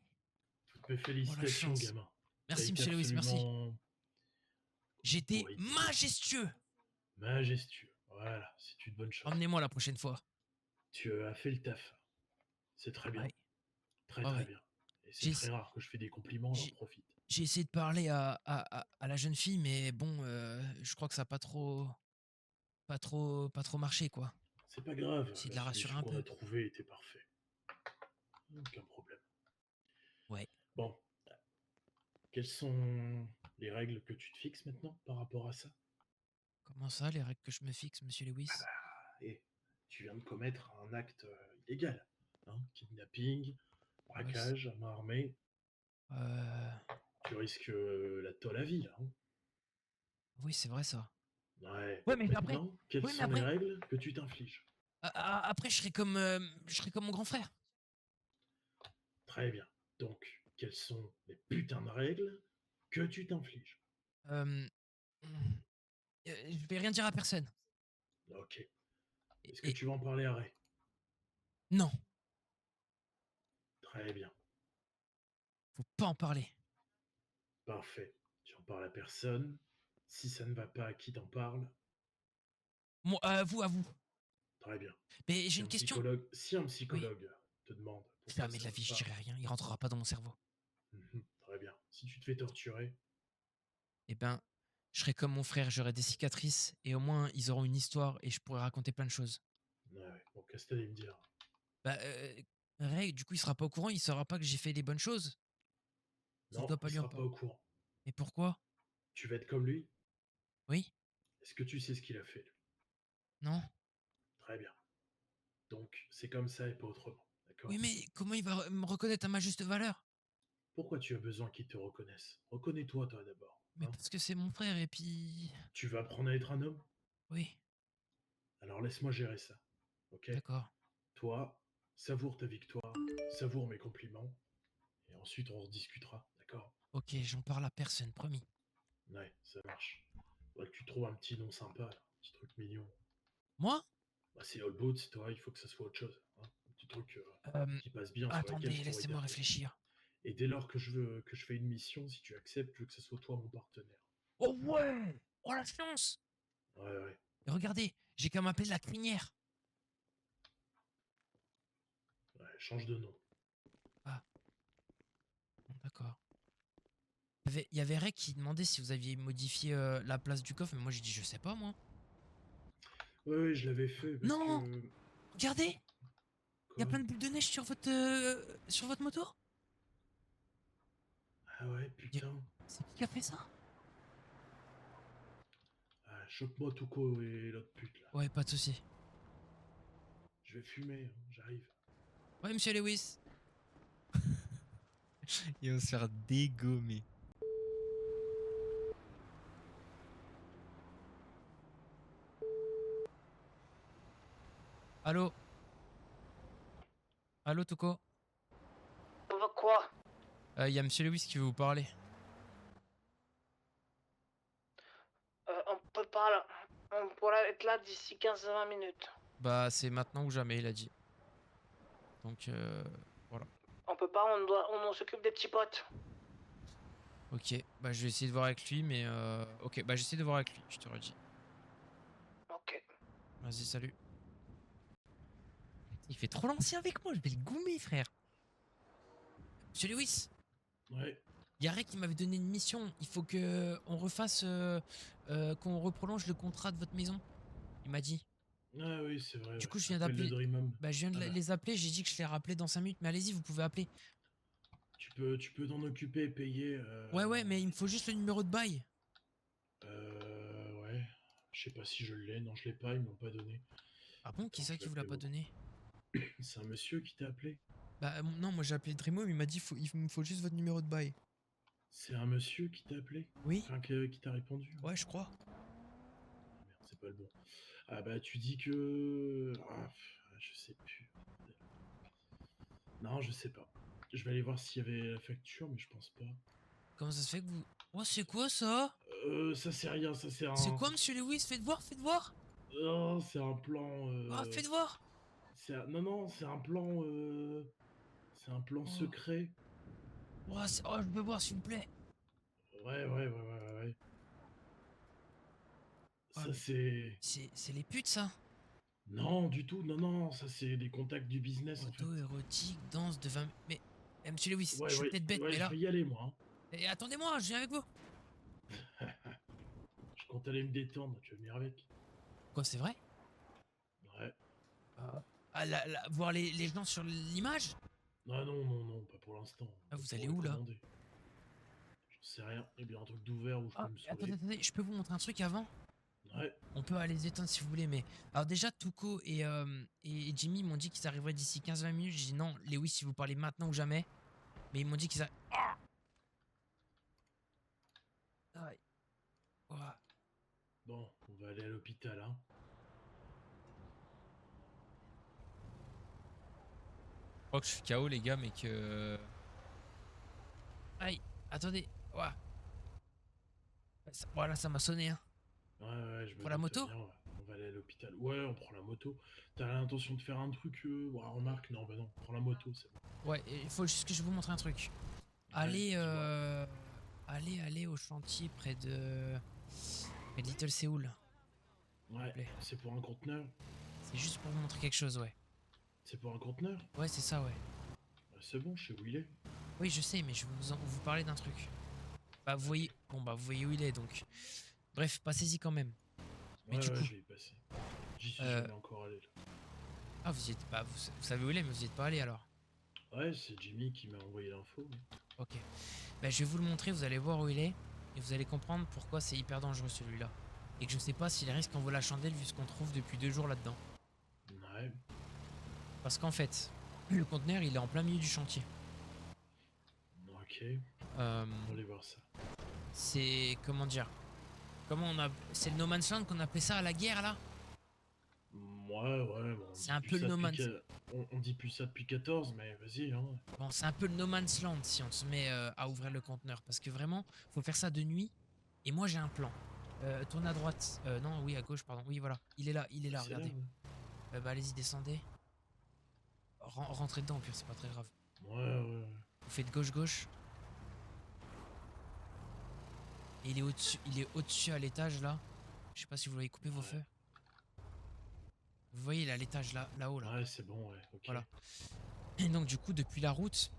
Speaker 2: Toutes mes félicitations,
Speaker 6: chance.
Speaker 2: gamin.
Speaker 6: Merci,
Speaker 2: T'as été
Speaker 6: monsieur Lewis, merci.
Speaker 2: absolument
Speaker 6: J'étais
Speaker 2: Ouais.
Speaker 6: majestueux.
Speaker 2: majestueux. Voilà, c'est une bonne chose.
Speaker 6: Emmenez-moi la prochaine fois.
Speaker 2: Tu as fait le taf. C'est très bien.
Speaker 6: Ouais.
Speaker 2: Très
Speaker 6: Ouais.
Speaker 2: bien. Et
Speaker 6: J'ai-
Speaker 2: c'est très rare que je fais des compliments, j'en profite.
Speaker 6: J'ai essayé de parler à la jeune fille, mais bon, je crois que ça a pas trop marché, quoi.
Speaker 2: C'est pas grave.
Speaker 6: Essayez de la rassurer
Speaker 2: solution
Speaker 6: un
Speaker 2: qu'on
Speaker 6: peu.
Speaker 2: a trouvé était parfait. Aucun problème.
Speaker 6: Ouais.
Speaker 2: Bon. Quelles sont les règles que tu te fixes maintenant par rapport à ça?
Speaker 6: Comment ça, les règles que je me fixe, monsieur Lewis?
Speaker 2: Et tu viens de commettre un acte illégal. Hein, kidnapping, braquage, à main armée. Tu risques la tôle à vie, là. Hein.
Speaker 6: Oui, c'est vrai ça.
Speaker 2: Ouais.
Speaker 6: Ouais, mais après-
Speaker 2: Maintenant, quelles
Speaker 6: oui, mais
Speaker 2: sont les
Speaker 6: après-
Speaker 2: règles que tu t'infliges?
Speaker 6: Après, je serai comme mon grand frère.
Speaker 2: Très bien. Donc, quelles sont les putains de règles que tu t'infliges?
Speaker 6: Je vais rien dire à personne.
Speaker 2: Ok. Est-ce que tu vas en parler à Ray?
Speaker 6: Non,
Speaker 2: Très bien.
Speaker 6: faut pas en parler.
Speaker 2: Parfait. Tu en parles à personne. Si ça ne va pas, à qui t'en parles?
Speaker 6: Moi, à vous.
Speaker 2: Très bien.
Speaker 6: Mais j'ai
Speaker 2: Si
Speaker 6: une
Speaker 2: un
Speaker 6: question.
Speaker 2: psychologue, si un psychologue te demande pourquoi
Speaker 6: Jamais de
Speaker 2: ça
Speaker 6: la
Speaker 2: va
Speaker 6: vie, je
Speaker 2: pas,
Speaker 6: dirai rien. Il rentrera pas dans mon cerveau.
Speaker 2: très bien. Si tu te fais torturer,
Speaker 6: Eh ben, je serai comme mon frère, j'aurai des cicatrices et au moins ils auront une histoire et je pourrai raconter plein de choses.
Speaker 2: ouais. Bon, qu'est-ce que t'allais me dire?
Speaker 6: Bah, Ray, du coup, il sera pas au courant, il saura pas que j'ai fait les bonnes choses. Je
Speaker 2: Non,
Speaker 6: dois pas
Speaker 2: il
Speaker 6: lui en
Speaker 2: sera pas
Speaker 6: parler.
Speaker 2: au courant.
Speaker 6: Et pourquoi?
Speaker 2: Tu vas être comme lui?
Speaker 6: Oui?
Speaker 2: Est-ce que tu sais ce qu'il a fait, lui?
Speaker 6: Non?
Speaker 2: Très bien. Donc, c'est comme ça et pas autrement. D'accord?
Speaker 6: Oui, mais comment il va me reconnaître à ma juste valeur?
Speaker 2: Pourquoi tu as besoin qu'il te reconnaisse? Reconnais-toi, toi, d'abord.
Speaker 6: Mais
Speaker 2: Hein?
Speaker 6: parce que c'est mon frère et puis...
Speaker 2: Tu veux apprendre à être un homme?
Speaker 6: Oui,
Speaker 2: Alors laisse-moi gérer ça. Ok?
Speaker 6: d'accord.
Speaker 2: Toi, savoure ta victoire, savoure mes compliments, et ensuite on rediscutera. D'accord?
Speaker 6: Ok, j'en parle à personne, promis.
Speaker 2: Ouais, ça marche. Faudrait que tu trouves un petit nom sympa, là, un petit truc mignon.
Speaker 6: Moi?
Speaker 2: Bah, c'est All Boots, toi, il faut que ça soit autre chose. Hein. Un petit truc qui passe bien, sur lequel
Speaker 6: Attendez,
Speaker 2: je pourrais
Speaker 6: laissez-moi
Speaker 2: dire.
Speaker 6: réfléchir.
Speaker 2: Et dès lors que je fais une mission, si tu acceptes, je veux que ce soit toi mon partenaire.
Speaker 6: Oh ouais! Oh la chance!
Speaker 2: Ouais, ouais.
Speaker 6: Et regardez, j'ai qu'à m'appeler la crinière.
Speaker 2: Ouais, change de nom.
Speaker 6: Ah, bon, d'accord. Il y avait Ray qui demandait si vous aviez modifié la place du coffre, mais moi j'ai dit je sais pas moi.
Speaker 2: Ouais, ouais, je l'avais fait parce
Speaker 6: Non!
Speaker 2: que...
Speaker 6: Regardez! Il y
Speaker 2: Quoi?
Speaker 6: a plein de bulles de neige sur votre moto?
Speaker 2: Ah ouais, putain.
Speaker 6: C'est qui a fait ça?
Speaker 2: Ah, chope-moi Tuko et l'autre pute, là.
Speaker 6: Ouais, pas de souci.
Speaker 2: Je vais fumer, hein, j'arrive.
Speaker 6: Ouais, monsieur Lewis. Il va se faire dégommer. Allô? Allô, Tuko?
Speaker 4: Quoi?
Speaker 6: Il y a monsieur Lewis qui veut vous parler.
Speaker 4: On peut pas là. On pourra être là d'ici 15-20 minutes.
Speaker 6: Bah, c'est maintenant ou jamais, il a dit. Donc, voilà.
Speaker 4: On peut pas, on s'occupe des petits potes.
Speaker 6: Ok, bah je vais essayer de voir avec lui, mais ok, bah j'essaie de voir avec lui, je te redis.
Speaker 4: Ok.
Speaker 6: Vas-y, salut. Il fait trop l'ancien avec moi, je vais le goumer, frère. Monsieur Lewis?
Speaker 2: Ouais.
Speaker 6: Y'a Ray qui m'avait donné une mission. Il faut que on refasse, qu'on reprolonge le contrat de votre maison. Il m'a dit.
Speaker 2: Ah oui, c'est vrai.
Speaker 6: Du
Speaker 2: ouais.
Speaker 6: coup, je viens
Speaker 2: Appelle le
Speaker 6: d'appeler.
Speaker 2: Dreamhome.
Speaker 6: Bah, je viens de
Speaker 2: Ah bah,
Speaker 6: les appeler. J'ai dit que je les rappelais dans 5 minutes. Mais allez-y, vous pouvez appeler.
Speaker 2: tu peux t'en occuper et payer.
Speaker 6: Ouais, mais il me faut juste le numéro de bail.
Speaker 2: Ouais. Je sais pas si je l'ai. Non, je l'ai pas. Ils m'ont pas donné.
Speaker 6: Ah bon, qui
Speaker 2: Attends,
Speaker 6: ça
Speaker 2: je
Speaker 6: qui
Speaker 2: vais
Speaker 6: vous l'a
Speaker 2: appeler
Speaker 6: pas donné?
Speaker 2: C'est un monsieur qui t'a appelé?
Speaker 6: Bah, non, moi j'ai appelé Dremo. Il m'a dit il me faut juste votre numéro de bail.
Speaker 2: C'est un monsieur qui t'a appelé?
Speaker 6: Oui.
Speaker 2: Enfin, qui t'a répondu?
Speaker 6: Ouais, je crois.
Speaker 2: Merde, c'est pas le bon. Ah bah, tu dis que. Je sais plus. Non, je sais pas. Je vais aller voir s'il y avait la facture, mais je pense pas.
Speaker 6: Comment ça se fait que vous. Oh, c'est quoi ça?
Speaker 2: Ça c'est rien, ça c'est un.
Speaker 6: C'est quoi, monsieur Lewis? Faites voir, faites voir!
Speaker 2: Oh, c'est un plan.
Speaker 6: Ah, faites voir!
Speaker 2: Non, c'est un plan. C'est un plan secret.
Speaker 6: Oh, je peux voir, s'il vous plaît.
Speaker 2: Ouais.
Speaker 6: Ah,
Speaker 2: Ça c'est.
Speaker 6: C'est les putes, ça?
Speaker 2: Non, du tout, non, ça c'est des contacts du business en fait.
Speaker 6: Auto érotique, danse de 20. Mais. Monsieur Lewis,
Speaker 2: Ouais,
Speaker 6: je suis peut-être bête,
Speaker 2: ouais,
Speaker 6: mais là.
Speaker 2: je vais y aller moi. Hein.
Speaker 6: Et attendez-moi, je viens avec vous.
Speaker 2: Je compte aller me détendre, tu veux venir avec?
Speaker 6: Quoi, c'est vrai?
Speaker 2: Ouais.
Speaker 6: Ah, voir les gens sur l'image?
Speaker 2: Ah non, pas pour l'instant.
Speaker 6: Ah, vous allez où là?
Speaker 2: J'en sais rien. Il y a bien un truc d'ouvert où je peux me sauver.
Speaker 6: Attendez, je peux vous montrer un truc avant?
Speaker 2: Ouais.
Speaker 6: On peut aller se détendre si vous voulez, mais. Alors, déjà, Tuko et Jimmy m'ont dit qu'ils arriveraient d'ici 15-20 minutes. J'ai dit non, Lewis, si vous parlez maintenant ou jamais. Mais ils m'ont dit qu'ils arrivent. Ah!
Speaker 2: Bon, on va aller à l'hôpital, hein.
Speaker 6: Je crois que je suis KO, les gars, mais que. Aïe, attendez. Ouah. Voilà, ça m'a sonné, hein.
Speaker 2: Ouais, je me
Speaker 6: Pour la
Speaker 2: doute
Speaker 6: moto?
Speaker 2: bien, ouais. On va aller à l'hôpital. Ouais, on prend la moto. T'as l'intention de faire un truc, ouais, remarque, non, bah non, prends la moto, c'est bon.
Speaker 6: Ouais, il faut juste que je vous montre un truc.
Speaker 2: Ouais,
Speaker 6: Allez,
Speaker 2: dis-moi.
Speaker 6: allez au chantier près de Little Séoul.
Speaker 2: Ouais,
Speaker 6: plaît.
Speaker 2: c'est pour un conteneur.
Speaker 6: C'est juste pour vous montrer quelque chose, ouais.
Speaker 2: C'est pour un conteneur?
Speaker 6: Ouais, c'est ça, ouais.
Speaker 2: Ouais, c'est bon, je sais où il est.
Speaker 6: Oui, je sais, mais je vais vous parler d'un truc. Bah, vous voyez, bon, bah, vous voyez où il est, donc. Bref, passez-y quand même. Mais
Speaker 2: Ouais,
Speaker 6: du coup,
Speaker 2: je vais y passer. J'y suis
Speaker 6: euh,
Speaker 2: jamais encore allé, là.
Speaker 6: ah, vous y êtes pas, vous savez où il est, mais vous y êtes pas allé alors.
Speaker 2: Ouais, c'est Jimmy qui m'a envoyé l'info.
Speaker 6: Ok. Bah, je vais vous le montrer, vous allez voir où il est, et vous allez comprendre pourquoi c'est hyper dangereux celui-là. Et que je sais pas s'il risque en vaut la chandelle vu ce qu'on trouve depuis 2 jours là-dedans.
Speaker 2: Ouais.
Speaker 6: Parce qu'en fait, le conteneur il est en plein milieu du chantier.
Speaker 2: Ok.
Speaker 6: Euh,
Speaker 2: On va aller voir ça.
Speaker 6: c'est, comment dire, c'est le No Man's Land qu'on appelait ça à la guerre là.
Speaker 2: Ouais, bon,
Speaker 6: C'est un peu le No Man's.
Speaker 2: On dit plus ça depuis 14, mais vas-y, hein.
Speaker 6: Bon, c'est un peu le No Man's Land si on se met à ouvrir le conteneur. Parce que vraiment, faut faire ça de nuit. Et moi, j'ai un plan. Tourne à droite. Non, oui, à gauche, pardon. Oui, voilà. Il est là,
Speaker 2: C'est là,
Speaker 6: regardez.
Speaker 2: ouais.
Speaker 6: Bah, allez-y, descendez. Rentrez dedans, au pire, c'est pas très grave.
Speaker 2: Ouais.
Speaker 6: Vous faites gauche-gauche. Et il est au-dessus à l'étage, là. Je sais pas si vous voulez couper vos feux. Vous voyez, il est à l'étage, là-haut, là.
Speaker 2: Ouais, c'est bon, ouais, ok.
Speaker 6: Voilà. Et donc, du coup, depuis la route,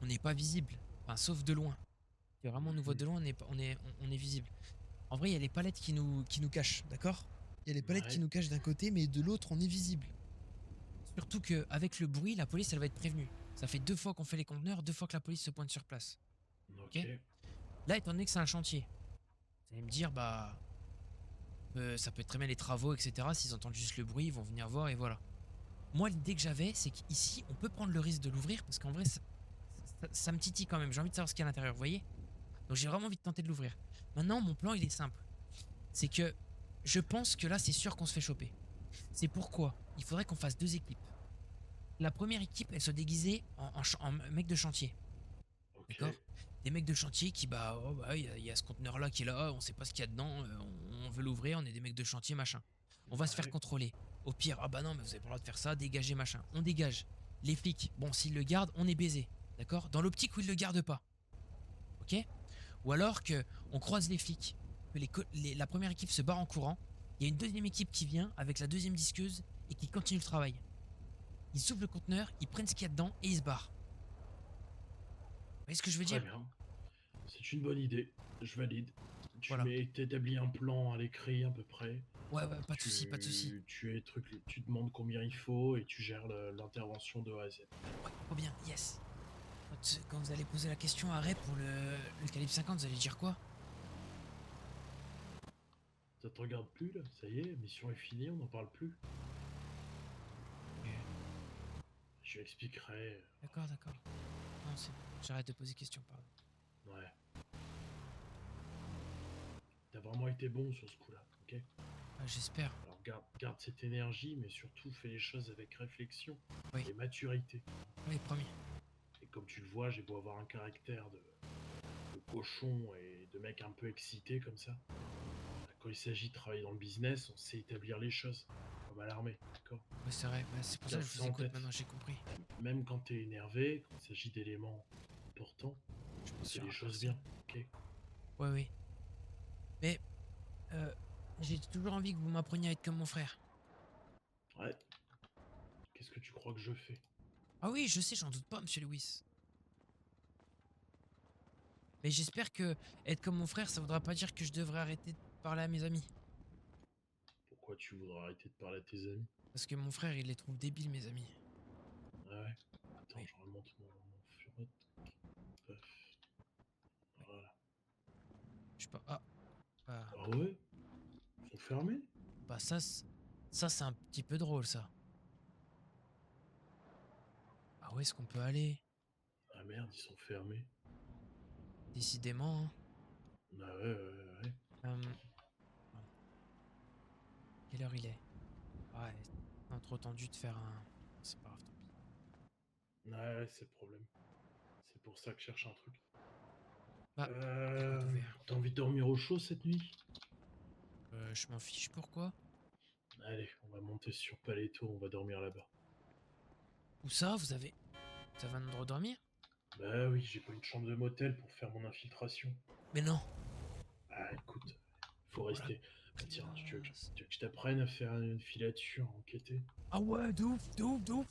Speaker 6: on n'est pas visible. Enfin, sauf de loin. Si vraiment on nous voit de loin, on est visible. En vrai, il y a les palettes qui nous cachent, d'accord? Il y a les palettes qui nous cachent d'un côté, mais de l'autre, on est visible. Surtout qu'avec le bruit, la police, elle va être prévenue. Ça fait 2 fois qu'on fait les conteneurs, 2 fois que la police se pointe sur place.
Speaker 2: Ok.
Speaker 6: Là, étant donné que c'est un chantier, vous allez me dire, bah... ça peut être très bien les travaux, etc. S'ils entendent juste le bruit, ils vont venir voir et voilà. Moi, l'idée que j'avais, c'est qu'ici, on peut prendre le risque de l'ouvrir parce qu'en vrai, ça me titille quand même. J'ai envie de savoir ce qu'il y a à l'intérieur, vous voyez? Donc j'ai vraiment envie de tenter de l'ouvrir. Maintenant, mon plan, il est simple. C'est que je pense que là, c'est sûr qu'on se fait choper. C'est pourquoi il faudrait qu'on fasse 2 équipes. La première équipe, elle se déguisait en mec de chantier. D'accord? Des mecs de chantier qui, bah, oh, bah, il y a ce conteneur-là qui est là, on sait pas ce qu'il y a dedans, on veut l'ouvrir, on est des mecs de chantier, machin. On va se faire contrôler. Au pire, ah bah non, mais vous avez pas le droit de faire ça, dégagez, machin. On dégage. Les flics, bon, s'ils le gardent, on est baisé. D'accord? Dans l'optique où ils le gardent pas. Ok? Ou alors que on croise les flics, que la première équipe se barre en courant, il y a une deuxième équipe qui vient avec la deuxième disqueuse et qui continue le travail. Ils s'ouvrent le conteneur, ils prennent ce qu'il y a dedans et ils se barrent. Vous voyez ce que je veux dire?
Speaker 2: Très bien. C'est une bonne idée. Je valide.
Speaker 6: Voilà.
Speaker 2: T'établis un plan à l'écrit à peu près.
Speaker 6: Ouais, pas de soucis, pas de soucis.
Speaker 2: Tu demandes combien il faut et tu gères l'intervention de A à Z.
Speaker 6: Ouais, trop bien, yes. Quand vous allez poser la question à Ray pour le calibre 50, vous allez dire quoi?
Speaker 2: Ça te regarde plus là? Ça y est, mission est finie, on n'en parle plus. Je lui expliquerai.
Speaker 6: D'accord. Non, c'est bon. J'arrête de poser des questions, pardon.
Speaker 2: Ouais. T'as vraiment été bon sur ce coup-là, ok?
Speaker 6: J'espère.
Speaker 2: Alors garde cette énergie, mais surtout fais les choses avec réflexion
Speaker 6: et
Speaker 2: maturité.
Speaker 6: Oui, promis.
Speaker 2: Et comme tu le vois, j'ai beau avoir un caractère de cochon et de mec un peu excité comme ça. Quand il s'agit de travailler dans le business, on sait établir les choses, comme à l'armée, d'accord?
Speaker 6: Oui, c'est vrai, c'est pour ça que je vous écoute maintenant, j'ai compris.
Speaker 2: Même quand t'es énervé, quand il s'agit d'éléments importants,
Speaker 6: je pense
Speaker 2: fais les choses bien, ok?
Speaker 6: Oui. Mais, j'ai toujours envie que vous m'appreniez à être comme mon frère.
Speaker 2: Ouais. Qu'est-ce que tu crois que je fais?
Speaker 6: Ah oui, je sais, j'en doute pas, monsieur Lewis. Mais j'espère que être comme mon frère, ça voudra pas dire que je devrais arrêter de parler à mes amis.
Speaker 2: Pourquoi tu voudrais arrêter de parler à tes amis?
Speaker 6: Parce que mon frère, il les trouve débiles, mes amis.
Speaker 2: Ah ouais? Attends, je remonte mon furette. Bref. Voilà.
Speaker 6: Je sais pas. Ah
Speaker 2: ouais? Ils sont fermés?
Speaker 6: Bah ça c'est un petit peu drôle, ça. Ah où est-ce qu'on peut aller?
Speaker 2: Ah merde, ils sont fermés.
Speaker 6: Décidément, hein.
Speaker 2: Ah ouais.
Speaker 6: Quelle heure il est? Ouais, non, trop tendu de faire un... C'est pas grave, tant pis.
Speaker 2: Ouais, c'est le problème. C'est pour ça que je cherche un truc.
Speaker 6: Bah,
Speaker 2: t'as envie de dormir au chaud cette nuit?
Speaker 6: Je m'en fiche, pourquoi?
Speaker 2: Allez, on va monter sur Paletto, on va dormir là-bas.
Speaker 6: Où ça? Vous avez un endroit de dormir?
Speaker 2: Bah oui, j'ai pas une chambre de motel pour faire mon infiltration.
Speaker 6: Mais non.
Speaker 2: Ah écoute, faut
Speaker 6: Oh la
Speaker 2: rester. Bah, tiens, tu veux que
Speaker 6: classe.
Speaker 2: je t'apprenne à faire une filature, enquêter?
Speaker 6: Ah ouais, de ouf, de ouf, de ouf.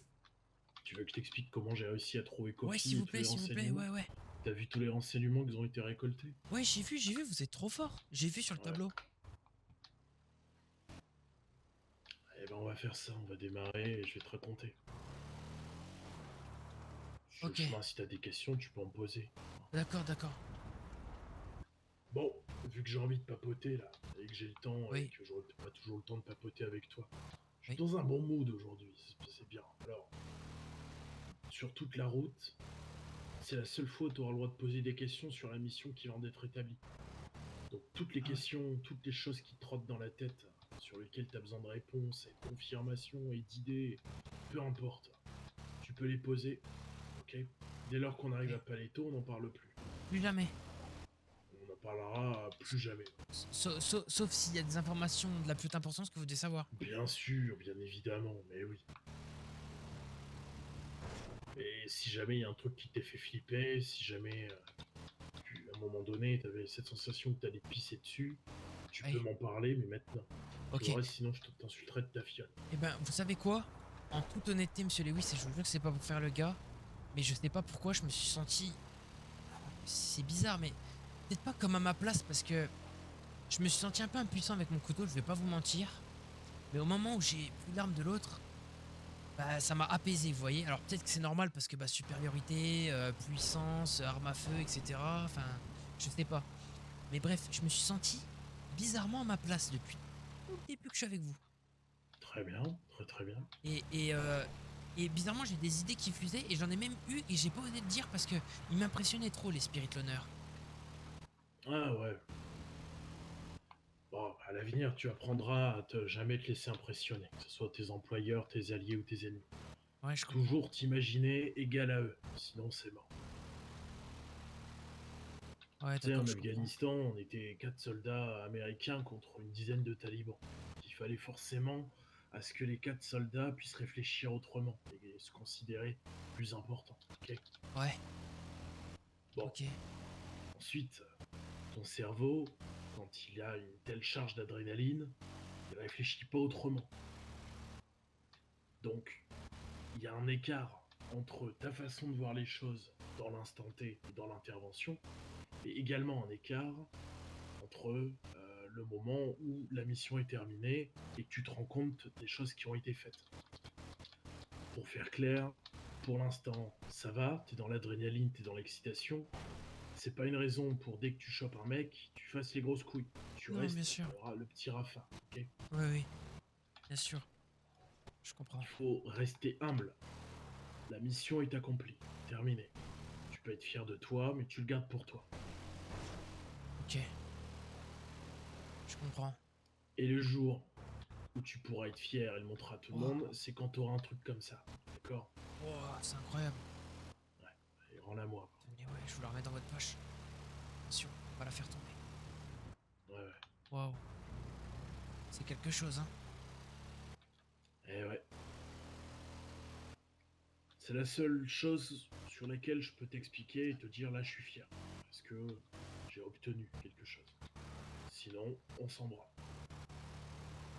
Speaker 2: Tu veux que je t'explique comment j'ai réussi à trouver
Speaker 6: Ouais,
Speaker 2: Kofi
Speaker 6: s'il
Speaker 2: et
Speaker 6: vous
Speaker 2: tous
Speaker 6: plaît,
Speaker 2: les
Speaker 6: s'il vous plaît,
Speaker 2: renseignements?
Speaker 6: ouais, ouais.
Speaker 2: T'as vu tous les renseignements qui ont été récoltés?
Speaker 6: Ouais, j'ai vu, vous êtes trop fort. J'ai vu sur le
Speaker 2: Ouais.
Speaker 6: tableau.
Speaker 2: Eh ben on va faire ça, on va démarrer et je vais te raconter. Sur
Speaker 6: Ok.
Speaker 2: le chemin, si t'as des questions, tu peux en poser.
Speaker 6: D'accord, d'accord.
Speaker 2: Bon, vu que j'ai envie de papoter là, et que j'ai le temps, et
Speaker 6: Oui.
Speaker 2: que j'aurai peut-être pas toujours le temps de papoter avec toi, je suis
Speaker 6: Oui.
Speaker 2: dans un bon mood aujourd'hui, c'est bien. Alors, sur toute la route, c'est la seule fois où tu auras le droit de poser des questions sur la mission qui vient d'être établie. Donc toutes les
Speaker 6: Ah ouais.
Speaker 2: questions, toutes les choses qui te trottent dans la tête, sur lesquelles tu as besoin de réponses, et de confirmations et d'idées, peu importe, tu peux les poser, ok? Dès lors qu'on arrive
Speaker 6: Ok.
Speaker 2: à Paletto, on n'en parle plus.
Speaker 6: Plus jamais.
Speaker 2: On n'en parlera plus jamais.
Speaker 6: Sauf s'il y a des informations de la plus haute importance que vous devez savoir.
Speaker 2: Bien sûr, bien évidemment, mais oui. Et si jamais il y a un truc qui t'ait fait flipper, si jamais à un moment donné t'avais cette sensation que t'allais te pisser dessus, tu peux
Speaker 6: Oui.
Speaker 2: m'en parler, mais maintenant.
Speaker 6: Ok.
Speaker 2: Tout le reste, sinon je t'insulterai de ta fiole.
Speaker 6: Eh ben, vous savez quoi? En toute honnêteté, monsieur Lewis, et je vous jure que c'est pas pour faire le gars, mais je sais pas pourquoi je me suis senti. C'est bizarre, mais peut-être pas comme à ma place parce que je me suis senti un peu impuissant avec mon couteau, je vais pas vous mentir. Mais au moment où j'ai pris l'arme de l'autre, bah ça m'a apaisé, vous voyez. Alors peut-être que c'est normal parce que bah supériorité, puissance, arme à feu, etc. Enfin, je sais pas. Mais bref, je me suis senti bizarrement à ma place depuis tout le début que je suis avec vous.
Speaker 2: Très bien, très très bien.
Speaker 6: Et bizarrement, j'ai des idées qui fusaient et j'en ai même eu et j'ai pas osé le dire parce que ils m'impressionnaient trop, les Spirit l'honneur.
Speaker 2: Ah ouais. Bon, à l'avenir, tu apprendras à te jamais te laisser impressionner, que ce soit tes employeurs, tes alliés ou tes ennemis.
Speaker 6: Ouais, je comprends.
Speaker 2: Toujours t'imaginer égal à eux, sinon c'est mort.
Speaker 6: Ouais,
Speaker 2: Tu sais,
Speaker 6: d'accord,
Speaker 2: en
Speaker 6: je comprends.
Speaker 2: Afghanistan, on était 4 soldats américains contre une dizaine de talibans. Il fallait forcément à ce que les 4 soldats puissent réfléchir autrement et se considérer plus importants. Ok.
Speaker 6: Ouais.
Speaker 2: Bon.
Speaker 6: Ok.
Speaker 2: Ensuite, ton cerveau, quand il a une telle charge d'adrénaline, il réfléchit pas autrement. Donc, il y a un écart entre ta façon de voir les choses dans l'instant T et dans l'intervention, et également un écart entre le moment où la mission est terminée et que tu te rends compte des choses qui ont été faites. Pour faire clair, pour l'instant, ça va, t'es dans l'adrénaline, t'es dans l'excitation. C'est pas une raison pour dès que tu chopes un mec, tu fasses les grosses couilles. Tu
Speaker 6: Non,
Speaker 2: restes
Speaker 6: bien sûr.
Speaker 2: le petit Rafa, ok?
Speaker 6: Oui, oui. Bien sûr. Je comprends.
Speaker 2: Il faut rester humble. La mission est accomplie, terminée. Tu peux être fier de toi, mais tu le gardes pour toi.
Speaker 6: Ok. Je comprends.
Speaker 2: Et le jour où tu pourras être fier et le montrer à tout le
Speaker 6: Oh.
Speaker 2: monde, c'est quand tu auras un truc comme ça. D'accord?
Speaker 6: Wow, c'est incroyable.
Speaker 2: Et rends-la moi.
Speaker 6: Mais ouais, je vous la remets dans votre poche. Attention, faut pas la faire tomber.
Speaker 2: Ouais, ouais.
Speaker 6: Waouh. C'est quelque chose, hein.
Speaker 2: Eh ouais. C'est la seule chose sur laquelle je peux t'expliquer et te dire là je suis fier. Parce que j'ai obtenu quelque chose. Sinon, on s'en bras.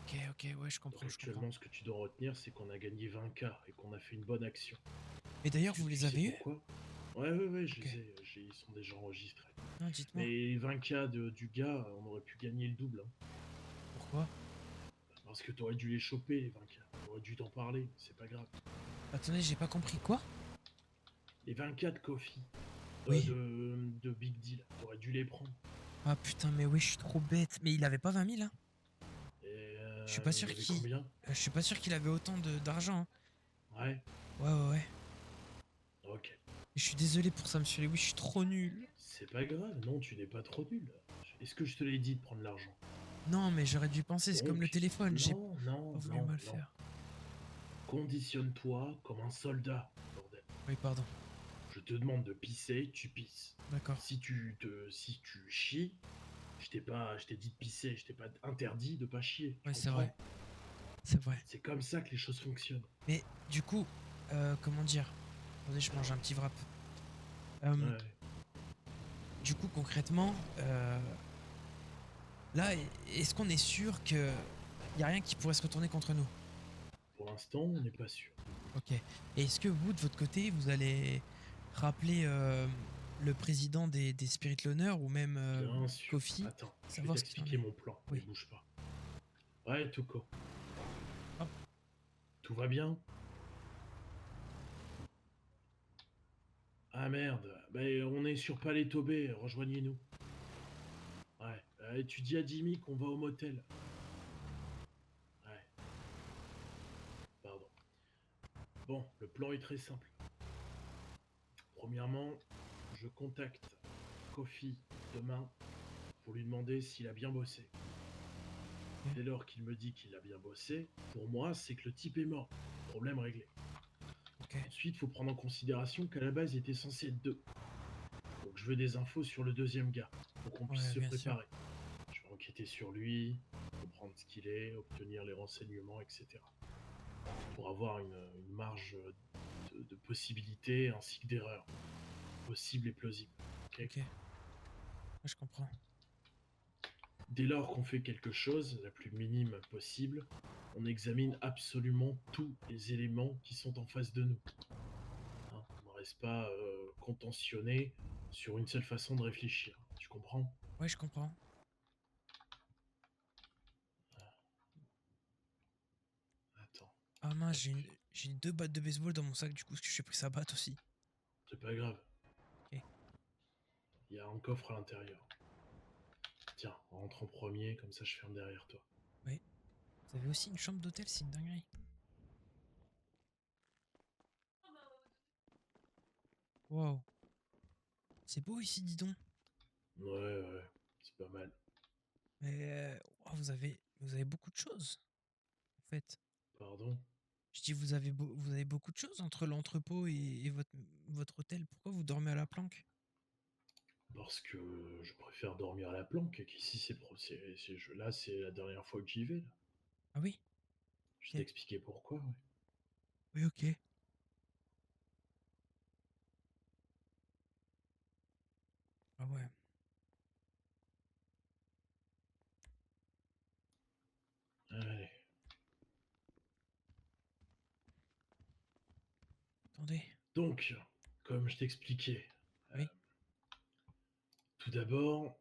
Speaker 6: Ok, ok, ouais, je
Speaker 2: Donc
Speaker 6: comprends, je
Speaker 2: actuellement,
Speaker 6: comprends.
Speaker 2: ce que tu dois retenir, c'est qu'on a gagné 20K et qu'on a fait une bonne action.
Speaker 6: Mais d'ailleurs,
Speaker 2: Est-ce que
Speaker 6: vous
Speaker 2: tu
Speaker 6: les
Speaker 2: sais
Speaker 6: avez eus?
Speaker 2: pourquoi? Ouais, je
Speaker 6: Ok.
Speaker 2: les ai, ils sont déjà enregistrés.
Speaker 6: Non, dites-moi.
Speaker 2: Mais 20K du gars, on aurait pu gagner le double. Hein.
Speaker 6: Pourquoi?
Speaker 2: Parce que t'aurais dû les choper, les 20K. T'aurais dû t'en parler, c'est pas grave.
Speaker 6: Attendez, j'ai pas compris. Quoi?
Speaker 2: Les 20K de Kofi,
Speaker 6: Oui.
Speaker 2: de Big Deal, t'aurais dû les prendre.
Speaker 6: Ah putain, mais oui, je suis trop bête. Mais il avait pas 20 000, hein?
Speaker 2: Et
Speaker 6: Je suis pas
Speaker 2: il
Speaker 6: sûr
Speaker 2: y avait
Speaker 6: qu'il.
Speaker 2: combien?
Speaker 6: Je suis pas sûr qu'il avait autant d'argent, hein.
Speaker 2: Ouais,
Speaker 6: Ouais.
Speaker 2: ok.
Speaker 6: Je suis désolé pour ça, monsieur Lewis, je suis trop nul.
Speaker 2: C'est pas grave, non, tu n'es pas trop nul. Est-ce que je te l'ai dit de prendre l'argent?
Speaker 6: Non, mais j'aurais dû penser, c'est comme le
Speaker 2: Donc,
Speaker 6: téléphone, j'ai
Speaker 2: non,
Speaker 6: pas voulu mal faire.
Speaker 2: Conditionne-toi comme un soldat, bordel.
Speaker 6: Oui, pardon.
Speaker 2: Je te demande de pisser, tu pisses.
Speaker 6: D'accord.
Speaker 2: Si tu chies, Je t'ai dit de pisser, je t'ai pas interdit de pas chier. Tu
Speaker 6: Ouais, c'est
Speaker 2: comprends?
Speaker 6: vrai. C'est vrai.
Speaker 2: C'est comme ça que les choses fonctionnent.
Speaker 6: Mais du coup, comment dire? Attendez, je mange un petit wrap.
Speaker 2: Ouais.
Speaker 6: Du coup, concrètement, là, est-ce qu'on est sûr que y a rien qui pourrait se retourner contre nous?
Speaker 2: Pour l'instant, on n'est pas sûr.
Speaker 6: Ok. Et est-ce que vous, de votre côté, vous allez rappeler le président des Spirit Loners ou même
Speaker 2: Bien sûr.
Speaker 6: Kofi?
Speaker 2: Attends, je vais
Speaker 6: Savoir ce qu'il en
Speaker 2: t'expliquer
Speaker 6: est.
Speaker 2: mon plan.
Speaker 6: Oui.
Speaker 2: Ne bouge pas. Ouais, Tuko.
Speaker 6: Oh.
Speaker 2: Tout va bien? Ah merde, on est sur Palais Tobé, rejoignez-nous. Ouais, tu dis à Jimmy qu'on va au motel. Ouais. Pardon. Bon, le plan est très simple. Premièrement, je contacte Kofi demain pour lui demander s'il a bien bossé. Dès lors qu'il me dit qu'il a bien bossé, pour moi, c'est que le type est mort. Problème réglé.
Speaker 6: Ok.
Speaker 2: Ensuite, il faut prendre en considération qu'à la base, il était censé être 2. Donc je veux des infos sur le deuxième gars, pour qu'on puisse
Speaker 6: Ouais,
Speaker 2: se
Speaker 6: bien sûr.
Speaker 2: préparer. Je vais enquêter sur lui, comprendre ce qu'il est, obtenir les renseignements, etc. Pour avoir une marge de possibilités ainsi que d'erreurs, possibles et plausibles. Ok.
Speaker 6: Ok. Ouais, je comprends.
Speaker 2: Dès lors qu'on fait quelque chose, la plus minime possible, on examine absolument tous les éléments qui sont en face de nous. Hein, on ne reste pas contentionné sur une seule façon de réfléchir. Tu comprends?
Speaker 6: Ouais, je comprends.
Speaker 2: Attends,
Speaker 6: Ah mince, j'ai 2 battes de baseball dans mon sac du coup, parce que j'ai pris sa batte aussi.
Speaker 2: c'est pas grave.
Speaker 6: Ok.
Speaker 2: Il y a un coffre à l'intérieur. Tiens, on rentre en premier, comme ça je ferme derrière toi.
Speaker 6: Oui. Vous avez aussi une chambre d'hôtel, c'est une dinguerie. Wow. C'est beau ici, dis donc.
Speaker 2: Ouais, c'est pas mal.
Speaker 6: Mais oh, vous avez beaucoup de choses, en fait.
Speaker 2: Pardon?
Speaker 6: Je dis, vous avez beaucoup de choses entre l'entrepôt et votre hôtel. Pourquoi vous dormez à la planque?
Speaker 2: Parce que je préfère dormir à la planque qu'ici, là, c'est la dernière fois que j'y vais. Là.
Speaker 6: Ah oui?
Speaker 2: Je
Speaker 6: Ok.
Speaker 2: t'ai expliqué pourquoi, ouais.
Speaker 6: Oui, ok. Ah ouais.
Speaker 2: Allez.
Speaker 6: Attendez.
Speaker 2: Donc, comme je t'expliquais,
Speaker 6: Oui.
Speaker 2: tout d'abord,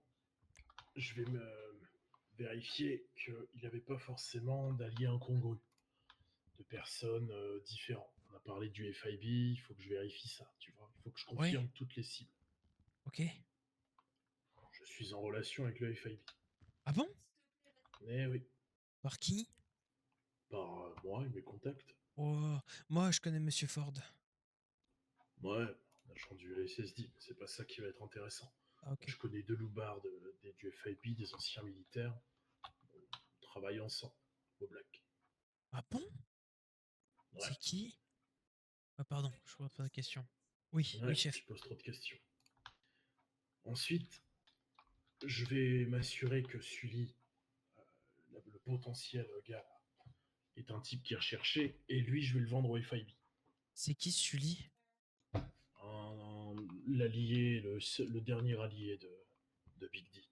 Speaker 2: je vais me vérifier qu'il n'y avait pas forcément d'alliés incongrus, de personnes différentes. On a parlé du FIB, il faut que je vérifie ça, tu vois. Il faut que je confirme
Speaker 6: Ouais.
Speaker 2: toutes les cibles.
Speaker 6: Ok.
Speaker 2: Je suis en relation avec le FIB.
Speaker 6: Ah bon?
Speaker 2: Eh oui,
Speaker 6: Par qui?
Speaker 2: par moi et mes contacts.
Speaker 6: Oh, moi, je connais Monsieur Ford.
Speaker 2: Ouais, agent du SSD, mais c'est pas ça qui va être intéressant.
Speaker 6: Ah ok.
Speaker 2: Je connais deux loupards du FIB, des anciens militaires. On travaille ensemble, au Black.
Speaker 6: Ah bon?
Speaker 2: Ouais,
Speaker 6: C'est qui? Ah pardon, je vois pas la question. Oui, oui,
Speaker 2: ouais,
Speaker 6: chef.
Speaker 2: tu poses trop de questions. Ensuite, je vais m'assurer que Sully, le potentiel gars, est un type qui est recherché, et lui, je vais le vendre au FIB.
Speaker 6: C'est qui Sully?
Speaker 2: L'allié, le dernier allié de Big D.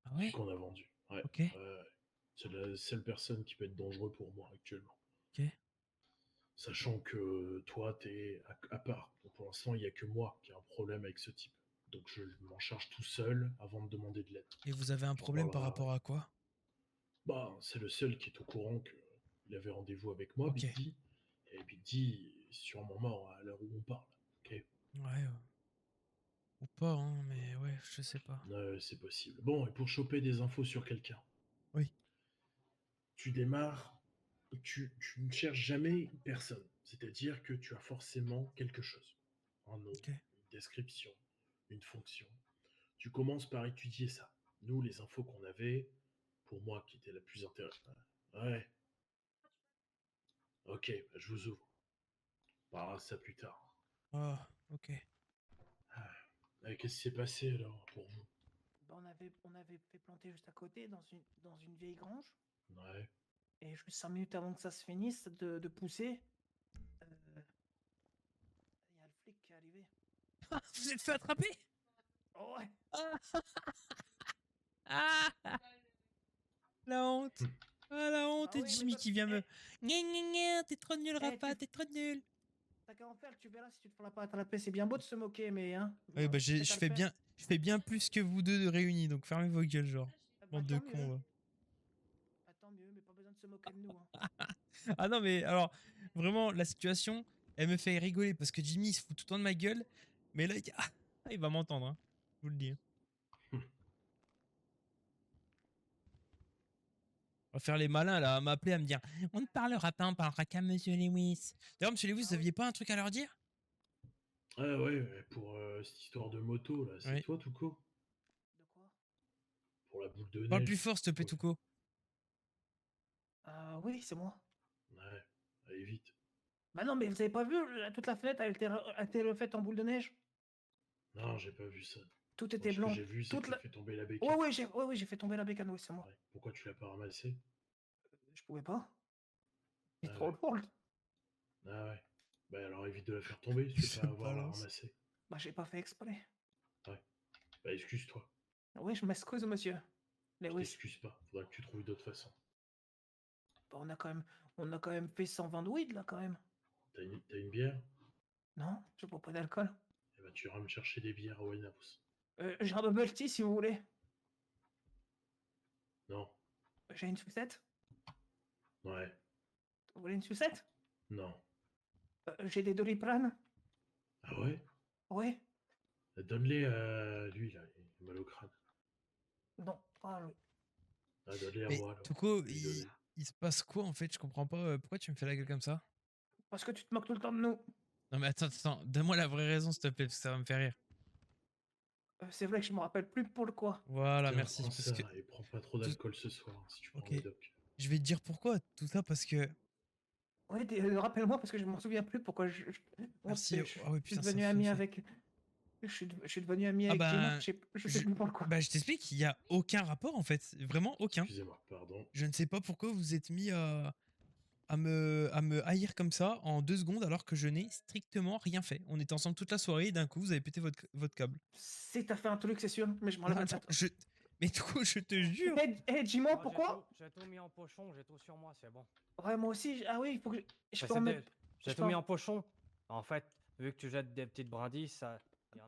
Speaker 6: Ah
Speaker 2: Celui
Speaker 6: ouais?
Speaker 2: qu'on a vendu. Ouais,
Speaker 6: Ok.
Speaker 2: ouais. C'est la seule personne qui peut être dangereux pour moi actuellement.
Speaker 6: Ok.
Speaker 2: Sachant que toi, t'es à part. Donc pour l'instant, il n'y a que moi qui ai un problème avec ce type. Donc je m'en charge tout seul avant de demander de l'aide.
Speaker 6: Et vous avez un
Speaker 2: J'en
Speaker 6: problème par
Speaker 2: parlerai
Speaker 6: rapport
Speaker 2: après.
Speaker 6: à quoi?
Speaker 2: Bah, c'est le seul qui est au courant qu'il avait rendez-vous avec moi,
Speaker 6: Ok.
Speaker 2: Big D. Et Big D est sûrement mort à l'heure où on parle. Ok.
Speaker 6: Ouais. Ou pas, hein, mais ouais, je sais pas.
Speaker 2: C'est possible. Bon, et pour choper des infos sur quelqu'un,
Speaker 6: Oui.
Speaker 2: tu démarres, tu ne cherches jamais personne. C'est-à-dire que tu as forcément quelque chose. Un nom,
Speaker 6: Ok.
Speaker 2: une description, une fonction. Tu commences par étudier ça. Nous, les infos qu'on avait, pour moi, qui était la plus intéressante. Ouais. Ok, bah, je vous ouvre. On parlera de ça plus tard.
Speaker 6: Ah, ok.
Speaker 2: Qu'est-ce qui s'est passé alors pour vous?
Speaker 7: on avait fait planter juste à côté dans une vieille grange.
Speaker 2: Ouais.
Speaker 7: Et juste 5 minutes avant que ça se finisse de pousser, il y a le flic qui est arrivé.
Speaker 6: Vous êtes fait attraper?
Speaker 7: Oh ouais.
Speaker 6: Ah, la honte. Ah, la honte.
Speaker 7: Bah
Speaker 6: Et
Speaker 7: oui, mais
Speaker 6: Jimmy
Speaker 7: toi,
Speaker 6: qui vient me...
Speaker 7: eh,
Speaker 6: Gna, gna, gna, t'es trop nul, Rafa,
Speaker 7: tu
Speaker 6: t'es trop nul.
Speaker 7: t'as qu'à en faire, tu verras si tu te feras pas attraper. C'est bien beau de se moquer, mais hein.
Speaker 6: Oui, bah
Speaker 7: t'as qu'à le faire.
Speaker 6: je fais bien plus que vous deux de réunis, donc fermez vos gueules, genre.
Speaker 7: Bah,
Speaker 6: Bande de
Speaker 7: tant mieux.
Speaker 6: cons, va.
Speaker 7: Bah, tant mieux, mais pas besoin de se moquer de nous. Hein.
Speaker 6: Ah non, mais alors, vraiment, la situation, elle me fait rigoler parce que Jimmy il se fout tout le temps de ma gueule, mais là, il va m'entendre, hein. Je vous le dis. On va faire les malins, là, à m'appeler, à me dire on ne parlera pas, on parlera qu'à Monsieur Lewis. D'ailleurs, Monsieur Lewis, vous aviez pas un truc à leur dire?
Speaker 2: Ah ouais, pour cette histoire de moto, là, c'est
Speaker 6: Oui.
Speaker 2: toi, Touko?
Speaker 7: De quoi?
Speaker 2: Pour la boule de
Speaker 6: Parle
Speaker 2: neige.
Speaker 6: plus fort, s'il te plaît, Touko.
Speaker 7: Oui, c'est moi.
Speaker 2: Ouais, allez vite.
Speaker 7: Bah non, mais vous avez pas vu, toute la fenêtre a été refaite en boule de neige.
Speaker 2: Non, j'ai pas vu ça.
Speaker 7: Tout était
Speaker 2: Moi, ce que
Speaker 7: blanc.
Speaker 2: j'ai vu, c'est
Speaker 7: Toute
Speaker 2: que
Speaker 7: la...
Speaker 2: t'as fait tomber la bécane.
Speaker 7: Ouais, j'ai fait tomber la bécane, oui, c'est moi.
Speaker 2: Ouais. Pourquoi tu l'as pas ramassée?
Speaker 7: Je pouvais pas. C'est
Speaker 2: Ah
Speaker 7: trop
Speaker 2: ouais.
Speaker 7: lourd.
Speaker 2: Ah ouais. Bah alors évite de la faire tomber, tu vas pas avoir à la ramasser.
Speaker 7: Bah j'ai pas fait exprès.
Speaker 2: Ouais. Bah excuse-toi.
Speaker 7: Oui, je m'excuse, monsieur.
Speaker 2: Je
Speaker 7: Lewis.
Speaker 2: t'excuse pas. Faudra que tu trouves d'autres façons.
Speaker 7: Bah, on a quand même fait 120 de weed, là, quand même.
Speaker 2: T'as une bière?
Speaker 7: Non, je bois pas d'alcool.
Speaker 2: Eh bah tu iras me chercher des bières à Winehouse.
Speaker 7: J'ai un bubble tea, si vous voulez.
Speaker 2: Non.
Speaker 7: J'ai une sucette.
Speaker 2: Ouais.
Speaker 7: Vous voulez une sucette?
Speaker 2: Non.
Speaker 7: J'ai des Doliprane.
Speaker 2: Ah ouais?
Speaker 7: Oui.
Speaker 2: Donne-les à lui, là. Il a mal au crâne.
Speaker 7: Non, pas lui.
Speaker 2: Ah, donne-les à
Speaker 6: Mais
Speaker 2: moi, alors.
Speaker 6: Touko,
Speaker 2: Je vais lui donner.
Speaker 6: il se passe quoi, en fait? Je comprends pas. Pourquoi tu me fais la gueule comme ça?
Speaker 7: Parce que tu te moques tout le temps de nous.
Speaker 6: Non, mais attends. Donne-moi la vraie raison, s'il te plaît, parce que ça va me faire rire.
Speaker 7: C'est vrai que je me rappelle plus pourquoi.
Speaker 6: Voilà,
Speaker 2: Tiens,
Speaker 6: merci.
Speaker 2: prends
Speaker 6: Parce
Speaker 2: ça
Speaker 6: que...
Speaker 2: et prends pas trop d'alcool ce soir, hein, si tu prends
Speaker 6: Ok.
Speaker 2: les docs.
Speaker 6: Je vais te dire pourquoi tout ça, parce que...
Speaker 7: Oui, rappelle-moi parce que je m'en souviens plus pourquoi
Speaker 6: Merci. Ah ouais,
Speaker 7: je suis
Speaker 6: putain, ça
Speaker 7: devenu
Speaker 6: me
Speaker 7: ami
Speaker 6: fait-
Speaker 7: avec. Je suis devenu ami
Speaker 6: Ah
Speaker 7: avec Jimmy.
Speaker 6: bah,
Speaker 7: Je sais plus pourquoi.
Speaker 6: Bah, je t'explique, il y a aucun rapport, en fait. Vraiment aucun.
Speaker 2: Excusez-moi, pardon.
Speaker 6: Je ne sais pas pourquoi vous êtes mis à me haïr comme ça en 2 secondes alors que je n'ai strictement rien fait. On était ensemble toute la soirée et d'un coup, vous avez pété votre câble.
Speaker 7: Si t'as fait un truc, c'est sûr, mais je m'en
Speaker 6: Non,
Speaker 7: rappelle
Speaker 6: attends,
Speaker 7: pas.
Speaker 6: Mais du coup, je te jure.
Speaker 7: Jimmy,
Speaker 5: Moi,
Speaker 7: pourquoi?
Speaker 5: J'ai tout mis en pochon, j'ai tout sur moi, c'est bon.
Speaker 7: Ouais, moi aussi. Ah oui, il faut que je
Speaker 5: Bah,
Speaker 7: peux en mettre.
Speaker 5: J'ai
Speaker 7: je
Speaker 5: tout
Speaker 7: peux
Speaker 5: mis
Speaker 7: en-
Speaker 5: en pochon. En fait, vu que tu jettes des petites brindilles, ça, ça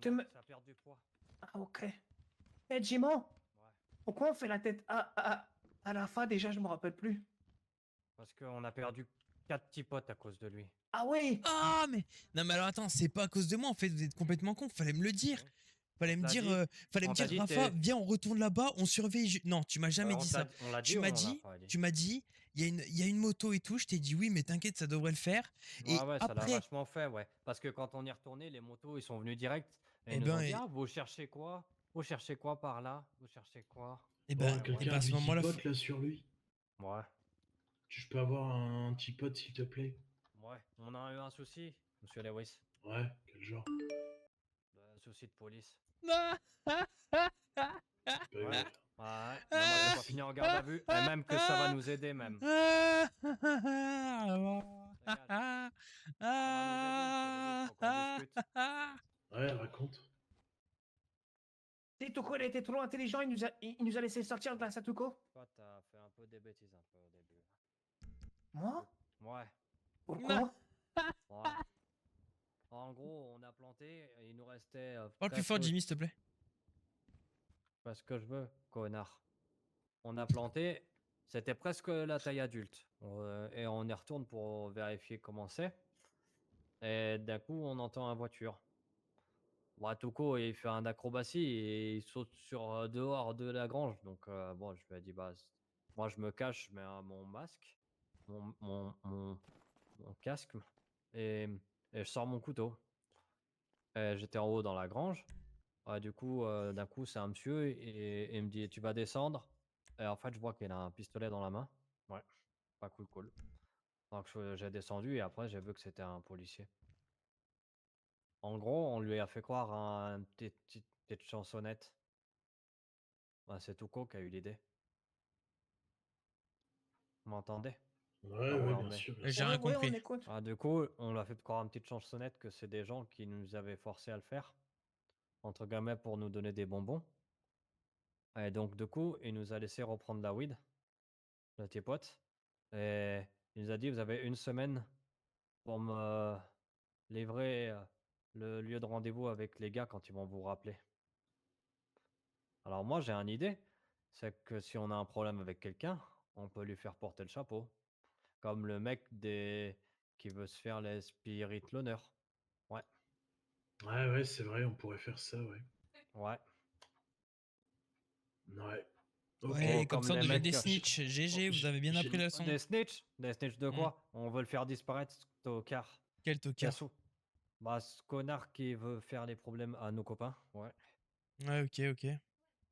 Speaker 5: perd du poids.
Speaker 7: Ah, ok. Jimmy, pourquoi on fait la tête à la fin déjà? Je me rappelle plus.
Speaker 5: Parce qu'on a perdu 4 petits potes à cause de lui.
Speaker 7: Ah oui.
Speaker 6: Ah, mais... Non, mais alors attends, c'est pas à cause de moi, en fait, vous êtes complètement con. Fallait me le dire. Fallait me
Speaker 5: t'a
Speaker 6: dire,
Speaker 5: dit,
Speaker 6: Rafa, viens, on retourne là-bas, on surveille. Non, tu m'as jamais
Speaker 5: on
Speaker 6: dit
Speaker 5: t'a-
Speaker 6: ça.
Speaker 5: on l'a dit
Speaker 6: Tu
Speaker 5: ou
Speaker 6: m'as
Speaker 5: on l'a
Speaker 6: dit,
Speaker 5: pas dit?
Speaker 6: tu m'as dit, il y a une moto et tout. Je t'ai dit oui, mais t'inquiète, ça devrait le faire. Et
Speaker 5: Ouais, ça l'a
Speaker 6: après,
Speaker 5: vachement fait, ouais. Parce que quand on y est retourné, les motos, ils sont venus direct. Et
Speaker 6: Eh
Speaker 5: ils nous
Speaker 6: ben,
Speaker 5: ont dit,
Speaker 6: et-
Speaker 5: ah, vous cherchez quoi? Vous cherchez quoi par là? Vous cherchez quoi?
Speaker 6: et
Speaker 2: Oh,
Speaker 6: ben,
Speaker 2: quelqu'un
Speaker 6: à
Speaker 2: a
Speaker 6: ce
Speaker 2: du
Speaker 6: moment-là,
Speaker 2: petit pote là sur lui.
Speaker 5: Ouais.
Speaker 2: Je peux avoir un petit pote s'il te plaît?
Speaker 5: Ouais, on a eu un souci, monsieur Lewis.
Speaker 2: Ouais, quel genre?
Speaker 5: Un souci de police.
Speaker 2: C'est pas
Speaker 5: Ouais,
Speaker 2: grave.
Speaker 5: ouais. Mais moi, j'ai pas fini en garde à vue. Et même que ça va nous aider, même.
Speaker 2: Ouais, raconte.
Speaker 7: Tuko, il était trop intelligent, il nous a laissé sortir grâce à Tuko.
Speaker 5: Toi, t'as fait un peu des bêtises un peu au début.
Speaker 7: Moi?
Speaker 5: Ouais.
Speaker 7: Pourquoi?
Speaker 5: Ouais. En gros, on a planté et il nous restait.
Speaker 6: Parle plus fort, Jimmy, s'il te plaît.
Speaker 5: Parce que je veux, connard. On a planté, c'était presque la taille adulte. Et on y retourne pour vérifier comment c'est. Et d'un coup, on entend une voiture. Bon, Tuko, il fait un acrobatie et il saute sur dehors de la grange. Donc, bon, je lui ai dit, bah, moi, je me cache, je mets mon masque, mon casque et je sors mon couteau. Et j'étais en haut dans la grange. Du coup, d'un coup, c'est un monsieur et il me dit, tu vas descendre. Et en fait, je vois qu'il a un pistolet dans la main. Ouais, pas cool. Donc, j'ai descendu et après, j'ai vu que c'était un policier. En gros, on lui a fait croire une petite chansonnette. Ah, c'est Touko qui a eu l'idée. Vous m'entendez?
Speaker 2: Ouais,
Speaker 5: Ah,
Speaker 2: ouais,
Speaker 5: on
Speaker 2: bien
Speaker 5: met.
Speaker 2: sûr, bien
Speaker 6: J'ai
Speaker 2: sûr.
Speaker 6: rien
Speaker 7: Ouais, on
Speaker 6: compris.
Speaker 7: écoute.
Speaker 5: Ah, du coup, on l'a fait encore une petite chansonnette que c'est des gens qui nous avaient forcé à le faire, entre guillemets, pour nous donner des bonbons. Et donc, du coup, il nous a laissé reprendre la weed, le petit pote. Et il nous a dit, vous avez une semaine pour me livrer le lieu de rendez-vous avec les gars quand ils vont vous rappeler. Alors moi, j'ai une idée. C'est que si on a un problème avec quelqu'un, on peut lui faire porter le chapeau. Comme le mec qui veut se faire les Spirit l'honneur. Ouais,
Speaker 2: Ouais, ouais, c'est vrai, on pourrait faire ça, ouais.
Speaker 5: ouais.
Speaker 2: Ouais. Ok.
Speaker 6: Ouais,
Speaker 5: Oh,
Speaker 6: et comme
Speaker 5: comme
Speaker 6: ça, on
Speaker 5: les
Speaker 6: devient
Speaker 5: mecs.
Speaker 6: des snitch. GG, vous avez bien appris la leçon.
Speaker 5: Des snitch? Des snitch de
Speaker 6: Hmm.
Speaker 5: quoi? On veut le faire disparaître, ce tocard.
Speaker 6: Quel tocard?
Speaker 5: Cassou. Bah, ce connard qui veut faire les problèmes à nos copains. Ouais.
Speaker 6: Ouais, ok, ok.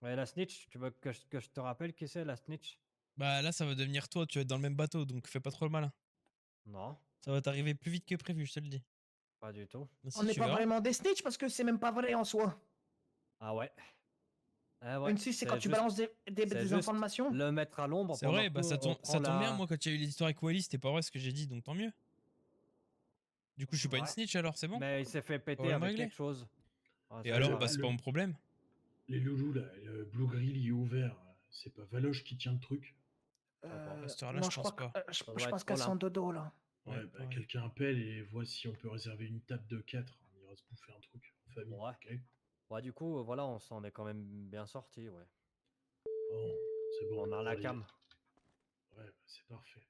Speaker 5: Ouais, la snitch, tu veux que je te rappelle qui c'est la snitch?
Speaker 6: Bah là, ça va devenir toi, tu vas être dans le même bateau, donc fais pas trop le malin.
Speaker 5: Non,
Speaker 6: Ça va t'arriver plus vite que prévu, je te le dis.
Speaker 5: pas du tout.
Speaker 6: Bah,
Speaker 7: On
Speaker 6: si,
Speaker 7: n'est
Speaker 6: tu
Speaker 7: pas
Speaker 6: verras.
Speaker 7: vraiment des snitch parce que c'est même pas vrai en soi.
Speaker 5: Ah ouais. Ah ouais,
Speaker 7: Une snitch, c'est quand tu
Speaker 5: juste-
Speaker 7: balances
Speaker 5: c'est
Speaker 7: des
Speaker 5: juste
Speaker 7: informations.
Speaker 5: le mettre à l'ombre
Speaker 6: C'est
Speaker 5: pendant
Speaker 6: vrai,
Speaker 5: que
Speaker 6: bah
Speaker 5: nous,
Speaker 6: ça
Speaker 5: on
Speaker 6: tombe,
Speaker 5: prend
Speaker 6: ça tombe bien,
Speaker 5: la...
Speaker 6: moi, quand il y a eu les histoires avec Wally, c'était pas vrai ce que j'ai dit, donc tant mieux. Du coup, je suis pas une
Speaker 5: Ouais.
Speaker 6: snitch alors, c'est bon?
Speaker 5: Mais il s'est fait péter
Speaker 6: Problème
Speaker 5: avec
Speaker 6: réglé.
Speaker 5: quelque chose. Ah,
Speaker 6: Et
Speaker 5: ça,
Speaker 6: alors,
Speaker 5: c'est
Speaker 6: bah
Speaker 5: vrai.
Speaker 6: c'est pas mon problème.
Speaker 2: Les loulous, là, le Blue Grill, il est ouvert. C'est pas Valoche qui tient le truc.
Speaker 6: À cette heure-là,
Speaker 7: Non,
Speaker 6: je
Speaker 7: je
Speaker 6: pense
Speaker 7: crois
Speaker 6: pas.
Speaker 7: que,
Speaker 5: Ça
Speaker 7: je
Speaker 5: doit
Speaker 7: pense
Speaker 5: être
Speaker 7: qu'elles sont
Speaker 5: Olympe.
Speaker 7: dodo là.
Speaker 2: Ouais,
Speaker 6: Ouais,
Speaker 2: bah,
Speaker 6: pareil.
Speaker 2: quelqu'un appelle et voit si on peut réserver une table de 4. On ira se bouffer un truc en famille.
Speaker 5: Ouais.
Speaker 2: Ok.
Speaker 5: Ouais, du coup, voilà, on s'en est quand même bien sorti, ouais.
Speaker 2: Bon, c'est bon.
Speaker 5: On a la
Speaker 2: va y
Speaker 5: cam.
Speaker 2: aller. Ouais, bah, c'est parfait.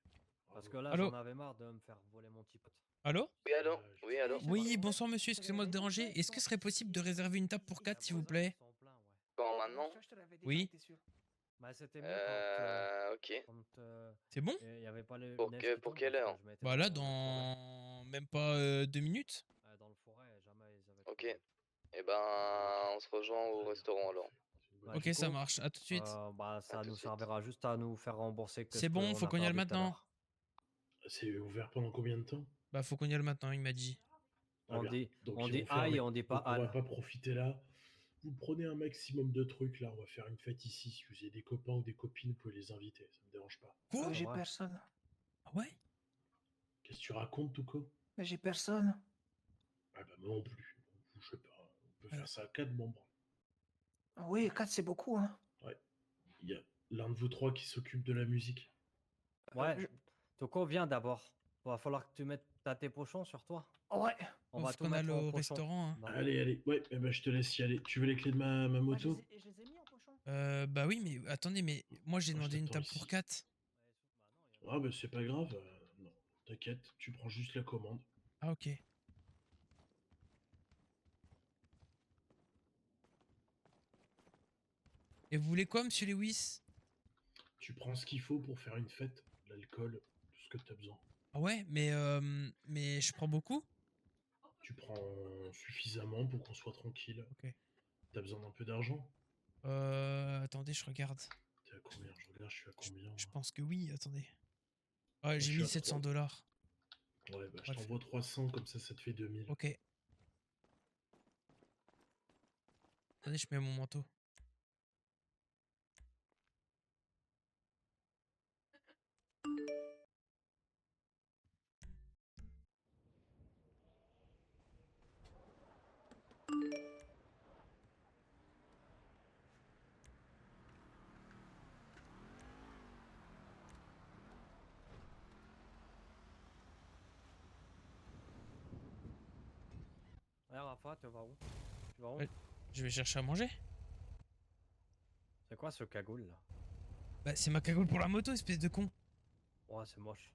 Speaker 5: Parce
Speaker 2: Bravo.
Speaker 5: que là,
Speaker 6: Allô?
Speaker 5: j'en avais marre de me faire voler mon petit pote.
Speaker 6: Allô?
Speaker 13: Oui, allô?
Speaker 2: Je
Speaker 13: Oui,
Speaker 2: sais
Speaker 13: allô?
Speaker 2: pas.
Speaker 6: Oui, bonsoir monsieur, excusez-moi de déranger. Est-ce que ce serait possible de réserver une table pour 4, s'il vous plaît?
Speaker 13: Quand maintenant?
Speaker 6: Oui.
Speaker 5: Bah, c'était mieux quand
Speaker 13: Ok.
Speaker 6: C'est bon?
Speaker 5: il y avait pas les
Speaker 13: Pour,
Speaker 5: neige
Speaker 13: que,
Speaker 5: qui
Speaker 13: pour
Speaker 5: tombe
Speaker 13: quelle
Speaker 5: parce que
Speaker 13: heure?
Speaker 5: je m'étais
Speaker 6: Bah là,
Speaker 5: dans le forêt.
Speaker 6: dans même pas 2 minutes.
Speaker 5: Dans le forêt, jamais ils avaient
Speaker 13: Ok.
Speaker 5: trouvé.
Speaker 13: Eh ben, on se rejoint au restaurant alors.
Speaker 5: Bah,
Speaker 6: Ok,
Speaker 5: du
Speaker 6: ça
Speaker 5: coup,
Speaker 6: marche, à tout de suite.
Speaker 5: bah, ça
Speaker 13: tout de
Speaker 5: nous
Speaker 13: suite.
Speaker 5: servira juste à nous faire rembourser que
Speaker 6: C'est
Speaker 5: ce
Speaker 6: bon,
Speaker 5: qu'on
Speaker 6: faut
Speaker 5: a
Speaker 6: qu'on y aille
Speaker 5: perdu tout à
Speaker 6: maintenant.
Speaker 5: l'heure.
Speaker 2: C'est ouvert pendant combien de temps?
Speaker 6: Bah faut qu'on y aille maintenant, il m'a dit.
Speaker 5: On
Speaker 2: bien.
Speaker 5: dit,
Speaker 2: Donc,
Speaker 5: on
Speaker 2: ils
Speaker 5: dit
Speaker 2: vont faire
Speaker 5: aïe,
Speaker 2: avec.
Speaker 5: on dit pas
Speaker 2: Donc, on va
Speaker 5: al.
Speaker 2: pas profiter là. Vous prenez un maximum de trucs là. On va faire une fête ici. Si vous avez des copains ou des copines, vous pouvez les inviter. Ça me dérange pas.
Speaker 6: Quoi?
Speaker 7: J'ai
Speaker 5: Ouais.
Speaker 7: personne.
Speaker 6: Ah ouais?
Speaker 2: Qu'est-ce que tu racontes, Touko?
Speaker 7: Mais j'ai personne.
Speaker 2: Ah bah moi non plus. Donc, je sais pas. On peut
Speaker 6: Alors.
Speaker 2: faire ça à 4 membres.
Speaker 7: Ah oui, 4 c'est beaucoup, hein.
Speaker 2: Ouais. Il y a l'un de vous trois qui s'occupe de la musique.
Speaker 5: Ouais, Toko, viens d'abord. Va falloir que tu mettes tes pochons sur toi.
Speaker 7: Ouais.
Speaker 5: On
Speaker 6: Faut
Speaker 5: va tout
Speaker 6: qu'on aille
Speaker 5: mettre en
Speaker 6: au
Speaker 5: pochon.
Speaker 6: restaurant, hein.
Speaker 5: Bah,
Speaker 2: Allez, allez. Ouais, eh ben, je te laisse y aller. Tu veux les clés de ma moto?
Speaker 7: je les ai mis en pochon.
Speaker 6: Bah oui, mais attendez, mais moi j'ai
Speaker 2: Moi, je
Speaker 6: demandé une
Speaker 2: t'attends
Speaker 6: table pour
Speaker 2: ici.
Speaker 6: 4.
Speaker 2: Ah bah c'est pas grave. Non, t'inquiète. Tu prends juste la commande.
Speaker 6: Ah ok. Et vous voulez quoi, monsieur Lewis?
Speaker 2: Tu prends ce qu'il faut pour faire une fête. De l'alcool, tout ce que t'as besoin.
Speaker 6: Ah ouais, mais je prends beaucoup?
Speaker 2: Tu prends suffisamment pour qu'on soit tranquille.
Speaker 6: Ok.
Speaker 2: T'as besoin d'un peu d'argent?
Speaker 6: Attendez, je regarde.
Speaker 2: T'es à combien? Je regarde, je suis à combien?
Speaker 6: Je
Speaker 2: moi
Speaker 6: pense que oui, attendez. Ouais,
Speaker 2: je
Speaker 6: j'ai
Speaker 2: suis à
Speaker 6: 1700 $.
Speaker 2: Ouais, bah je
Speaker 6: Ouais,
Speaker 2: t'envoie 300, comme ça te fait 2000.
Speaker 6: Ok. Attendez, je mets mon manteau.
Speaker 5: ouais, Rafa, tu vas où? Tu vas où?
Speaker 6: Ouais, je vais chercher à manger.
Speaker 5: C'est quoi ce cagoule là?
Speaker 6: Bah c'est ma cagoule pour la moto, espèce de con.
Speaker 5: Ouais, c'est moche.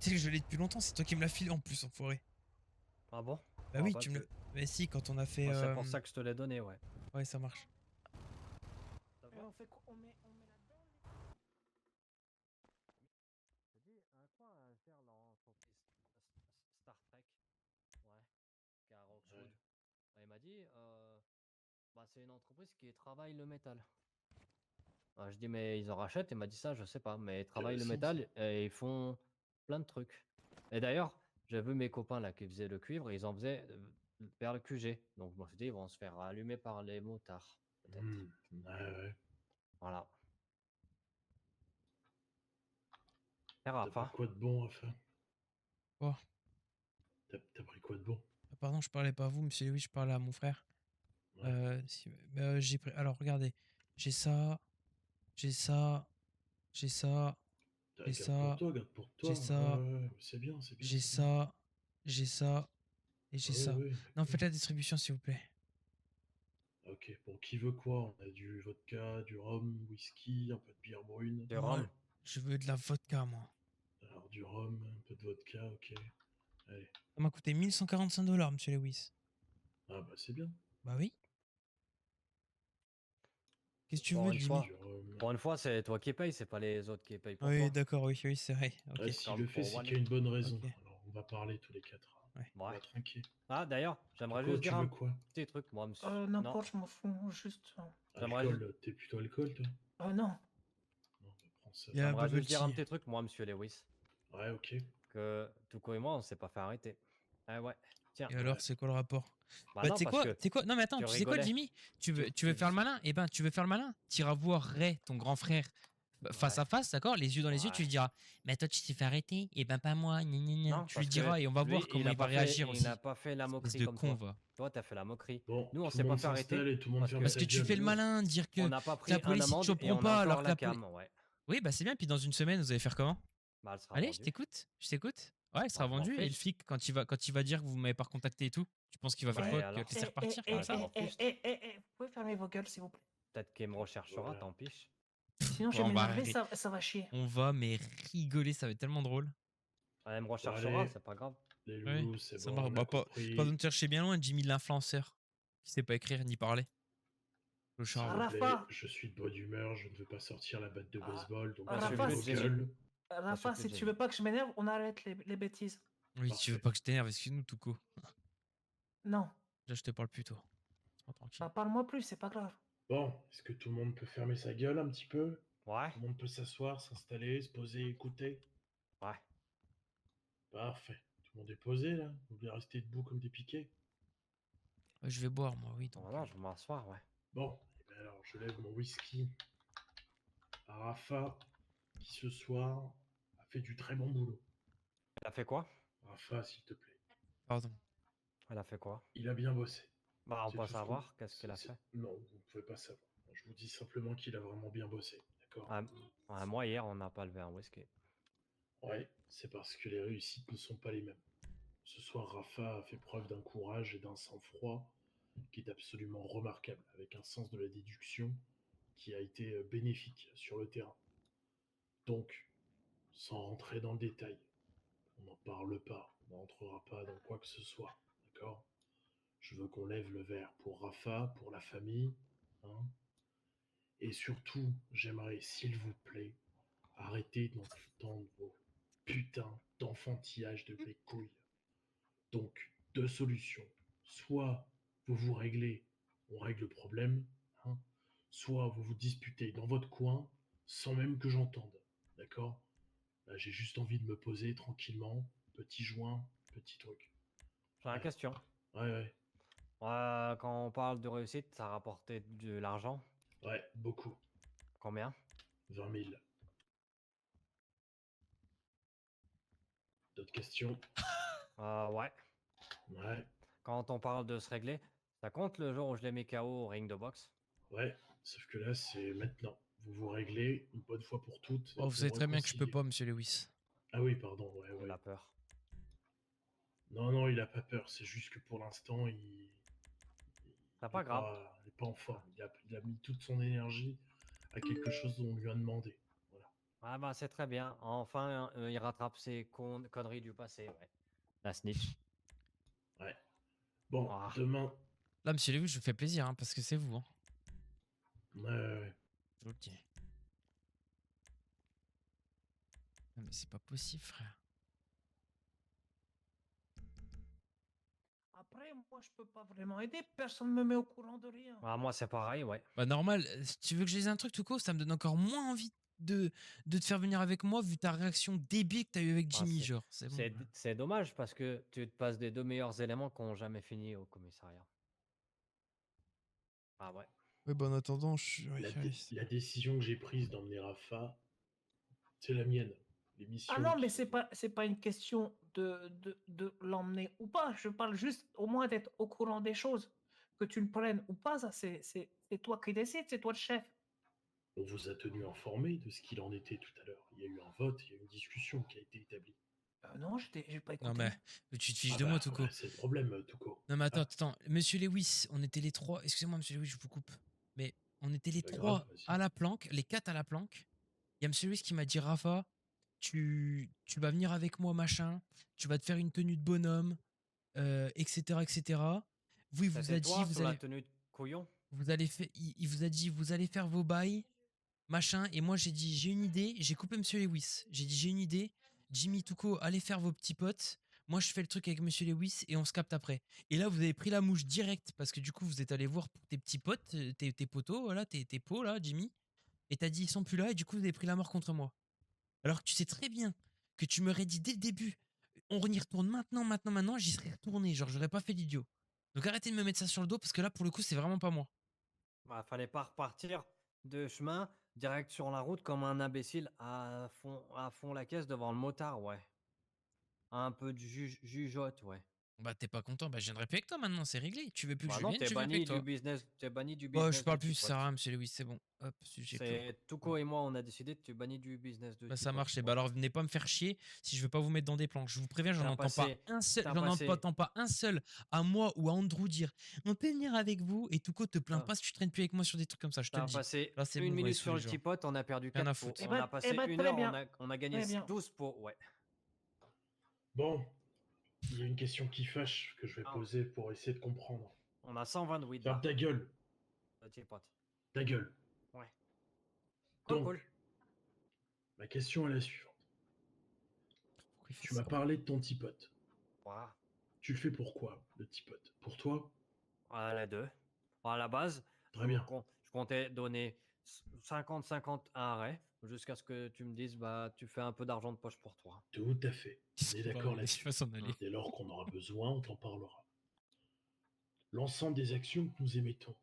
Speaker 6: Tu sais que je l'ai depuis longtemps, c'est toi qui me l'as filé en plus, enfoiré.
Speaker 5: Ah bon?
Speaker 6: Bah
Speaker 5: Ah
Speaker 6: oui,
Speaker 5: bah,
Speaker 6: tu me l'as... Mais si, quand on a fait...
Speaker 5: ouais, c'est pour ça que je te l'ai donné, ouais.
Speaker 6: Ouais, ça marche.
Speaker 5: Ça
Speaker 7: Et
Speaker 5: va?
Speaker 7: on fait quoi? On met là-dedans.
Speaker 5: Je te dis, quoi faire l'entreprise Star Trek? Ouais, Carol Food.
Speaker 2: Ouais.
Speaker 5: Il m'a dit, bah, c'est une entreprise qui travaille le métal. Je dis, mais ils en rachètent? Il m'a dit ça, je sais pas. Mais ils travaillent le
Speaker 2: Intéressant,
Speaker 5: métal et ils font plein de trucs. Et d'ailleurs, j'ai vu mes copains là qui faisaient le cuivre, ils en faisaient vers le QG. Donc je me suis dit, ils vont se faire allumer par les motards, peut-être.
Speaker 2: Ouais, ouais.
Speaker 5: Voilà. Et
Speaker 2: T'as
Speaker 5: Rafa.
Speaker 2: pris quoi de bon, Rafa?
Speaker 6: Quoi?
Speaker 2: T'as pris quoi de bon?
Speaker 6: Ah, pardon, je parlais pas à vous, monsieur Louis, je parlais à mon frère.
Speaker 2: Ouais.
Speaker 6: J'ai pris. Alors, regardez. J'ai ça. J'ai ça. J'ai ça. J'ai
Speaker 2: Garde pour
Speaker 6: ça. J'ai
Speaker 2: toi.
Speaker 6: ça.
Speaker 2: Ouais, c'est bien, c'est bien.
Speaker 6: J'ai
Speaker 2: c'est bien.
Speaker 6: ça. J'ai ça. Et j'ai
Speaker 2: Ouais,
Speaker 6: ça.
Speaker 2: ouais,
Speaker 6: Non,
Speaker 2: d'accord.
Speaker 6: faites la distribution, s'il vous plaît.
Speaker 2: Ok, bon, qui veut quoi? On a du vodka, du rhum, whisky, un peu de bière brune.
Speaker 5: Du
Speaker 6: Moi,
Speaker 5: rhum.
Speaker 6: je veux de la vodka, moi.
Speaker 2: Alors, du rhum, un peu de vodka, ok. Allez.
Speaker 6: Ça m'a coûté 1145 $, monsieur Lewis.
Speaker 2: Ah bah c'est bien.
Speaker 6: Bah oui. Qu'est-ce que tu
Speaker 5: Pour
Speaker 6: veux,
Speaker 5: une
Speaker 6: Jimmy?
Speaker 5: fois, pour une fois, c'est toi qui paye, c'est pas les autres qui payent pour
Speaker 6: Oui,
Speaker 5: toi.
Speaker 6: d'accord, oui, oui, c'est vrai. Ok.
Speaker 2: Ah, s'il
Speaker 5: Comme
Speaker 2: le fait,
Speaker 5: pour
Speaker 2: c'est
Speaker 5: Wally.
Speaker 2: qu'il y a une bonne raison.
Speaker 6: Ok.
Speaker 2: Alors, on va parler tous les quatre.
Speaker 6: Ouais.
Speaker 2: On va trinquer.
Speaker 5: Ah, d'ailleurs, j'aimerais
Speaker 2: Coco,
Speaker 5: juste
Speaker 2: tu
Speaker 5: dire
Speaker 2: veux
Speaker 5: un
Speaker 2: quoi?
Speaker 5: petit truc, moi, monsieur.
Speaker 7: N'importe, je m'en fous, juste.
Speaker 5: J'aimerais juste...
Speaker 2: Alcool, t'es plutôt alcool, toi?
Speaker 7: Non.
Speaker 2: Non, bah prends ça.
Speaker 6: Il y a un
Speaker 5: J'aimerais
Speaker 6: bubble
Speaker 5: juste dire un
Speaker 6: tea.
Speaker 5: petit truc, moi, monsieur Lewis.
Speaker 2: Ouais, ok.
Speaker 5: Que Tuco et moi, on s'est pas fait arrêter. Ah ouais, tiens.
Speaker 6: Et alors, c'est quoi le rapport?
Speaker 5: Bah
Speaker 6: Bah,
Speaker 5: non,
Speaker 6: tu sais
Speaker 5: parce
Speaker 6: quoi?
Speaker 5: que
Speaker 6: Tu sais quoi? Non, mais attends,
Speaker 5: tu
Speaker 6: tu sais quoi,
Speaker 5: rigolais.
Speaker 6: Jimmy? Tu veux faire le malin? Eh ben, tu veux faire le malin? T'iras voir Ray, ton grand frère, face à face, d'accord? Les yeux dans les yeux, tu lui diras, mais toi, tu t'es fait arrêter? Eh ben, pas moi, gna gna gna.
Speaker 5: Non,
Speaker 6: Tu lui
Speaker 5: parce
Speaker 6: diras
Speaker 5: que
Speaker 6: et on va
Speaker 5: lui,
Speaker 6: voir comment il va
Speaker 5: pas fait-
Speaker 6: réagir aussi.
Speaker 5: Il n'a pas fait la
Speaker 6: Espèce
Speaker 5: moquerie
Speaker 6: de
Speaker 5: comme
Speaker 6: con,
Speaker 5: toi.
Speaker 6: va.
Speaker 5: Toi, t'as fait la moquerie.
Speaker 2: Bon,
Speaker 5: Nous, on
Speaker 2: tout
Speaker 5: s'est
Speaker 2: le
Speaker 5: pas
Speaker 2: monde
Speaker 5: fait arrêter.
Speaker 2: s'installe et tout le monde ferme
Speaker 6: Parce
Speaker 2: sa
Speaker 6: que tu
Speaker 2: gueule.
Speaker 6: fais le malin, dire que
Speaker 5: On n'a pas pris
Speaker 6: la
Speaker 5: un
Speaker 6: police, il
Speaker 5: amende
Speaker 6: te
Speaker 5: et on
Speaker 6: prend
Speaker 5: a
Speaker 6: pas,
Speaker 5: encore
Speaker 6: alors que
Speaker 5: la
Speaker 6: la police.
Speaker 5: cam, ouais.
Speaker 6: Oui, bah c'est bien. Puis dans une semaine, vous allez faire comment?
Speaker 5: Bah, elle sera
Speaker 6: Allez, je
Speaker 5: vendue.
Speaker 6: t'écoute. Je t'écoute. Ouais, elle sera
Speaker 5: Bah, je m'en
Speaker 6: vendue. Et le
Speaker 5: fiche.
Speaker 6: flic, quand il va dire que vous m'avez pas recontacté et tout, tu penses qu'il va faire
Speaker 5: Bah,
Speaker 6: quoi?
Speaker 5: et
Speaker 6: Qu'il va
Speaker 5: alors
Speaker 6: te laisser repartir
Speaker 5: Bah,
Speaker 6: comme
Speaker 5: je
Speaker 6: ça?
Speaker 5: m'en fiche.
Speaker 7: Vous pouvez fermer vos gueules, s'il vous plaît.
Speaker 5: Peut-être qu'il me recherchera,
Speaker 2: Voilà.
Speaker 5: tant pis.
Speaker 7: Sinon, je
Speaker 6: Bon,
Speaker 7: vais
Speaker 6: on va
Speaker 7: m'énerver,
Speaker 6: ri-
Speaker 7: ça va chier.
Speaker 6: On va mais rigoler, ça va être tellement drôle.
Speaker 5: Elle me
Speaker 2: Bon,
Speaker 5: recherchera,
Speaker 2: allez,
Speaker 5: c'est pas grave.
Speaker 2: les
Speaker 6: Ouais,
Speaker 2: loulous, c'est
Speaker 6: ça
Speaker 2: bon,
Speaker 6: marche.
Speaker 2: on a
Speaker 6: Bah, pas
Speaker 2: compris.
Speaker 6: besoin de chercher bien loin, Jimmy l'influenceur. Qui sait pas écrire ni parler. Le
Speaker 2: S'il
Speaker 6: charbon.
Speaker 2: vous plaît,
Speaker 7: Rafa.
Speaker 2: je suis de bonne humeur, je ne veux pas sortir la batte de
Speaker 5: Ah,
Speaker 2: baseball, donc
Speaker 5: Rafa,
Speaker 2: fermez vos
Speaker 5: c'est-
Speaker 2: gueules.
Speaker 7: Rafa, si tu veux pas que je m'énerve, on arrête les bêtises.
Speaker 6: Oui, tu veux pas que je t'énerve, excuse-nous, Touko.
Speaker 7: Non.
Speaker 6: Là, je te parle plus tôt. Sois tranquille.
Speaker 7: Bah, parle-moi plus, c'est pas grave.
Speaker 2: Bon, est-ce que tout le monde peut fermer sa gueule un petit peu?
Speaker 5: Ouais.
Speaker 2: Tout le monde peut s'asseoir, s'installer, se poser, écouter?
Speaker 5: Ouais.
Speaker 2: Parfait. Tout le monde est posé, là? Vous voulez rester debout comme des piquets?
Speaker 6: Ouais, je vais boire, moi, oui. Donc,
Speaker 5: Non, je vais m'asseoir, ouais.
Speaker 2: Bon, eh ben alors, je lève mon whisky à Rafa, qui ce soir a fait du très bon boulot.
Speaker 5: Elle a fait quoi?
Speaker 2: Rafa, s'il te plaît.
Speaker 6: Pardon.
Speaker 5: Elle a fait quoi?
Speaker 2: Il a bien bossé.
Speaker 5: Bah, on
Speaker 2: C'est
Speaker 5: peut
Speaker 2: tout ce qu'on-
Speaker 5: savoir qu'est-ce qu'elle a fait.
Speaker 2: Non, vous ne pouvez pas savoir. Je vous dis simplement qu'il a vraiment bien bossé, d'accord?
Speaker 5: Ah, moi, hier, on n'a pas levé un whisky.
Speaker 2: Ouais, c'est parce que les réussites ne sont pas les mêmes. Ce soir, Rafa a fait preuve d'un courage et d'un sang-froid qui est absolument remarquable, avec un sens de la déduction qui a été bénéfique sur le terrain. Donc, sans rentrer dans le détail, on n'en parle pas, on n'entrera pas dans quoi que ce soit, d'accord? Je veux qu'on lève le verre pour Rafa, pour la famille, hein? Et surtout, j'aimerais, s'il vous plaît, arrêter d'entendre vos putains d'enfantillage de mes couilles. Donc, deux solutions. Soit vous vous réglez, on règle le problème, hein, soit vous vous disputez dans votre coin sans même que j'entende. D'accord? Là, j'ai juste envie de me poser tranquillement, petit joint, petit truc.
Speaker 5: J'ai une question.
Speaker 2: Ouais.
Speaker 5: Quand on parle de réussite, ça a rapporté de l'argent?
Speaker 2: Ouais, beaucoup.
Speaker 5: Combien?
Speaker 2: 20 000. D'autres questions?
Speaker 5: Ouais.
Speaker 2: Ouais.
Speaker 5: Quand on parle de se régler, ça compte le jour où je l'ai mis KO au ring de boxe?
Speaker 2: Ouais, sauf que là, c'est maintenant. Vous vous réglez une bonne fois pour toutes.
Speaker 6: Oh, vous savez très bien que je peux pas, monsieur Lewis.
Speaker 2: Ah oui, pardon, ouais.
Speaker 5: Il a peur.
Speaker 2: Non, il a pas peur. C'est juste que pour l'instant,
Speaker 5: C'est pas grave.
Speaker 2: il est pas en forme. Il a mis toute son énergie à quelque chose dont on lui a demandé. Voilà.
Speaker 5: Ah bah c'est très bien. Enfin, il rattrape ses conneries du passé, ouais. La snitch.
Speaker 2: Ouais. Bon,
Speaker 5: Ah.
Speaker 2: demain.
Speaker 6: Là, monsieur Lewis, je vous fais plaisir, hein, parce que c'est vous. Hein.
Speaker 2: Ouais.
Speaker 6: Je vous le dis. Non, mais c'est pas possible, frère.
Speaker 7: Après, moi, je peux pas vraiment aider. Personne me met au courant de rien.
Speaker 5: Ah, moi, c'est pareil, ouais.
Speaker 6: Bah, normal, si tu veux que je dise un truc, Touko, ça me donne encore moins envie de te faire venir avec moi, vu ta réaction débile que t'as eu avec Jimmy, genre. C'est bon.
Speaker 5: C'est dommage parce que tu te passes des deux meilleurs éléments qui n'ont jamais fini au commissariat. Ah ouais.
Speaker 12: Ouais, bah en attendant, ouais,
Speaker 2: La,
Speaker 12: allez,
Speaker 2: la décision que j'ai prise d'emmener Rafa, c'est la mienne. Les
Speaker 7: Ah
Speaker 2: missions
Speaker 7: non, mais
Speaker 2: qui...
Speaker 7: c'est pas une question de l'emmener ou pas. Je parle juste au moins d'être au courant des choses. Que tu le prennes ou pas, ça c'est toi qui décides, c'est toi le chef.
Speaker 2: On vous a tenu informé de ce qu'il en était tout à l'heure. Il y a eu un vote, il y a eu une discussion qui a été établie.
Speaker 7: Non, j'ai pas
Speaker 6: Non,
Speaker 7: écouté.
Speaker 6: mais tu te fiches
Speaker 2: Ah
Speaker 6: de moi,
Speaker 2: bah,
Speaker 6: Touko.
Speaker 2: voilà, c'est le problème, Touko.
Speaker 6: Non, mais attends,
Speaker 2: Ah,
Speaker 6: attends. Monsieur Lewis, on était les trois. Excusez-moi, monsieur Lewis, je vous coupe. Mais on était les
Speaker 2: c'est pas grave,
Speaker 6: trois
Speaker 2: vas-y.
Speaker 6: à la planque, les 4 à la planque. Il y a monsieur Lewis qui m'a dit Rafa, tu vas venir avec moi, machin. Tu vas te faire une tenue de bonhomme, etc., etc. Vous, il
Speaker 5: Ça,
Speaker 6: vous a
Speaker 5: c'est
Speaker 6: dit,
Speaker 5: toi sur la tenue de couillon?
Speaker 6: il vous a dit, vous allez faire vos bails, machin. Et moi, j'ai dit, j'ai une idée. J'ai coupé monsieur Lewis. J'ai dit, j'ai une idée. Jimmy, Touko, allez faire vos petits potes. Moi, je fais le truc avec monsieur Lewis et on se capte après. Et là, vous avez pris la mouche direct parce que du coup, vous êtes allé voir pour tes petits potes, tes potos, voilà, tes pots là, Jimmy. Et t'as dit, ils sont plus là. Et du coup, vous avez pris la mort contre moi. Alors que tu sais très bien que tu m'aurais dit dès le début, on y retourne maintenant, j'y serais retourné. Genre, j'aurais pas fait l'idiot. Donc arrêtez de me mettre ça sur le dos parce que là, pour le coup, c'est vraiment pas moi.
Speaker 5: Bah, fallait pas repartir de chemin direct sur la route comme un imbécile à fond la caisse devant le motard, ouais. Un peu de jugeote, ouais.
Speaker 6: Bah, t'es pas content, bah, je viendrai plus avec toi maintenant, c'est réglé. Tu veux plus que
Speaker 5: Bah
Speaker 6: je
Speaker 5: non,
Speaker 6: vienne, je viens plus avec toi.
Speaker 5: t'es banni du
Speaker 6: Bah, je
Speaker 5: business de
Speaker 6: parle plus, ça sert à
Speaker 5: Tipote.
Speaker 6: rien, monsieur Lewis, c'est bon. Hop, sujet clos.
Speaker 5: C'est Touko et moi, on a décidé de te bannir du business de
Speaker 6: Bah, ça
Speaker 5: Tipote.
Speaker 6: marche. Et bah, alors, venez pas me faire chier si je veux pas vous mettre dans des planches. Je vous préviens, j'en entends pas un seul, entends pas un seul à moi ou à Andrew dire on peut venir avec vous et Touko te plains pas si tu traînes plus avec moi sur des trucs comme ça, je te
Speaker 5: T'as
Speaker 6: le dis.
Speaker 5: passé
Speaker 6: Là, c'est
Speaker 5: une
Speaker 6: bon,
Speaker 5: minute
Speaker 6: ouais,
Speaker 5: sur le Tipote, on a perdu
Speaker 6: Rien
Speaker 5: 4
Speaker 6: à
Speaker 5: pots.
Speaker 6: foutre.
Speaker 5: On a passé une
Speaker 7: très
Speaker 5: heure,
Speaker 7: bien.
Speaker 5: on a gagné
Speaker 7: Très bien.
Speaker 5: 12 pots, ouais.
Speaker 2: Bon, il y a une question qui fâche que je vais poser pour essayer de comprendre.
Speaker 5: On a 120 de weed
Speaker 2: Ferme
Speaker 5: là.
Speaker 2: ta gueule.
Speaker 5: Le Tipote.
Speaker 2: Ta gueule.
Speaker 5: Ouais.
Speaker 2: Donc,
Speaker 5: Cool.
Speaker 2: ma question est la suivante. Tu m'as parlé de ton petit pote.
Speaker 5: Voilà.
Speaker 2: Tu le fais pourquoi, le petit pote? Pour toi?
Speaker 5: Voilà les deux. À la base,
Speaker 2: Très bien.
Speaker 5: je comptais donner 50-50 à arrêt jusqu'à ce que tu me dises bah tu fais un peu d'argent de poche pour toi.
Speaker 2: Tout à fait. On est d'accord
Speaker 6: Laisse
Speaker 2: là-dessus.
Speaker 6: pas s'en aller.
Speaker 2: Dès lors qu'on aura besoin, on t'en parlera. L'ensemble des actions que nous émettons,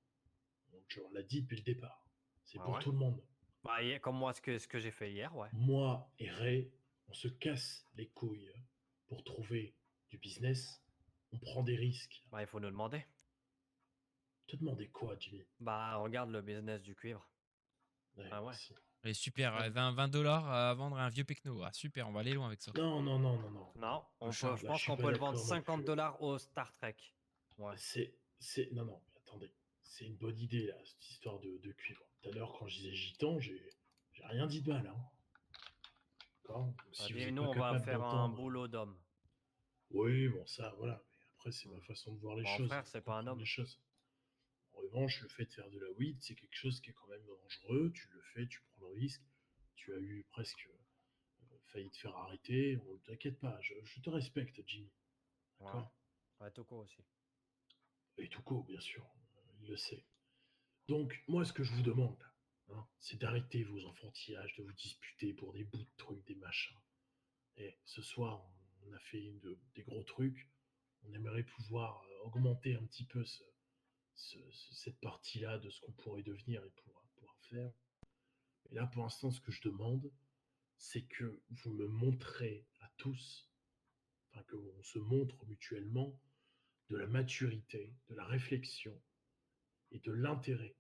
Speaker 2: donc on l'a dit depuis le départ, c'est
Speaker 5: Ah
Speaker 2: pour
Speaker 5: ouais.
Speaker 2: tout le monde.
Speaker 5: Bah, comme moi ce que j'ai fait hier, ouais.
Speaker 2: Moi et Ray, on se casse les couilles pour trouver du business. On prend des risques.
Speaker 5: Bah il faut nous demander.
Speaker 2: Te demander quoi, Jimmy?
Speaker 5: Bah regarde le business du cuivre.
Speaker 2: Ouais,
Speaker 5: Ah ouais.
Speaker 2: merci.
Speaker 6: Allez, super, 20 dollars à vendre un vieux pecno. Ah, super, on va aller loin avec ça.
Speaker 2: Non.
Speaker 5: Non, je
Speaker 2: Là,
Speaker 5: pense
Speaker 2: je
Speaker 5: qu'on
Speaker 2: suis
Speaker 5: peut
Speaker 2: pas
Speaker 5: le vendre
Speaker 2: d'accord non
Speaker 5: 50
Speaker 2: plus.
Speaker 5: dollars au Star Trek. Ouais.
Speaker 2: Non, mais attendez. C'est une bonne idée, là, cette histoire de cuivre. Tout à l'heure, quand je disais gitan, j'ai rien dit de mal, hein. D'accord? Si vous êtes
Speaker 5: nous
Speaker 2: pas
Speaker 5: on va
Speaker 2: capable
Speaker 5: faire un
Speaker 2: d'entendre-
Speaker 5: boulot d'homme.
Speaker 2: Oui, bon, ça, voilà. Mais après, c'est ma façon de voir les
Speaker 5: Mon
Speaker 2: choses.
Speaker 5: frère, c'est pas un
Speaker 2: comprendre
Speaker 5: homme.
Speaker 2: les choses. En revanche, le fait de faire de la weed, c'est quelque chose qui est quand même dangereux. Tu le fais, tu prends le risque. Tu as eu presque failli te faire arrêter. On ne t'inquiète pas, je te respecte, Jimmy. D'accord?
Speaker 5: Ouais, Toko aussi.
Speaker 2: Et Touko, bien sûr, il le sait. Donc, moi, ce que je vous demande, hein, c'est d'arrêter vos enfantillages, de vous disputer pour des bouts de trucs, des machins. Et ce soir, on a fait des gros trucs. On aimerait pouvoir augmenter un petit peu cette partie-là de ce qu'on pourrait devenir et pouvoir faire. Et là, pour l'instant, ce que je demande, c'est que vous me montrez à tous, enfin, qu'on se montre mutuellement de la maturité, de la réflexion et de l'intérêt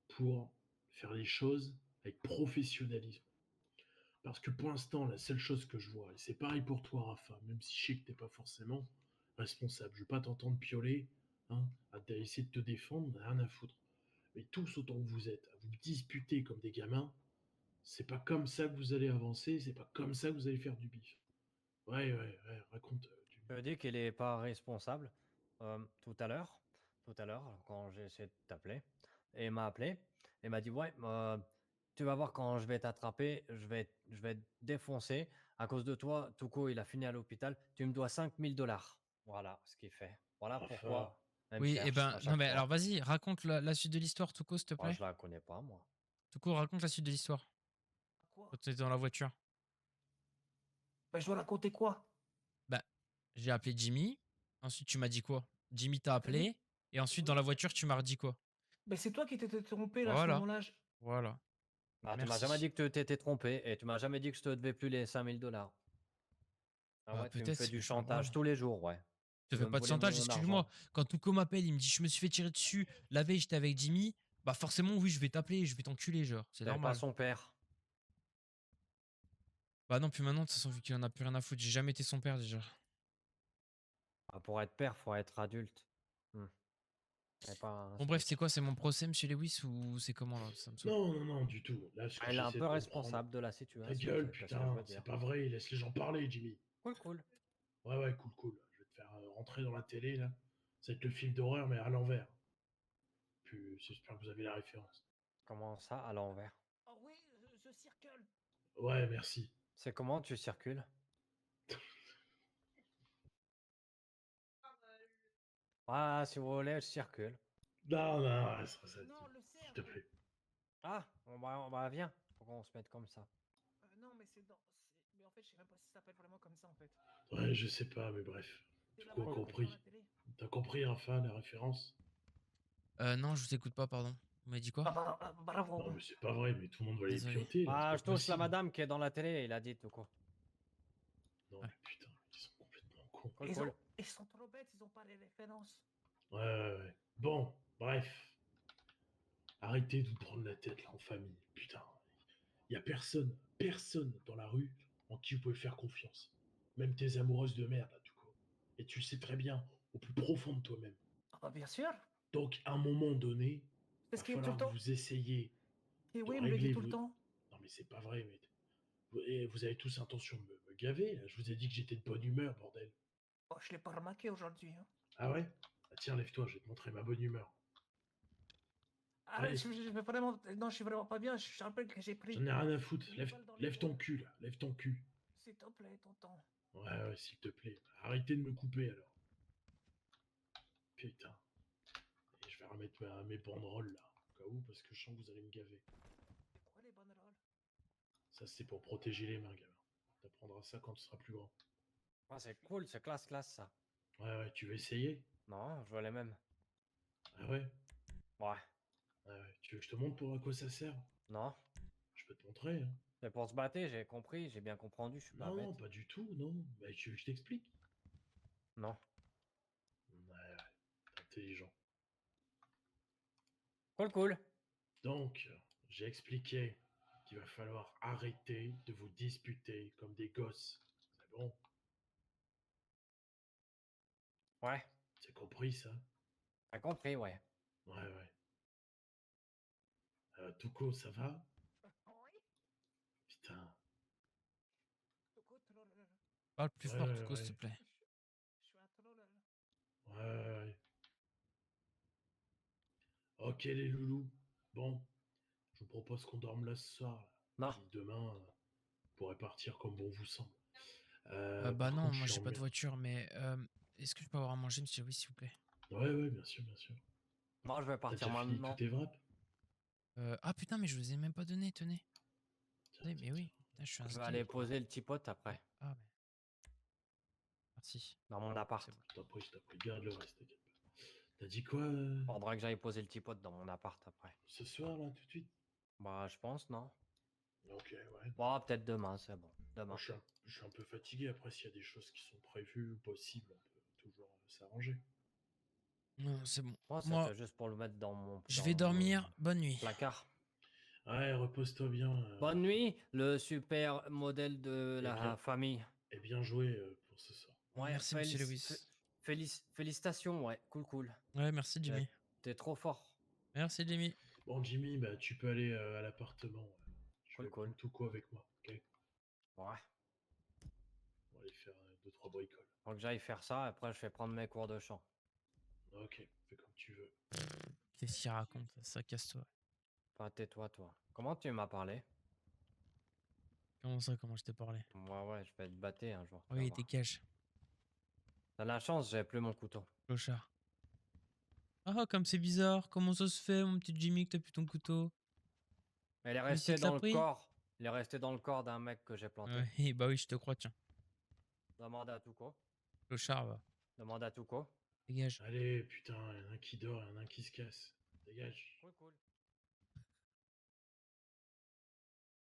Speaker 2: pour faire les choses avec professionnalisme. Parce que pour l'instant, la seule chose que je vois, et c'est pareil pour toi, Rafa, même si je sais que t'es pas forcément responsable, je veux pas t'entendre pioler, hein, à essayer de te défendre, on a rien à foutre. Mais tous autant que vous êtes, à vous disputer comme des gamins, c'est pas comme ça que vous allez avancer, c'est pas comme ça que vous allez faire du bif. Ouais, raconte.
Speaker 5: Je dis qu'il est pas responsable. Tout à l'heure, quand j'ai essayé de t'appeler, et il m'a appelé, et m'a dit ouais, tu vas voir quand je vais t'attraper, je vais te défoncer. À cause de toi, Touko, il a fini à l'hôpital. Tu me dois 5000 dollars. Voilà ce qu'il fait. Voilà pourquoi. elle me
Speaker 6: Oui,
Speaker 5: cherche
Speaker 6: et ben,
Speaker 5: à
Speaker 6: non,
Speaker 5: chaque
Speaker 6: mais
Speaker 5: fois.
Speaker 6: alors vas-y, raconte la suite de l'histoire, Touko, s'il te
Speaker 5: Moi,
Speaker 6: plaît.
Speaker 5: je la connais pas, moi.
Speaker 6: Touko, raconte la suite de l'histoire. Quand tu étais dans la voiture.
Speaker 7: Bah, je dois raconter quoi?
Speaker 6: Bah, j'ai appelé Jimmy. Ensuite, tu m'as dit quoi? Jimmy t'a appelé. Et ensuite, dans la voiture, tu m'as redit quoi?
Speaker 7: Mais c'est toi qui t'étais trompé là à ce
Speaker 6: Voilà.
Speaker 7: moment-là.
Speaker 6: Voilà.
Speaker 5: Ah, tu m'as
Speaker 6: Merci.
Speaker 5: jamais dit que tu t'étais trompé et tu m'as jamais dit que je te devais plus les 5000 $. Ah
Speaker 6: Bah,
Speaker 5: ouais, tu me
Speaker 6: peut-être,
Speaker 5: fais du
Speaker 6: enfin,
Speaker 5: chantage
Speaker 6: voilà.
Speaker 5: tous les jours, ouais.
Speaker 6: Je
Speaker 5: Tu
Speaker 6: te fais
Speaker 5: veux me
Speaker 6: pas de
Speaker 5: voler
Speaker 6: chantage,
Speaker 5: mon
Speaker 6: excuse-moi.
Speaker 5: argent.
Speaker 6: Quand Tuco m'appelle, il me dit je me suis fait tirer dessus, la veille j'étais avec Jimmy, bah forcément oui je vais t'appeler, je vais t'enculer genre, c'est
Speaker 5: T'avais pas
Speaker 6: normal.
Speaker 5: son père.
Speaker 6: Bah non puis maintenant de toute façon vu qu'il en a plus rien à foutre, j'ai jamais été son père déjà.
Speaker 5: Ah, pour être père, faut être adulte. Et pas
Speaker 6: Bon bref c'est quoi, c'est mon procès monsieur Lewis ou c'est comment là, ça me saoule.
Speaker 2: Non, non, non, du tout. Là, ce que
Speaker 5: Elle est un
Speaker 2: j'essaie
Speaker 5: peu
Speaker 2: de comprendre.
Speaker 5: responsable de la
Speaker 2: Ta
Speaker 5: situation,
Speaker 2: gueule,
Speaker 5: c'est qu'est-ce que je veux
Speaker 2: putain, c'est
Speaker 5: dire.
Speaker 2: pas vrai, laisse les gens parler, Jimmy.
Speaker 5: Cool.
Speaker 2: Ouais, ouais, cool, cool. Je vais te faire rentrer dans la télé, là. Ça va être le film d'horreur, mais à l'envers. Puis j'espère que vous avez la référence.
Speaker 5: Comment ça, à l'envers?
Speaker 7: Oh oui, je circule.
Speaker 2: Ouais, merci.
Speaker 5: C'est comment tu circules? Ah, si vous voulez, je circule.
Speaker 2: Non, non, reste,
Speaker 7: Non, le
Speaker 2: s'il
Speaker 7: cercle.
Speaker 2: te plaît.
Speaker 5: Ah, viens. Faut qu'on se mette comme ça.
Speaker 7: Non, mais c'est dans. Mais en fait, je sais même pas si ça s'appelle vraiment comme ça en fait.
Speaker 2: Ouais, je sais pas, mais bref.
Speaker 7: C'est
Speaker 2: Tout
Speaker 7: la
Speaker 2: quoi
Speaker 7: manière dont
Speaker 2: compris.
Speaker 7: on la télé.
Speaker 2: T'as compris, enfin, la référence?
Speaker 6: Non je vous écoute pas pardon. Vous m'avez dit quoi?
Speaker 7: Bravo.
Speaker 2: Non, mais c'est pas vrai, mais tout le monde va les
Speaker 6: Désolé.
Speaker 2: pioter, là.
Speaker 5: Ah,
Speaker 2: C'est
Speaker 5: je
Speaker 2: pas
Speaker 5: touche la
Speaker 2: possible.
Speaker 5: madame qui est dans la télé, il a dit tout quoi.
Speaker 2: Non,
Speaker 6: Ouais.
Speaker 2: mais putain, ils sont complètement cons.
Speaker 7: Ils sont trop bêtes, ils ont pas les références.
Speaker 2: Ouais. Bon, bref. Arrêtez de vous prendre la tête, là, en famille. Putain. Il y a personne dans la rue en qui vous pouvez faire confiance. Même tes amoureuses de merde, là, tout quoi. Et tu le sais très bien, au plus profond de toi-même.
Speaker 7: Ah bah bien sûr.
Speaker 2: Donc, à un moment donné,
Speaker 7: C'est
Speaker 2: il
Speaker 7: ce
Speaker 2: va
Speaker 7: qu'il dit tout le
Speaker 2: falloir
Speaker 7: temps.
Speaker 2: que vous essayiez
Speaker 7: Et
Speaker 2: de
Speaker 7: oui, il me le dit
Speaker 2: régler
Speaker 7: tout le
Speaker 2: vos...
Speaker 7: temps.
Speaker 2: Non, mais c'est pas vrai, mais... Et vous avez tous intention de me gaver, là. Je vous ai dit que j'étais de bonne humeur, bordel.
Speaker 7: Oh, je l'ai pas remarqué aujourd'hui. Hein.
Speaker 2: Ah ouais? Ah, tiens, lève-toi, je vais te montrer ma bonne humeur.
Speaker 7: Ah,
Speaker 2: Allez.
Speaker 7: je vais vraiment. Non, je suis vraiment pas bien. Je rappelle que j'ai pris.
Speaker 2: J'en ai rien à foutre.
Speaker 7: une
Speaker 2: Lève,
Speaker 7: balle dans
Speaker 2: lève ton
Speaker 7: l'épaule.
Speaker 2: cul, là. Lève ton cul.
Speaker 7: S'il te plaît, tonton.
Speaker 2: Ouais, s'il te plaît. Arrêtez de me couper, alors. Putain. Et je vais remettre mes banderoles, là. Au cas où, parce que je sens que vous allez me gaver.
Speaker 7: Pourquoi les banderoles?
Speaker 2: Ça, c'est pour protéger les mains, gamin. T'apprendras ça quand tu seras plus grand.
Speaker 5: Ah, c'est cool, c'est classe ça.
Speaker 2: Ouais, tu veux essayer?
Speaker 5: Non, je vois les mêmes.
Speaker 2: Ah ouais?
Speaker 5: Ouais.
Speaker 2: Ouais. Tu veux que je te montre pour à quoi ça sert?
Speaker 5: Non.
Speaker 2: Je peux te montrer, hein.
Speaker 5: C'est pour se battre, j'ai compris, j'ai bien compris, je suis pas bête.
Speaker 2: Non, pas du tout, non. Bah, tu veux que je t'explique?
Speaker 5: Non.
Speaker 2: Ouais, t'es intelligent.
Speaker 5: Cool.
Speaker 2: Donc, j'ai expliqué qu'il va falloir arrêter de vous disputer comme des gosses. C'est bon?
Speaker 5: Ouais.
Speaker 2: C'est compris, ça?
Speaker 5: T'as compris, ouais.
Speaker 2: Ouais. Touko, ça va?
Speaker 7: Oui.
Speaker 2: Putain.
Speaker 6: Parle plus fort
Speaker 2: Ouais.
Speaker 6: Tuco s'il te plaît.
Speaker 7: Je suis un troll.
Speaker 2: Ouais. Ok, les loulous. Bon, je vous propose qu'on dorme là ce soir.
Speaker 5: Non.
Speaker 2: Puis demain, vous pourrez partir comme bon vous semble.
Speaker 6: Bah
Speaker 2: par
Speaker 6: non,
Speaker 2: contre,
Speaker 6: moi
Speaker 2: je suis
Speaker 6: j'ai pas de
Speaker 2: emmerdé.
Speaker 6: voiture, mais est-ce que je peux avoir à manger monsieur Lewis s'il vous plaît?
Speaker 2: Ouais, bien sûr.
Speaker 5: Non, je vais
Speaker 2: T'as
Speaker 5: partir
Speaker 2: déjà fini
Speaker 5: maintenant.
Speaker 2: tous tes wraps?
Speaker 6: Ah putain mais je vous ai même pas donné, tenez.
Speaker 2: Tiens,
Speaker 6: Mais oui, putain, je suis un
Speaker 5: Je vais
Speaker 6: ski.
Speaker 5: aller poser le petit pote après.
Speaker 6: Ah mais... Merci.
Speaker 5: Dans mon appart.
Speaker 6: C'est bon.
Speaker 2: Je t'en prie, garde le reste, t'inquiète pas. T'as dit quoi
Speaker 5: Faudra que j'aille poser le petit pote dans mon appart après.
Speaker 2: ce soir, là, tout de suite?
Speaker 5: Bah, je pense, non?
Speaker 2: Ok, ouais.
Speaker 5: Bon, peut-être demain, c'est bon. Demain.
Speaker 2: Moi, je suis un peu fatigué. Après, s'il y a des choses qui sont prévues ou possibles, on peut toujours s'arranger.
Speaker 6: Non, c'est bon.
Speaker 5: Moi,
Speaker 6: Moi,
Speaker 5: c'était juste pour le mettre dans mon.
Speaker 6: je vais dormir. Bonne nuit.
Speaker 5: Placard.
Speaker 2: Ouais, repose-toi bien.
Speaker 5: Bonne nuit, le super modèle de la
Speaker 2: bien.
Speaker 5: famille.
Speaker 2: Et bien joué pour ce soir.
Speaker 5: Ouais,
Speaker 6: merci monsieur Lewis.
Speaker 5: Félicitations, ouais, cool.
Speaker 6: Ouais, merci Jimmy.
Speaker 5: T'es trop fort.
Speaker 6: Merci Jimmy.
Speaker 2: Bon, Jimmy, bah, tu peux aller à l'appartement. Je vais prendre tout quoi avec moi, ok?
Speaker 5: Ouais.
Speaker 2: On va aller faire 2-3 bricoles.
Speaker 5: Faut que j'aille faire ça, après je vais prendre mes cours de chant.
Speaker 2: Ok, fais comme tu veux.
Speaker 6: Qu'est-ce qu'il raconte? Ça casse-toi.
Speaker 5: Pas tais-toi, toi. Comment tu m'as parlé?
Speaker 6: Comment ça, comment je t'ai parlé?
Speaker 5: Ouais, je vais te battre un jour.
Speaker 6: Oui, dégage.
Speaker 5: T'as la chance, j'ai plus mon couteau.
Speaker 6: Clochard. Ah, comme c'est bizarre. Comment ça se fait, mon petit Jimmy, que t'as plus ton couteau?
Speaker 5: Il est
Speaker 6: Mais
Speaker 5: resté
Speaker 6: qui te l'a
Speaker 5: dans le
Speaker 6: pris?
Speaker 5: corps. Il est resté dans le corps d'un mec que j'ai planté.
Speaker 6: Ouais, bah oui, je te crois, tiens.
Speaker 5: Demande à Tuco.
Speaker 6: Clochard, va.
Speaker 5: Demande à Tuco.
Speaker 6: Dégage.
Speaker 2: Allez, putain, il y en a un qui dort, il y en a un qui se casse. Dégage.
Speaker 5: Cool, cool.